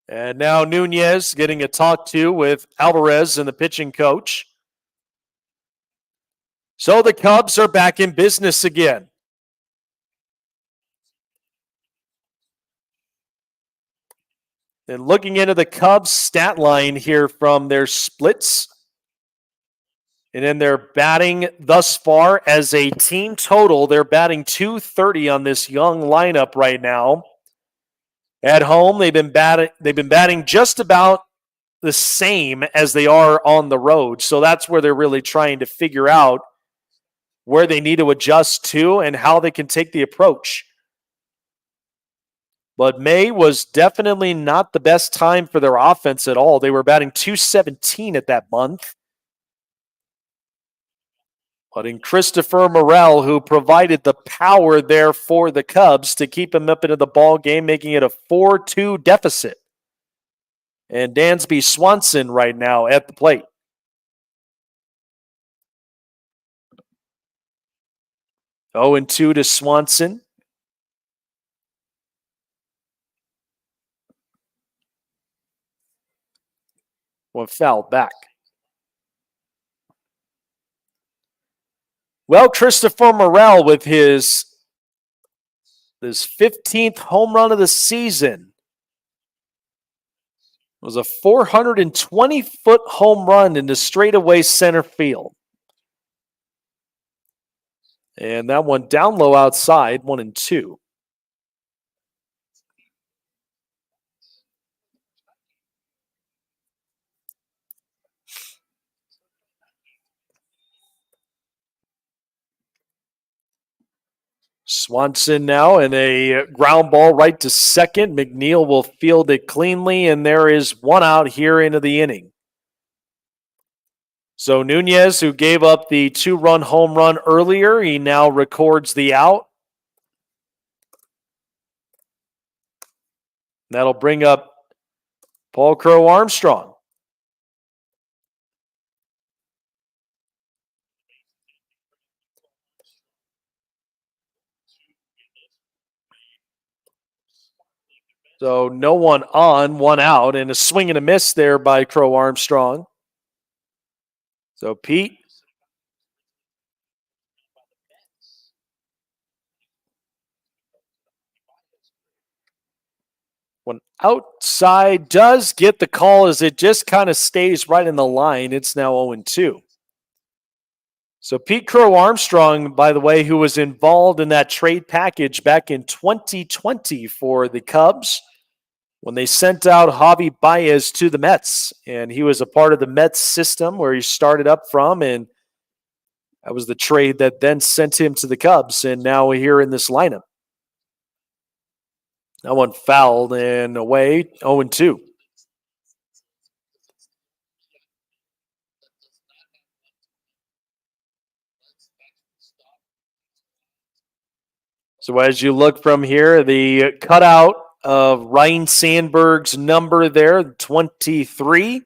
And now Nunez getting a talk to with Alvarez and the pitching coach. So the Cubs are back in business again. And looking into the Cubs stat line here from their splits. And in their batting thus far as a team total, they're batting .230 on this young lineup right now. At home, they've been batting just about the same as they are on the road. So that's where they're really trying to figure out where they need to adjust to and how they can take the approach. But May was definitely not the best time for their offense at all. They were batting .217 at that month. But in Christopher Morel, who provided the power there for the Cubs to keep them up into the ball game, making it a 4-2 deficit. And Dansby Swanson right now at the plate. Oh, 0-2 to Swanson. One foul back. Well, Christopher Morel with his 15th home run of the season. It was a 420-foot home run into straightaway center field. And that one down low outside, 1-2. Swanson now and a ground ball right to second. McNeil will field it cleanly, and there is one out here into the inning. So Nunez, who gave up the 2-run home run earlier, he now records the out. That'll bring up Paul Crow Armstrong. So no one on, one out, and a swing and a miss there by Crow Armstrong. So Pete. One outside does get the call as it just kind of stays right in the line. It's now 0-2. So Pete Crow Armstrong, by the way, who was involved in that trade package back in 2020 for the Cubs when they sent out Javi Baez to the Mets. And he was a part of the Mets system where he started up from, and that was the trade that then sent him to the Cubs. And now we're here in this lineup. That one fouled and away, 0-2. So as you look from here, the cutout of Ryan Sandberg's number there, 23.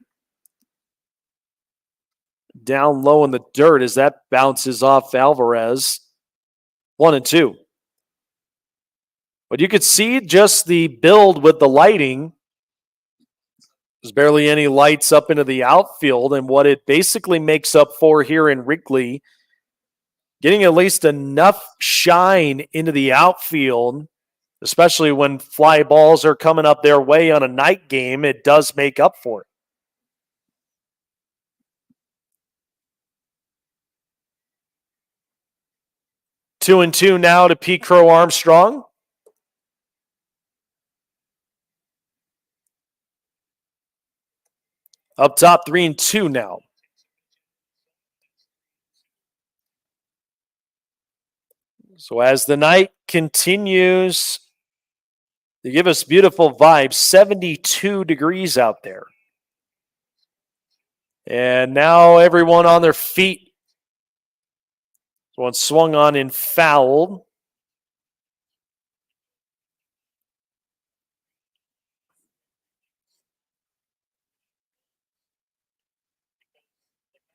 Down low in the dirt as that bounces off Alvarez. 1-2. But you could see just the build with the lighting. There's barely any lights up into the outfield, and what it basically makes up for here in Wrigley, getting at least enough shine into the outfield, especially when fly balls are coming up their way on a night game, it does make up for it. Two and two now to Pete Crow Armstrong. Up top, 3-2 now. So as the night continues to give us beautiful vibes, 72 degrees out there. And now everyone on their feet. One swung on and fouled.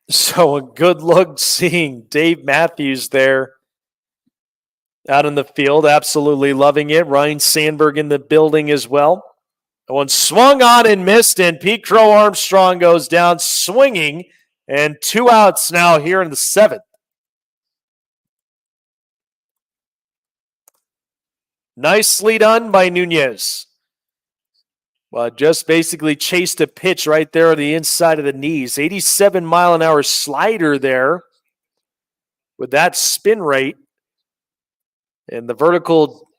So a good look seeing Dave Matthews there out in the field, absolutely loving it. Ryan Sandberg in the building as well. One swung on and missed, and Pete Crow Armstrong goes down swinging, and 2 outs now here in the 7th. Nicely done by Nunez. Well, just basically chased a pitch right there on the inside of the knees. 87-mile-an-hour slider there with that spin rate. And the vertical,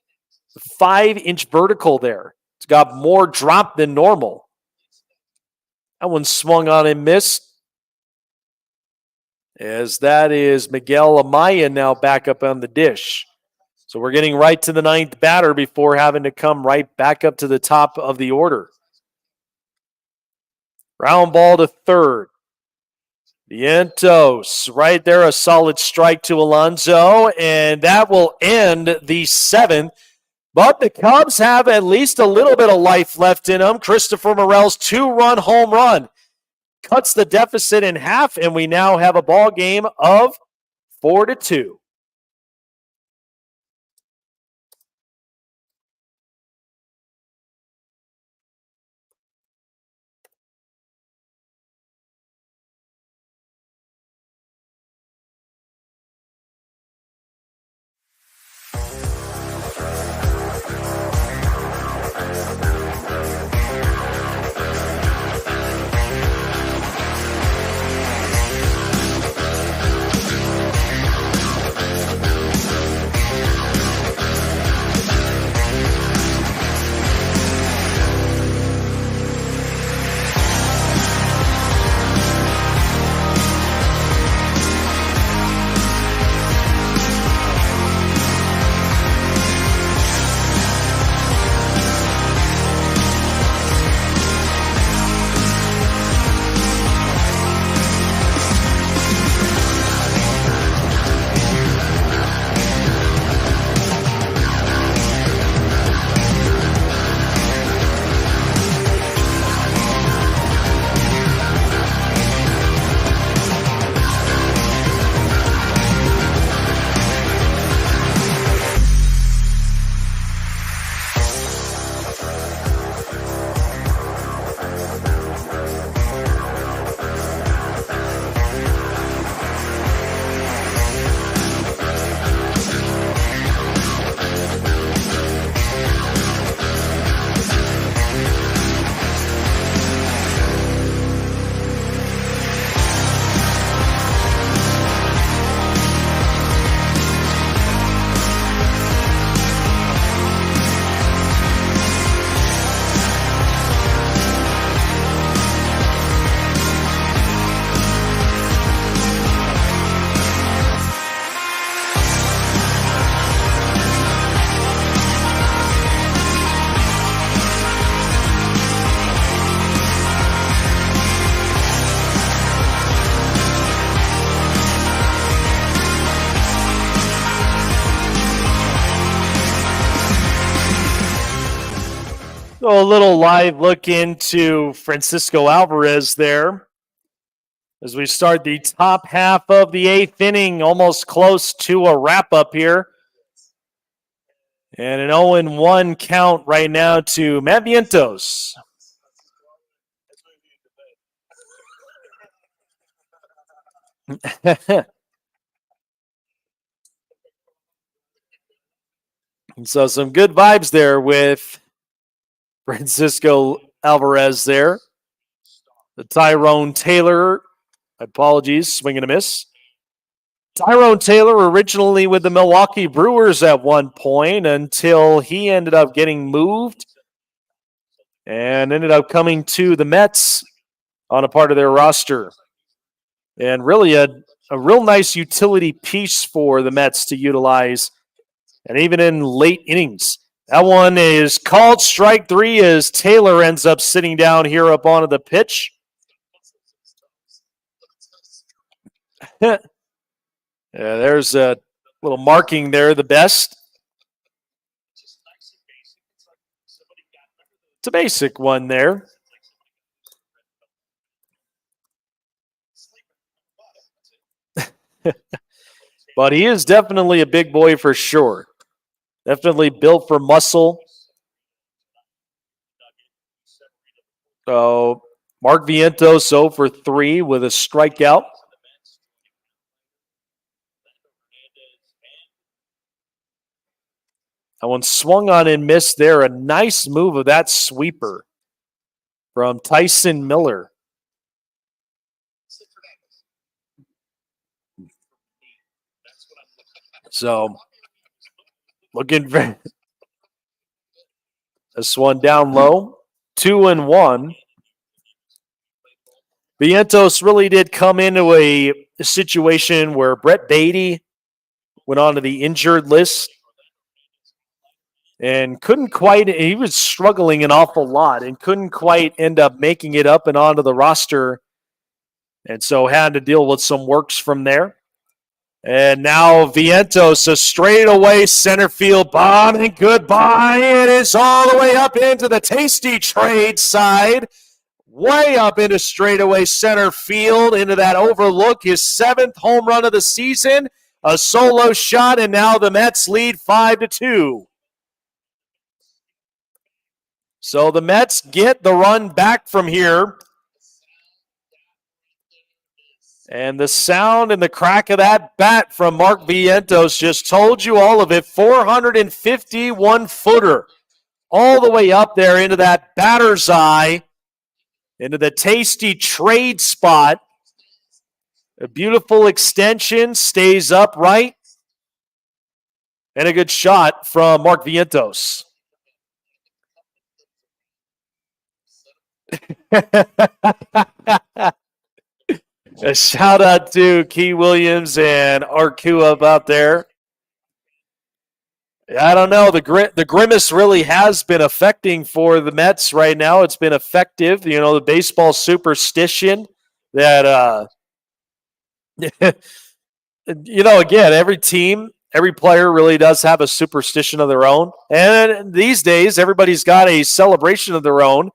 5-inch vertical there. It's got more drop than normal. That one swung on and missed. As that is Miguel Amaya now back up on the dish. So we're getting right to the 9th batter before having to come right back up to the top of the order. Ground ball to third. Vientos right there, a solid strike to Alonso, and that will end the 7th. But the Cubs have at least a little bit of life left in them. Christopher Morel's 2-run home run cuts the deficit in half, and we now have a ball game of 4-2. So a little live look into Francisco Alvarez there as we start the top half of the 8th inning, almost close to a wrap-up here. And an 0-1 count right now to Matt Vientos. So some good vibes there with Francisco Alvarez there. The Tyrone Taylor, apologies, swing and a miss. Tyrone Taylor originally with the Milwaukee Brewers at one point until he ended up getting moved and ended up coming to the Mets on a part of their roster. And really a real nice utility piece for the Mets to utilize, and even in late innings. That one is called strike 3 as Taylor ends up sitting down here up onto the pitch. Yeah, there's a little marking there, the best. It's a basic one there. But he is definitely a big boy for sure. Definitely built for muscle. So Mark Vientos 0 for 3 with a strikeout. That one swung on and missed there. A nice move of that sweeper from Tyson Miller. So, looking for this one down low. 2-1. Vientos really did come into a situation where Brett Beatty went onto the injured list and couldn't quite, he was struggling an awful lot and couldn't quite end up making it up and onto the roster. And so had to deal with some works from there. And now Vientos, a straightaway center field bomb, and goodbye. It is all the way up into the tasty trade side. Way up into straightaway center field, into that overlook. His 7th home run of the season. A solo shot, and now the Mets lead 5-2. So the Mets get the run back from here. And the sound and the crack of that bat from Mark Vientos just told you all of it. 451-footer. All the way up there into that batter's eye. Into the tasty trade spot. A beautiful extension. Stays upright. And a good shot from Mark Vientos. A shout out to Key Williams and Arcua out there. I don't know. The grimace really has been affecting for the Mets right now. It's been effective. You know, the baseball superstition that, you know, again, every team, every player really does have a superstition of their own. And these days, everybody's got a celebration of their own.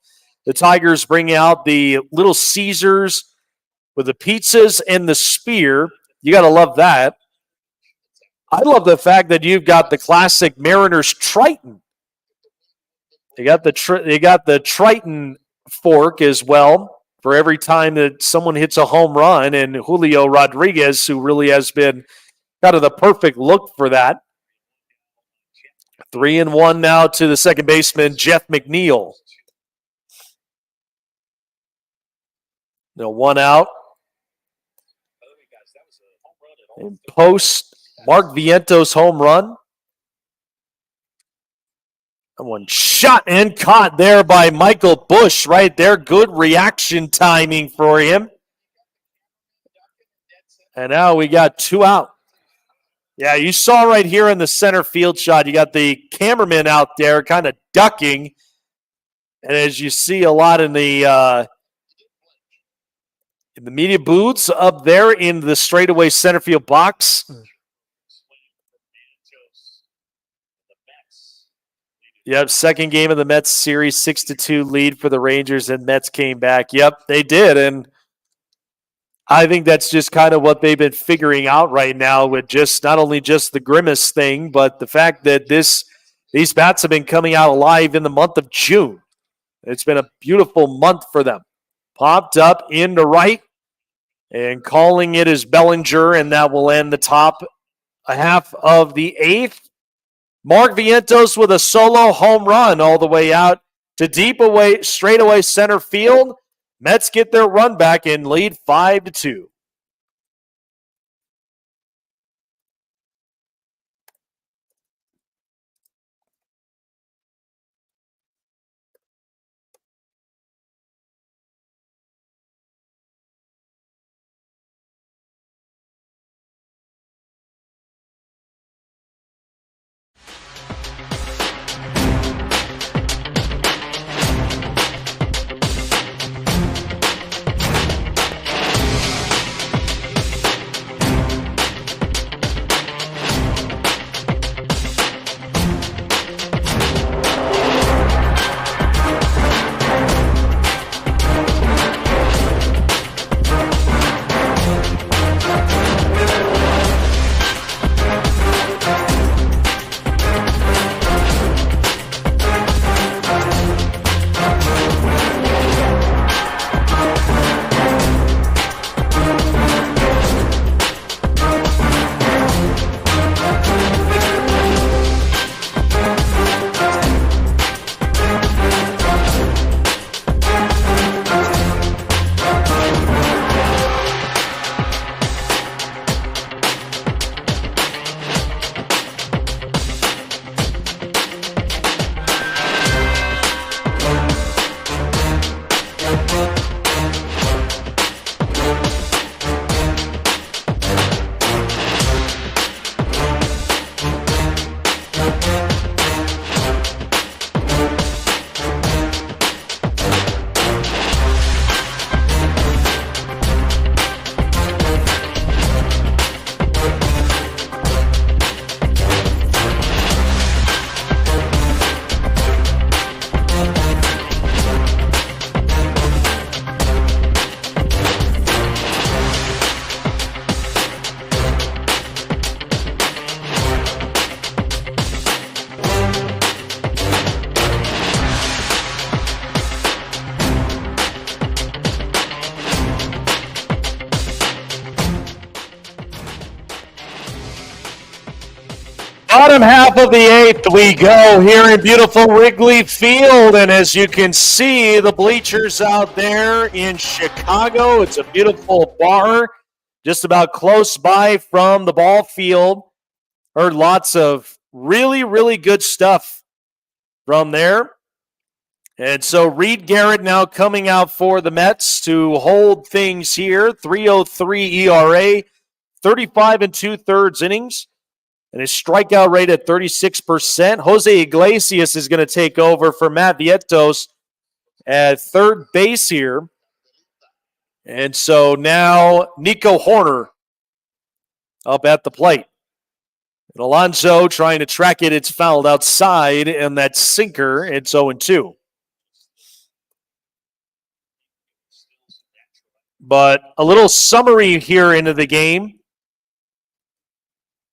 The Tigers bring out the Little Caesars with the pizzas and the spear. You got to love that. I love the fact that you've got the classic Mariners Triton. You got the Triton fork as well for every time that someone hits a home run, and Julio Rodriguez, who really has been kind of the perfect look for that. 3-1 now to the second baseman, Jeff McNeil. One out. And post Mark Vientos home run. That one shot and caught there by Michael Busch right there. Good reaction timing for him. And now we got 2 out. Yeah, you saw right here in the center field shot, you got the cameraman out there kind of ducking. And as you see a lot in the media booths up there in the straightaway center field box. Yep, second game of the Mets series, 6-2 lead for the Rangers, and Mets came back. Yep, they did, and I think that's just kind of what they've been figuring out right now with just not only just the grimace thing, but the fact that these These bats have been coming out alive in the month of June. It's been a beautiful month for them. Popped up into right and calling it as Bellinger, and that will end the top half of the 8th. Mark Vientos with a solo home run all the way out to deep away, straightaway center field. Mets get their run back and lead 5-2. Bottom half of the 8th we go here in beautiful Wrigley Field, and as you can see, the bleachers out there in Chicago. It's a beautiful bar just about close by from the ball field. Heard lots of really, really good stuff from there. And so Reed Garrett now coming out for the Mets to hold things here. 3.03 ERA, 35 2/3 innings. And his strikeout rate at 36%. Jose Iglesias is going to take over for Matt Vientos at third base here. And so now Nico Horner up at the plate. And Alonso trying to track it. It's fouled outside, and that sinker, it's 0-2. But a little summary here into the game.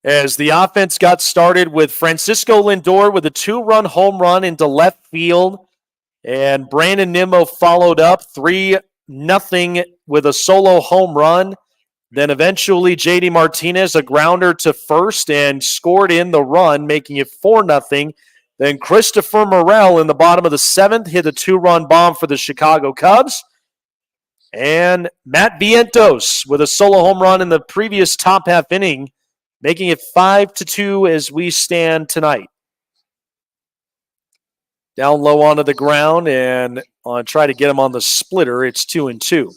As the offense got started with Francisco Lindor with a 2-run home run into left field. And Brandon Nimmo followed up 3-0 with a solo home run. Then eventually J.D. Martinez, a grounder to first and scored in the run, making it 4-0. Then Christopher Morel in the bottom of the 7th hit a 2-run bomb for the Chicago Cubs. And Matt Vientos with a solo home run in the previous top half inning, making it 5-2 as we stand tonight. Down low onto the ground and on try to get him on the splitter. It's 2-2.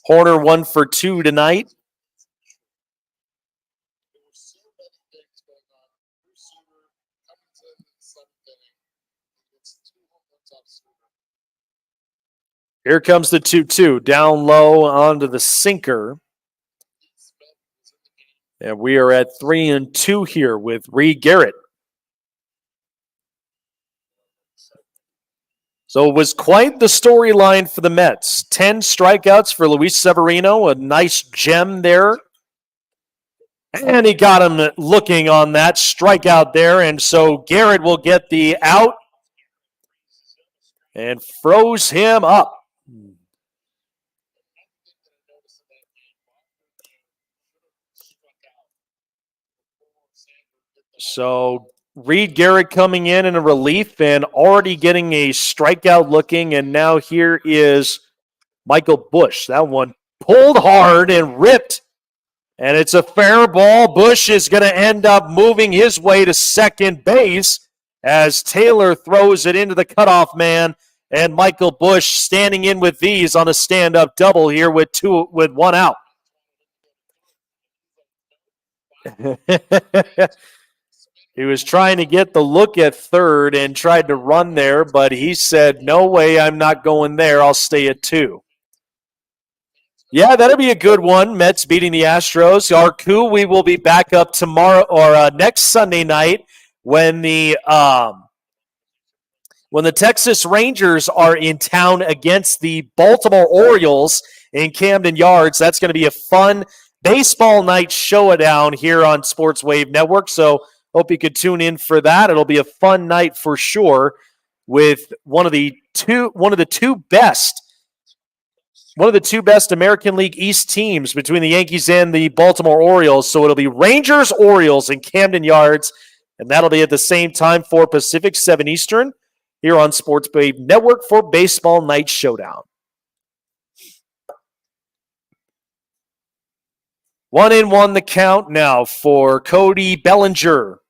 Horner 1 for 2 tonight. Here comes the 2-2. Down low onto the sinker. And we are at 3-2 here with Reed Garrett. So it was quite the storyline for the Mets. 10 strikeouts for Luis Severino, a nice gem there. And he got him looking on that strikeout there. And so Garrett will get the out and froze him up. So Reed Garrett coming in a relief and already getting a strikeout looking. And now here is Michael Busch. That one pulled hard and ripped. And it's a fair ball. Busch is going to end up moving his way to second base as Taylor throws it into the cutoff man. And Michael Busch standing in with these on a stand-up double here with one out. He was trying to get the look at third and tried to run there, but he said, no way, I'm not going there. I'll stay at 2. Yeah, that'll be a good one. Mets beating the Astros. Arku, we will be back up tomorrow or next Sunday night when the Texas Rangers are in town against the Baltimore Orioles in Camden Yards. That's going to be a fun baseball night showdown here on Sports Wave Network. So hope you could tune in for that. It'll be a fun night for sure with one of the two best American League East teams between the Yankees and the Baltimore Orioles. So it'll be Rangers-Orioles in Camden Yards, and that'll be at the same time for Pacific, 7 Eastern, here on Sports Wave Network for Baseball Night Showdown. 1-1 the count now for Cody Bellinger.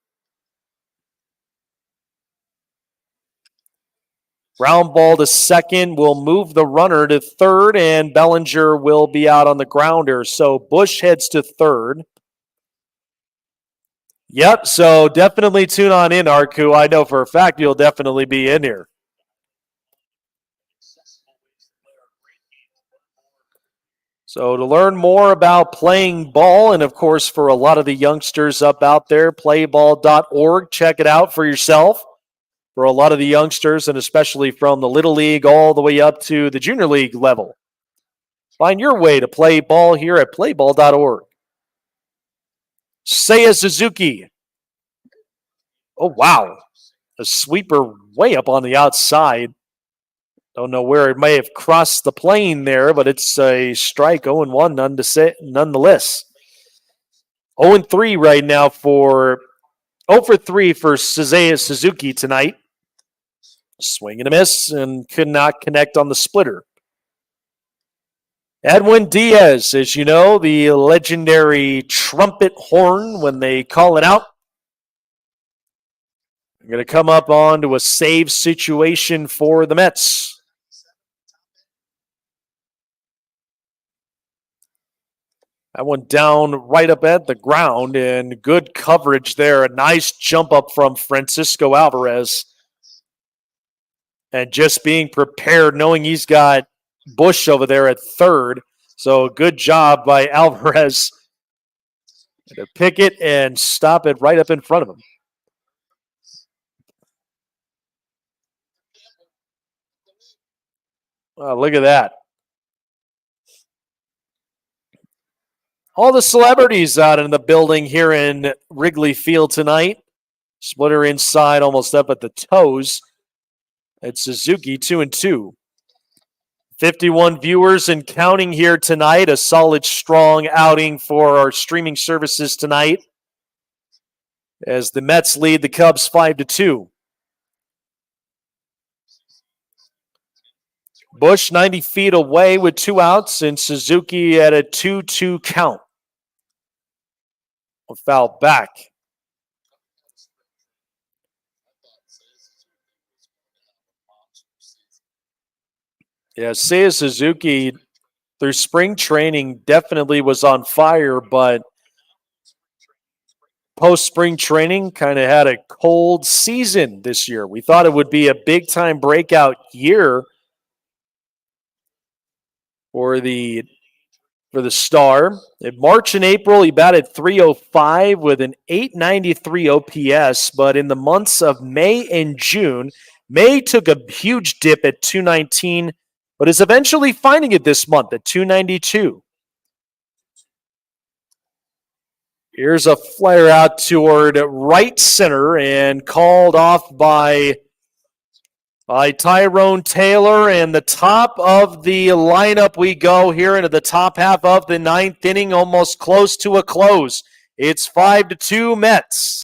Ground ball to second will move the runner to third, and Bellinger will be out on the grounder. So Busch heads to third. Yep, so definitely tune on in, Arku. I know for a fact you'll definitely be in here. So to learn more about playing ball, and of course for a lot of the youngsters up out there, playball.org, check it out for yourself. For a lot of the youngsters, and especially from the Little League all the way up to the Junior League level. Find your way to play ball here at playball.org. Seiya Suzuki. Oh, wow. A sweeper way up on the outside. Don't know where it may have crossed the plane there, but it's a strike. 0-1 nonetheless. 0-3 right now for 0 for 3 for Seiya Suzuki tonight. Swing and a miss, and could not connect on the splitter. Edwin Diaz, as you know, the legendary trumpet horn when they call it out. We're going to come up onto a save situation for the Mets. That one down right up at the ground, and good coverage there. A nice jump up from Francisco Alvarez. And just being prepared, knowing he's got Busch over there at third. So good job by Alvarez to pick it and stop it right up in front of him. Oh, look at that. All the celebrities out in the building here in Wrigley Field tonight. Splitter inside, almost up at the toes. It's Suzuki 2-2. 51 viewers and counting here tonight. A solid, strong outing for our streaming services tonight as the Mets lead the Cubs 5-2. Busch 90 feet away with 2 outs, and Suzuki at a 2-2 count. A foul back. Yeah, Seiya Suzuki through spring training definitely was on fire, but post-spring training kind of had a cold season this year. We thought it would be a big-time breakout year for the star. In March and April, he batted .305 with an .893 OPS, but in the months of May and June, May took a huge dip at .219, but is eventually finding it this month at .292. Here's a flare out toward right center and called off by Tyrone Taylor. And the top of the lineup we go here into the top half of the ninth inning, almost close to a close. It's 5-2 Mets.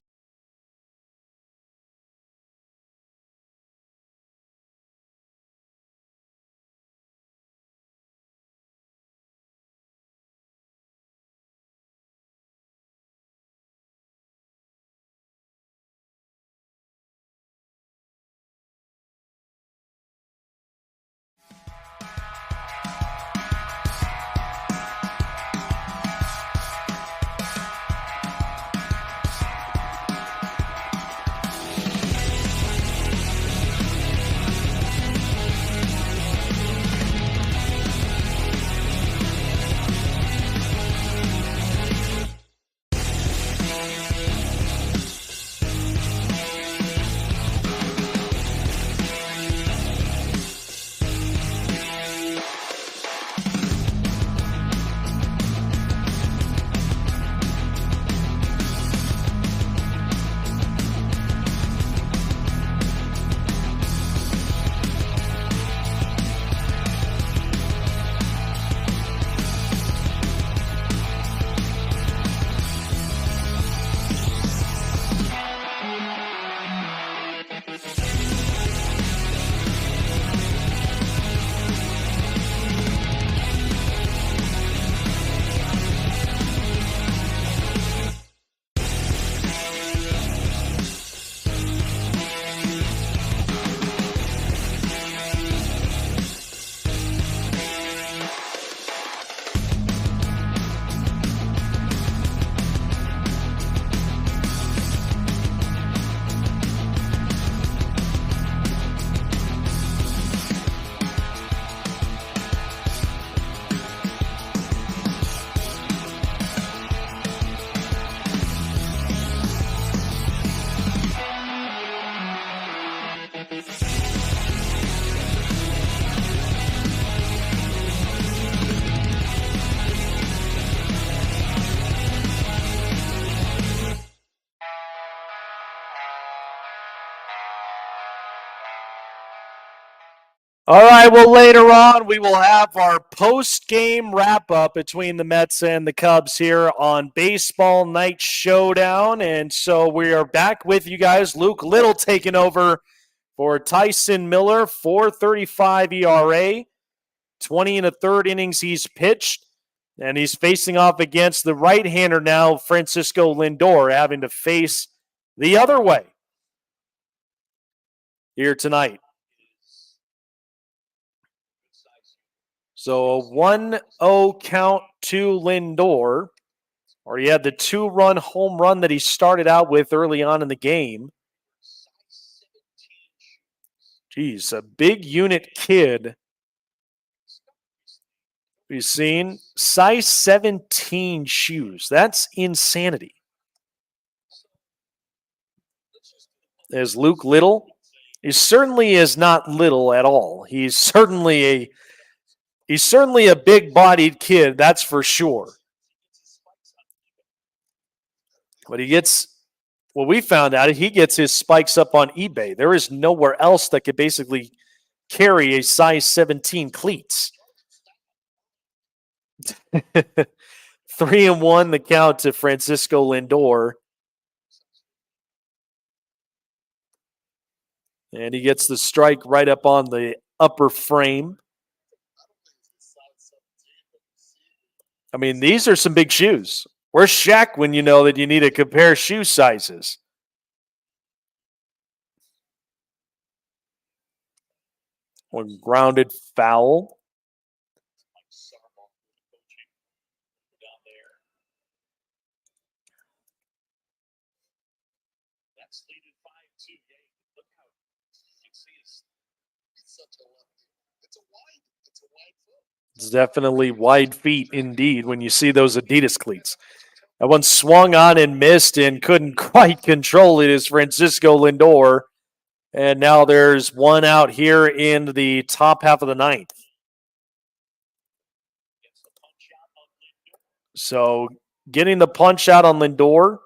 All right, well, later on, we will have our post-game wrap-up between the Mets and the Cubs here on Baseball Night Showdown. And so we are back with you guys. Luke Little taking over for Tyson Miller, 4.35 ERA, 20 and a third innings he's pitched. And he's facing off against the right-hander now, Francisco Lindor, having to face the other way here tonight. So a 1-0 count to Lindor. Or he had the 2-run home run that he started out with early on in the game. Geez, a big unit kid. We've seen size 17 shoes. That's insanity. There's Luke Little. He certainly is not little at all. He's certainly a big-bodied kid, that's for sure. But what we found out, he gets his spikes up on eBay. There is nowhere else that could basically carry a size 17 cleats. 3-1 the count to Francisco Lindor. And he gets the strike right up on the upper frame. I mean, these are some big shoes. Where's Shaq when you know that you need to compare shoe sizes? One grounded foul. It's definitely wide feet indeed when you see those Adidas cleats. That one swung on and missed and couldn't quite control it is Francisco Lindor. And now there's one out here in the top half of the ninth. So getting the punch out on Lindor.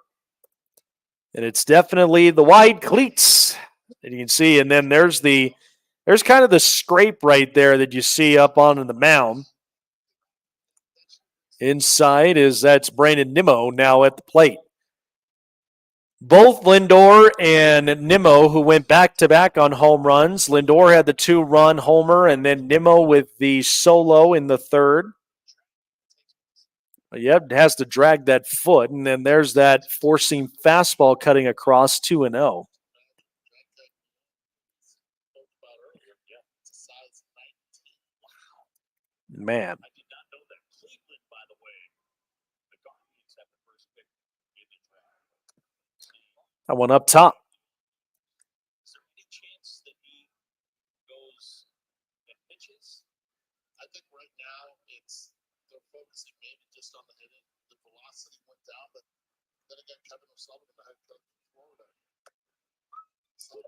And it's definitely the wide cleats that you can see. And then there's kind of the scrape right there that you see up on the mound. Inside that's Brandon Nimmo now at the plate. Both Lindor and Nimmo, who went back-to-back on home runs. Lindor had the 2-run homer, and then Nimmo with the solo in the third. Yep, has to drag that foot, and then there's that four-seam fastball cutting across 2-0. Man. That one up top. I think right now they're focusing maybe just on the hitting. The velocity went down, but then again, Kevin O'Sullivan, the head coach,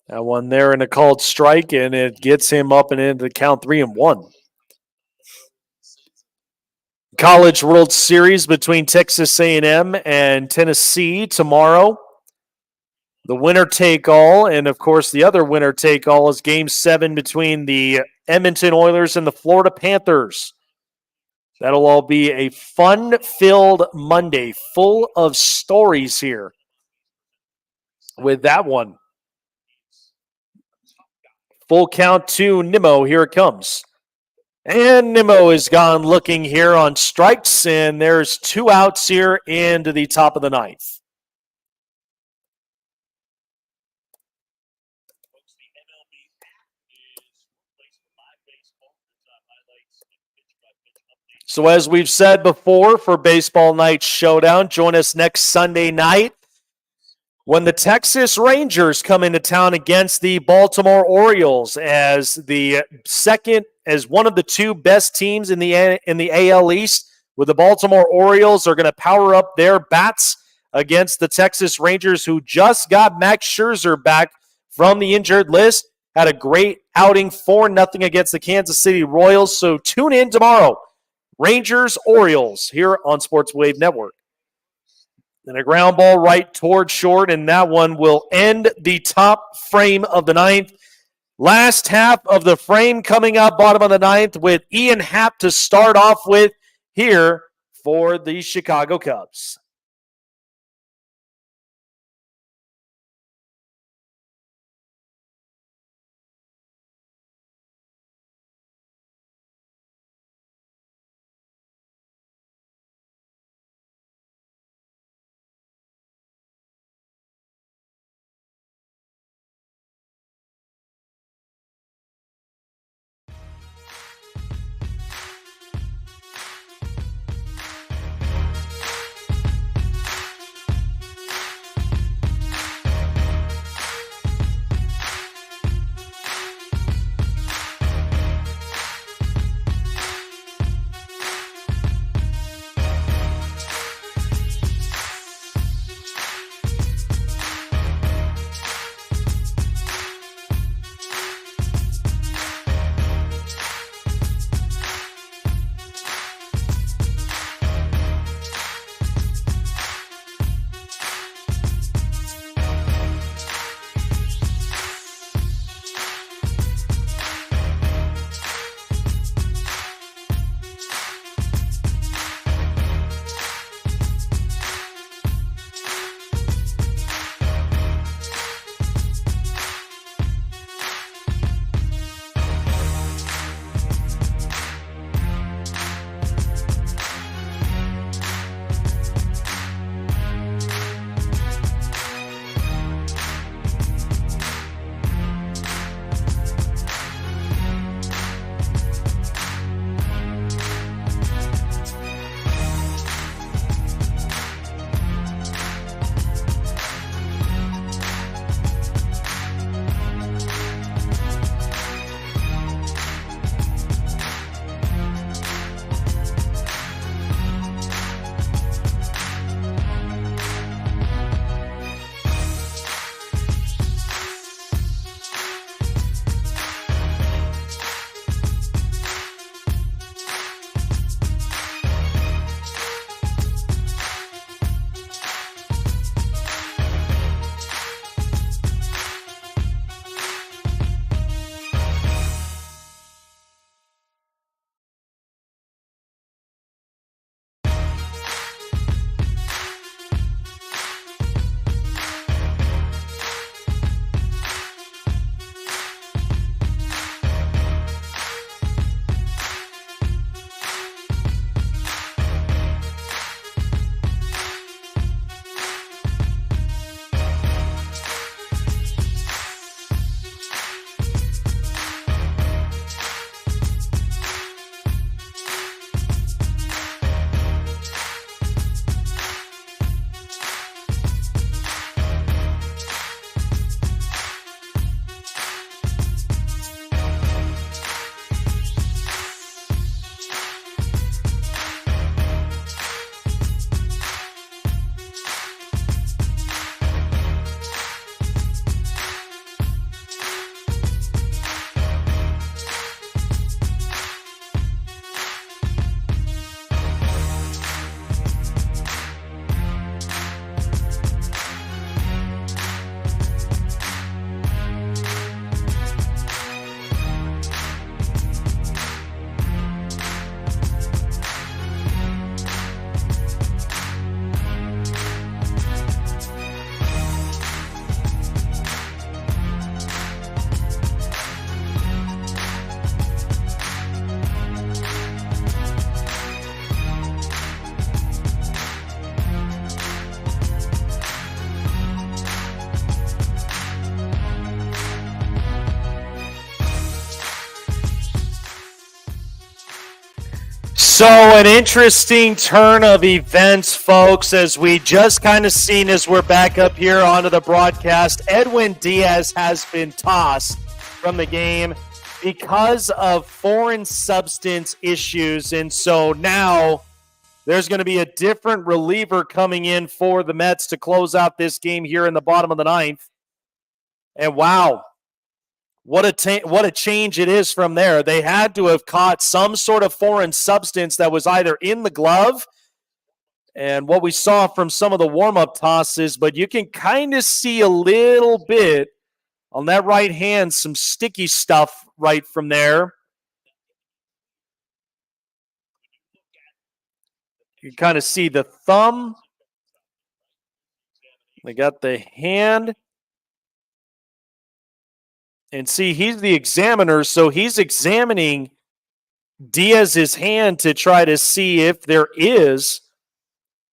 that one there in a called strike, and it gets him up and into the count 3-1. College World Series between Texas A&M and Tennessee tomorrow. The winner-take-all, and of course the other winner-take-all is Game 7 between the Edmonton Oilers and the Florida Panthers. That'll all be a fun-filled Monday, full of stories here with that one. Full count to Nimmo. Here it comes. And Nimmo is gone looking here on strikes, and there's 2 outs here into the top of the ninth. So as we've said before for Baseball Night Showdown, join us next Sunday night when the Texas Rangers come into town against the Baltimore Orioles as one of the 2 best teams in the AL East. With the Baltimore Orioles are going to power up their bats against the Texas Rangers, who just got Max Scherzer back from the injured list. Had a great outing, 4-0 against the Kansas City Royals. So tune in tomorrow. Rangers, Orioles, here on Sports Wave Network. And a ground ball right toward short, and that one will end the top frame of the ninth. Last half of the frame coming up bottom of the ninth with Ian Happ to start off with here for the Chicago Cubs. So an interesting turn of events, folks, as we just kind of seen as we're back up here onto the broadcast. Edwin Diaz has been tossed from the game because of foreign substance issues. And so now there's going to be a different reliever coming in for the Mets to close out this game here in the bottom of the ninth. And wow, what a change it is from there. They had to have caught some sort of foreign substance that was either in the glove and what we saw from some of the warm-up tosses, but you can kind of see a little bit on that right hand, some sticky stuff right from there. You can kind of see the thumb. They got the hand. And see, he's the examiner, so he's examining Diaz's hand to try to see if there is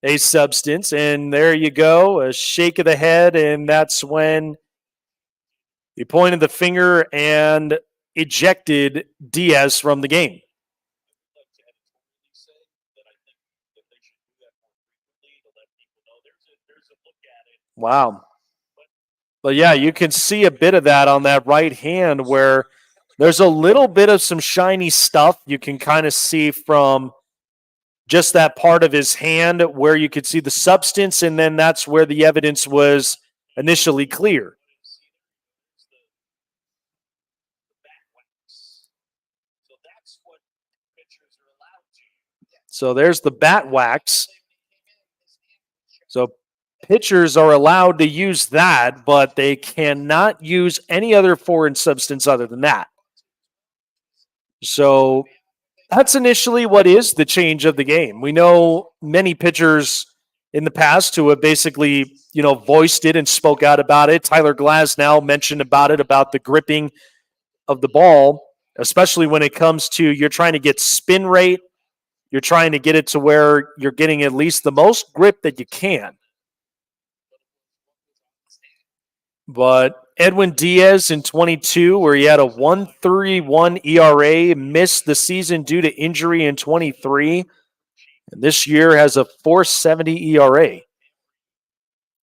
a substance. And there you go, a shake of the head, and that's when he pointed the finger and ejected Diaz from the game. Wow. But yeah, you can see a bit of that on that right hand where there's a little bit of some shiny stuff you can kind of see from just that part of his hand where you could see the substance, and then that's where the evidence was initially clear. So there's the bat wax. So pitchers are allowed to use that, but they cannot use any other foreign substance other than that. So that's initially what is the change of the game. We know many pitchers in the past who have basically, voiced it and spoke out about it. Tyler Glasnow mentioned about it, about the gripping of the ball, especially when it comes to you're trying to get spin rate. You're trying to get it to where you're getting at least the most grip that you can. But Edwin Diaz in 22, where he had a 1.31 ERA, missed the season due to injury in 23, and this year has a 4.70 ERA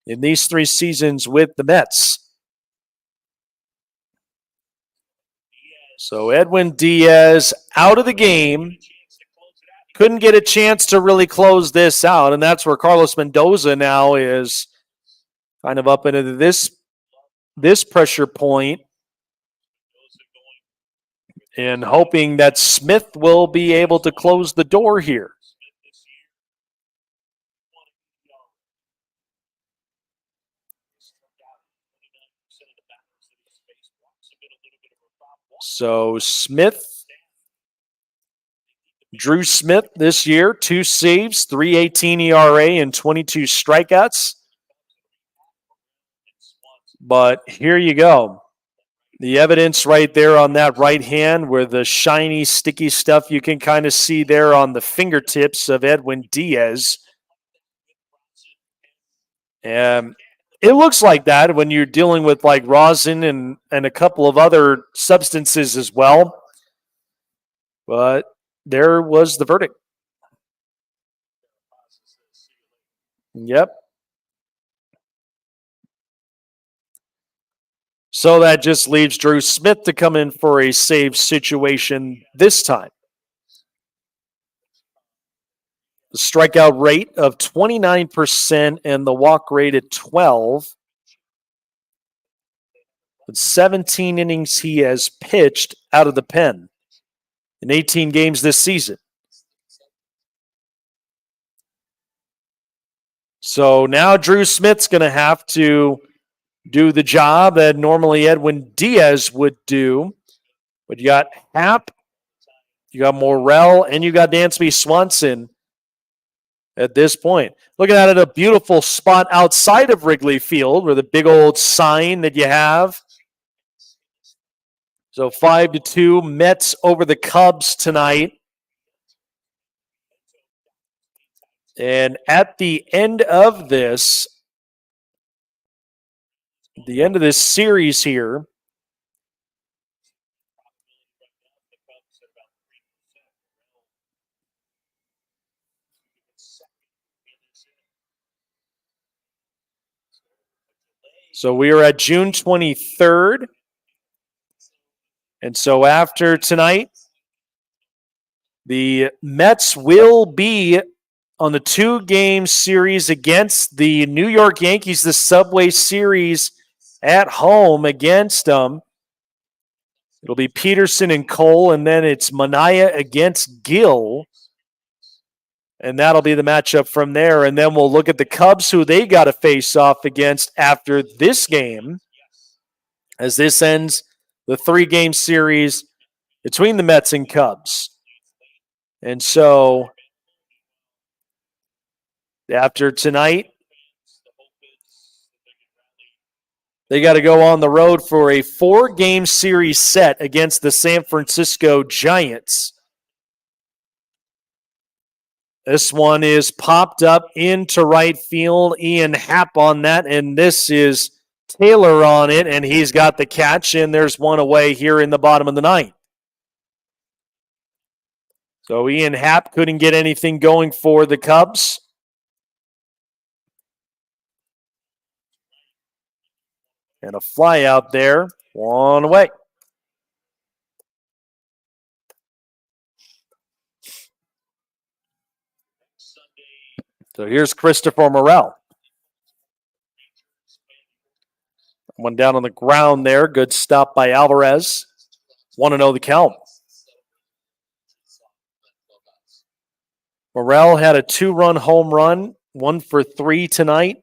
in these 3 seasons with the Mets. So Edwin Diaz out of the game. Couldn't get a chance to really close this out, and that's where Carlos Mendoza now is kind of up into this pressure point and hoping that Smith will be able to close the door here. So Drew Smith this year, 2 saves, 3.18 ERA, and 22 strikeouts. But here you go. The evidence right there on that right hand where the shiny, sticky stuff you can kind of see there on the fingertips of Edwin Diaz. And it looks like that when you're dealing with like rosin and a couple of other substances as well. But there was the verdict. Yep. So that just leaves Drew Smith to come in for a save situation this time. The strikeout rate of 29% and the walk rate at 12. With 17 innings he has pitched out of the pen in 18 games this season. So now Drew Smith's going to have to do the job that normally Edwin Diaz would do. But you got Happ, you got Morrell, and you got Dansby Swanson at this point. Looking at it, a beautiful spot outside of Wrigley Field where the big old sign that you have. So 5-2 Mets over the Cubs tonight. And at the end of this series here, So we are at June 23rd. And so after tonight, the Mets will be on the 2-game series against the New York Yankees, the Subway Series at home against them. It'll be Peterson and Cole, and then it's Manaea against Gill. And that'll be the matchup from there. And then we'll look at the Cubs, who they got to face off against after this game, as this ends the 3-game series between the Mets and Cubs. And so after tonight, they got to go on the road for a 4-game series set against the San Francisco Giants. This one is popped up into right field. Ian Happ on that, and this is Taylor on it, and he's got the catch, and there's one away here in the bottom of the ninth. So Ian Happ couldn't get anything going for the Cubs. And a fly out there, one away. So here's Christopher Morel. One down on the ground there. Good stop by Alvarez. 1-0 the count. Morel had a 2-run home run, 1 for 3 tonight,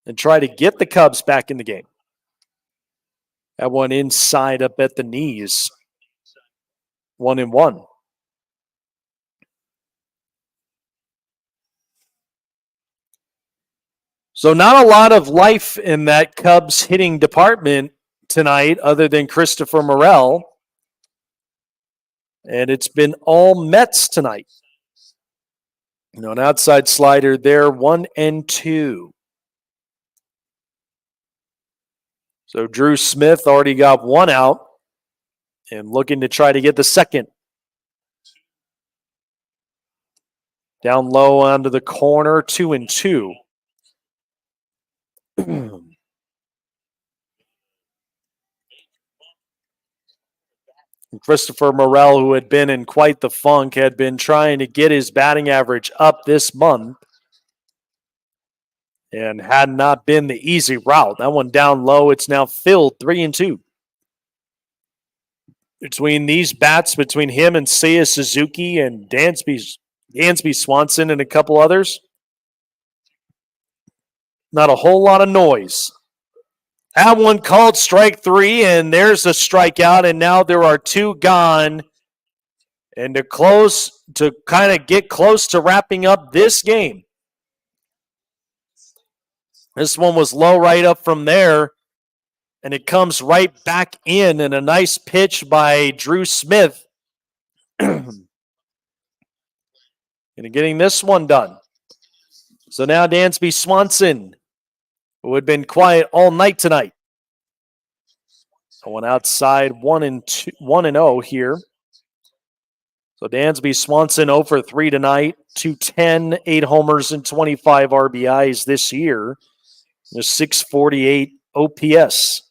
and try to get the Cubs back in the game. That one inside up at the knees. 1-1. So not a lot of life in that Cubs hitting department tonight other than Christopher Morel. And it's been all Mets tonight. An outside slider there, 1-2. So Drew Smith already got 1 out and looking to try to get the second. Down low onto the corner, 2-2. Christopher Morel, who had been in quite the funk, had been trying to get his batting average up this month and had not been the easy route. That one down low, it's now filled 3-2. Between these bats, between him and Seiya Suzuki and Dansby Swanson and a couple others, not a whole lot of noise. That one called strike 3, and there's a strikeout, and now there are 2 gone. And to kind of get close to wrapping up this game. This one was low right up from there, and it comes right back in, and a nice pitch by Drew Smith. And getting this one done. So now Dansby Swanson, who had been quiet all night tonight. One outside, 1-0 here. So Dansby Swanson 0 for 3 tonight, 210, 8 homers and 25 RBIs this year. A 648 OPS.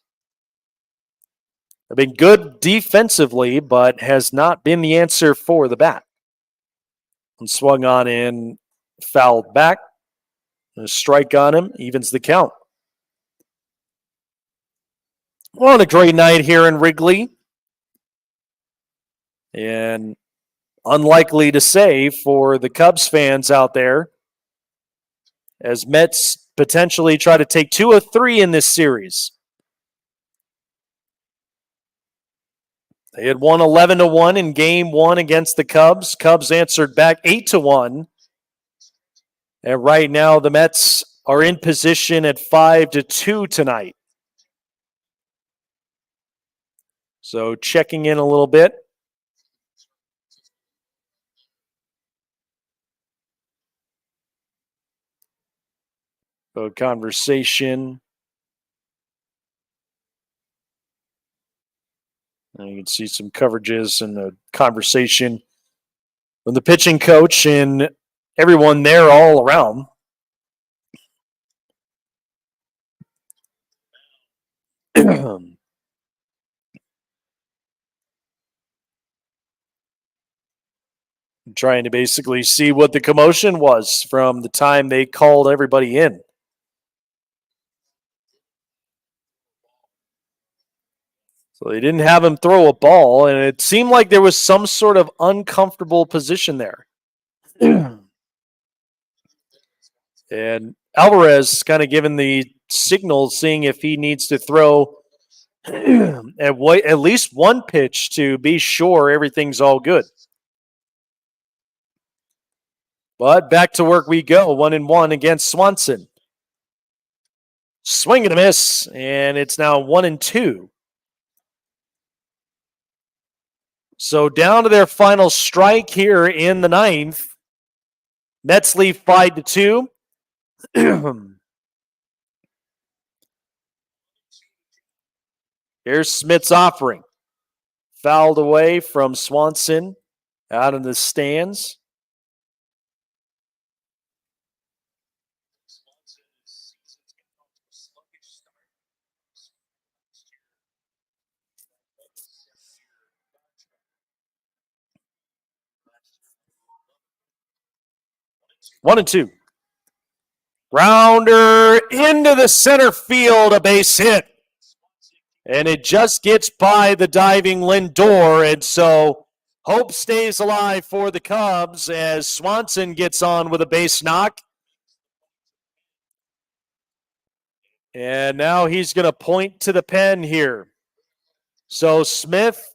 I've been good defensively, but has not been the answer for the bat. And swung on in, fouled back. A strike on him, evens the count. Well, on a great night here in Wrigley. And unlikely to say for the Cubs fans out there, as Mets potentially try to take 2 of 3 in this series. They had won 11-1 in Game 1 against the Cubs. Cubs answered back 8-1. And right now the Mets are in position at 5-2 tonight. So checking in a little bit. So conversation. And you can see some coverages and the conversation from the pitching coach and everyone there all around. Trying to basically see what the commotion was from the time they called everybody in. So they didn't have him throw a ball, and it seemed like there was some sort of uncomfortable position there. And Alvarez kind of given the signal, seeing if he needs to throw at least one pitch to be sure everything's all good. But back to work we go. 1-1 against Swanson. Swing and a miss, and it's now 1-2. So down to their final strike here in the ninth. Mets lead 5-2. Here's Smith's offering. Fouled away from Swanson out in the stands. One and two. Rounder into the center field, a base hit. And it just gets by the diving Lindor, and so hope stays alive for the Cubs as Swanson gets on with a base knock. And now he's going to point to the pen here. So Smith,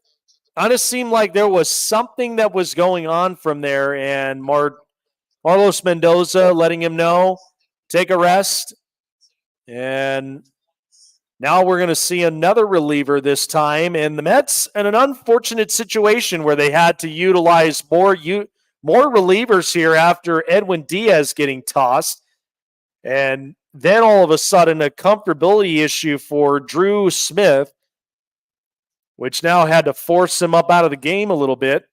kind of seemed like there was something that was going on from there, and Marlos Mendoza letting him know, take a rest. And now we're going to see another reliever this time, and the Mets in an unfortunate situation where they had to utilize more relievers here after Edwin Diaz getting tossed. And then all of a sudden a comfortability issue for Drew Smith, which now had to force him up out of the game a little bit.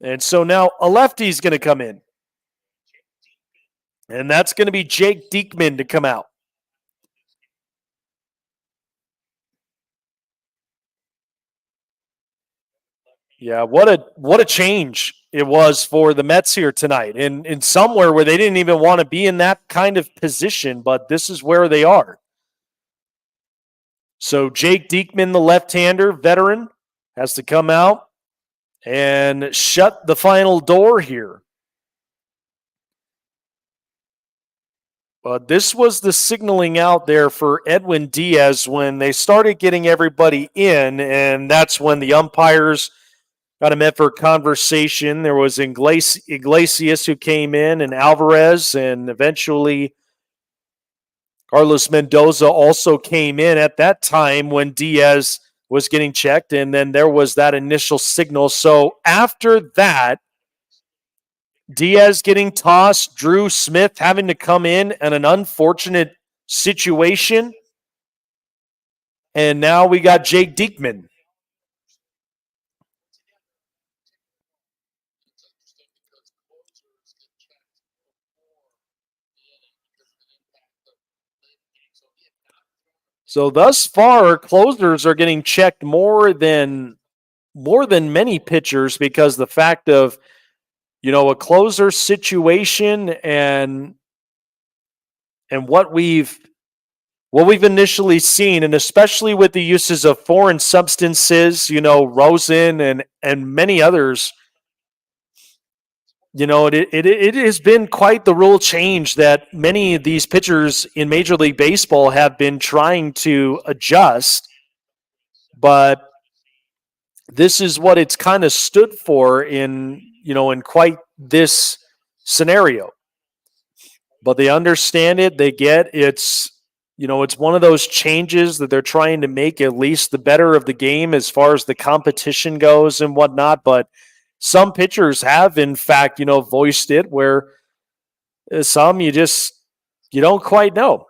And so now a lefty's going to come in. And that's going to be Jake Diekman to come out. Yeah, what a change it was for the Mets here tonight. In somewhere where they didn't even want to be in that kind of position, but this is where they are. So Jake Diekman, the left-hander, veteran, has to come out and shut the final door here. But this was the signaling out there for Edwin Diaz when they started getting everybody in, and that's when the umpires got him in for conversation. There was Iglesias who came in, and Alvarez, and eventually Carlos Mendoza also came in at that time when Diaz was getting checked, and then there was that initial signal. So after that, Diaz getting tossed, Drew Smith having to come in an unfortunate situation, and now we got Jake Diekman. So thus far, closers are getting checked more than many pitchers because the fact of, a closer situation and what we've initially seen, and especially with the uses of foreign substances, Rosen and many others, it has been quite the rule change that many of these pitchers in Major League Baseball have been trying to adjust. But this is what it's kind of stood for in quite this scenario. But they understand it. They get it's one of those changes that they're trying to make at least the better of the game as far as the competition goes and whatnot. But some pitchers have, in fact, voiced it where some you don't quite know.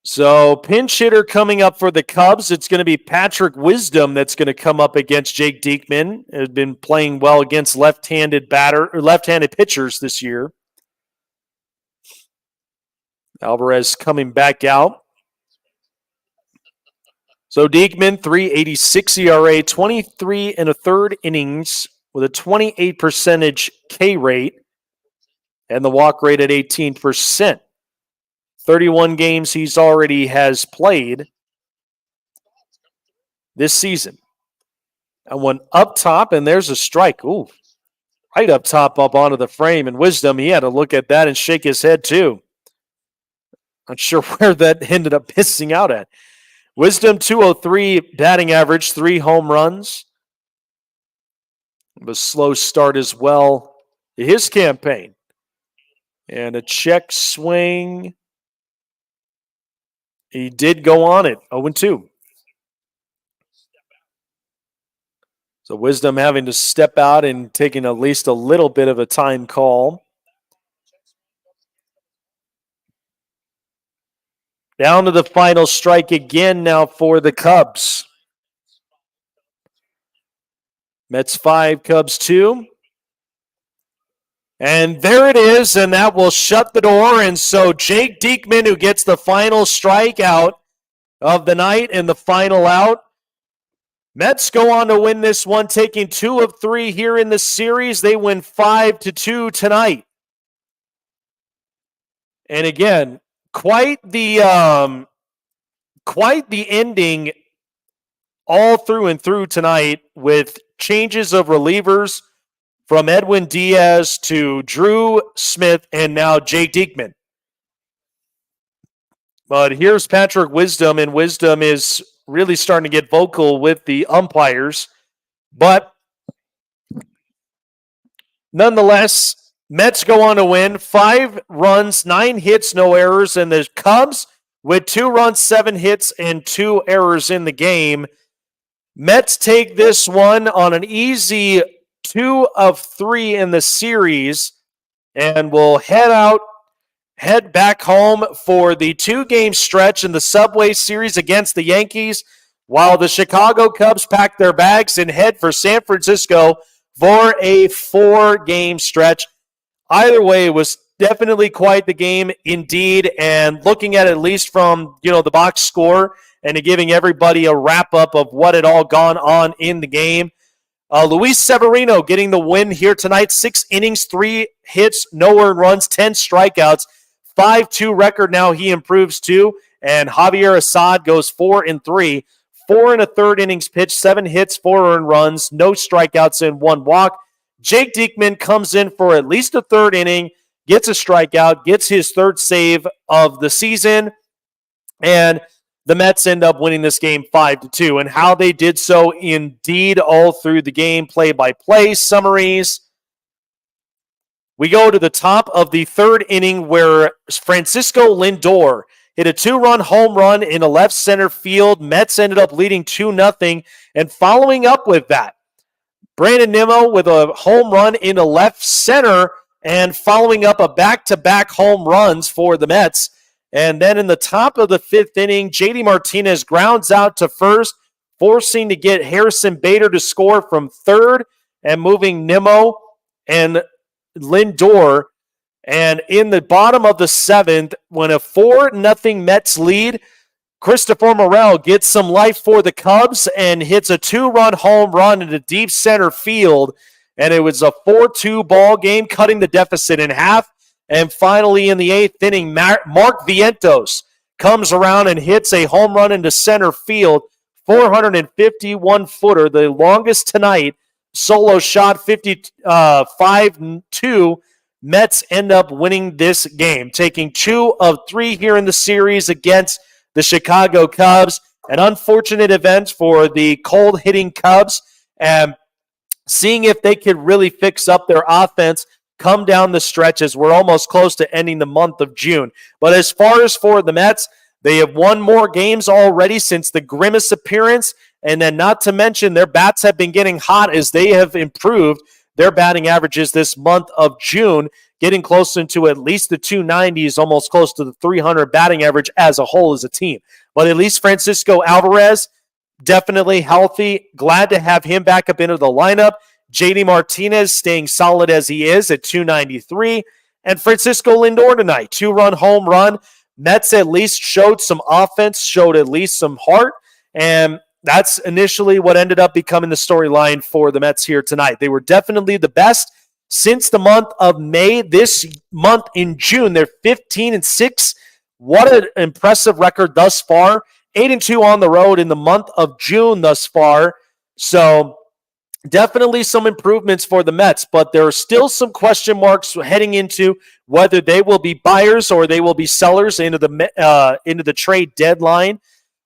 So pinch hitter coming up for the Cubs, it's going to be Patrick Wisdom that's going to come up against Jake Diekman. Has been playing well against left-handed pitchers this year. Alvarez coming back out. So Diekman, 3.86 ERA, 23 and a third innings with a 28% K rate and the walk rate at 18%. 31 games he's already has played this season. And one up top, and there's a strike. Ooh, right up top, up onto the frame. And Wisdom, he had to look at that and shake his head too. Not sure where that ended up missing out at. Wisdom, 203 batting average, 3 home runs. A slow start as well to his campaign. And a check swing. He did go on it, 0-2. So Wisdom having to step out and taking at least a little bit of a time call. Down to the final strike again now for the Cubs. Mets 5, Cubs 2. And there it is, and that will shut the door. And so Jake Diekman, who gets the final strikeout of the night and the final out. Mets go on to win this one, taking 2 of 3 here in the series. They win 5-2 tonight. And again, quite the ending all through and through tonight with changes of relievers from Edwin Diaz to Drew Smith and now Jake Diekman. But here's Patrick Wisdom, and Wisdom is really starting to get vocal with the umpires. But nonetheless, Mets go on to win 5 runs, 9 hits, no errors. And the Cubs with 2 runs, 7 hits, and 2 errors in the game. Mets take this one on an easy 2 of 3 in the series and will head back home for the 2-game stretch in the Subway Series against the Yankees, while the Chicago Cubs pack their bags and head for San Francisco for a 4-game stretch. Either way, it was definitely quite the game indeed, and looking at least from the box score and giving everybody a wrap-up of what had all gone on in the game. Luis Severino getting the win here tonight. 6 innings, 3 hits, no earned runs, 10 strikeouts. 5-2 record now he improves to. And Javier Assad goes 4-3. 4 1/3 innings pitched, 7 hits, 4 earned runs, no strikeouts, and 1 walk. Jake Diekman comes in for at least a 3rd inning, gets a strikeout, gets his 3rd save of the season, and the Mets end up winning this game 5-2. And how they did so indeed all through the game, play-by-play summaries. We go to the top of the 3rd inning where Francisco Lindor hit a 2-run home run in a left center field. Mets ended up leading 2-0. And following up with that, Brandon Nimmo with a home run in the left center and following up a back-to-back home runs for the Mets. And then in the top of the 5th inning, JD Martinez grounds out to first, forcing to get Harrison Bader to score from third and moving Nimmo and Lindor. And in the bottom of the 7th, when a 4-0 Mets lead, Christopher Morel gets some life for the Cubs and hits a 2-run home run into deep center field. And it was a 4-2 ball game, cutting the deficit in half. And finally, in the 8th inning, Mark Vientos comes around and hits a home run into center field, 451-footer, the longest tonight. Solo shot, 5-2. Mets end up winning this game, taking 2 of 3 here in the series against the Chicago Cubs. An unfortunate event for the cold-hitting Cubs, and seeing if they could really fix up their offense come down the stretch as we're almost close to ending the month of June. But as far as for the Mets, they have won more games already since the Grimace appearance, and then not to mention their bats have been getting hot as they have improved their batting averages this month of June, getting close into at least the 290s, almost close to the 300 batting average as a whole as a team. But at least Francisco Alvarez, definitely healthy. Glad to have him back up into the lineup. JD Martinez staying solid as he is at 293. And Francisco Lindor tonight, 2-run home run. Mets at least showed some offense, showed at least some heart, and that's initially what ended up becoming the storyline for the Mets here tonight. They were definitely the best since the month of May. This month in June, they're 15-6. What an impressive record thus far. 8-2 on the road in the month of June thus far. So definitely some improvements for the Mets, but there are still some question marks heading into whether they will be buyers or they will be sellers into the trade deadline.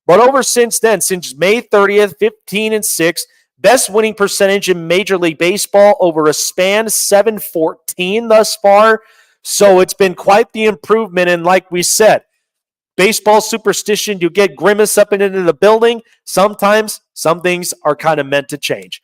But over since then, since May 30th, 15-6, best winning percentage in Major League Baseball over a span, 714 thus far. So it's been quite the improvement. And like we said, baseball superstition, you get Grimace up and into the building. Sometimes some things are kind of meant to change.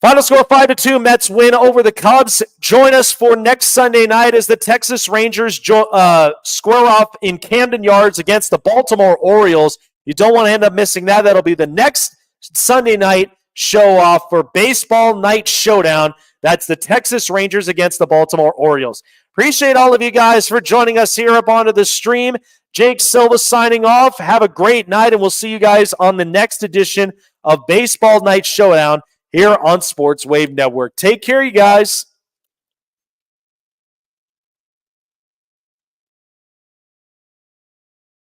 Final score 5-2, Mets win over the Cubs. Join us for next Sunday night as the Texas Rangers square off in Camden Yards against the Baltimore Orioles. You don't want to end up missing that. That'll be the next Sunday night show off for Baseball Night Showdown. That's the Texas Rangers against the Baltimore Orioles. Appreciate all of you guys for joining us here up onto the stream. Jake Silva signing off. Have a great night, and we'll see you guys on the next edition of Baseball Night Showdown here on Sports Wave Network. Take care, you guys.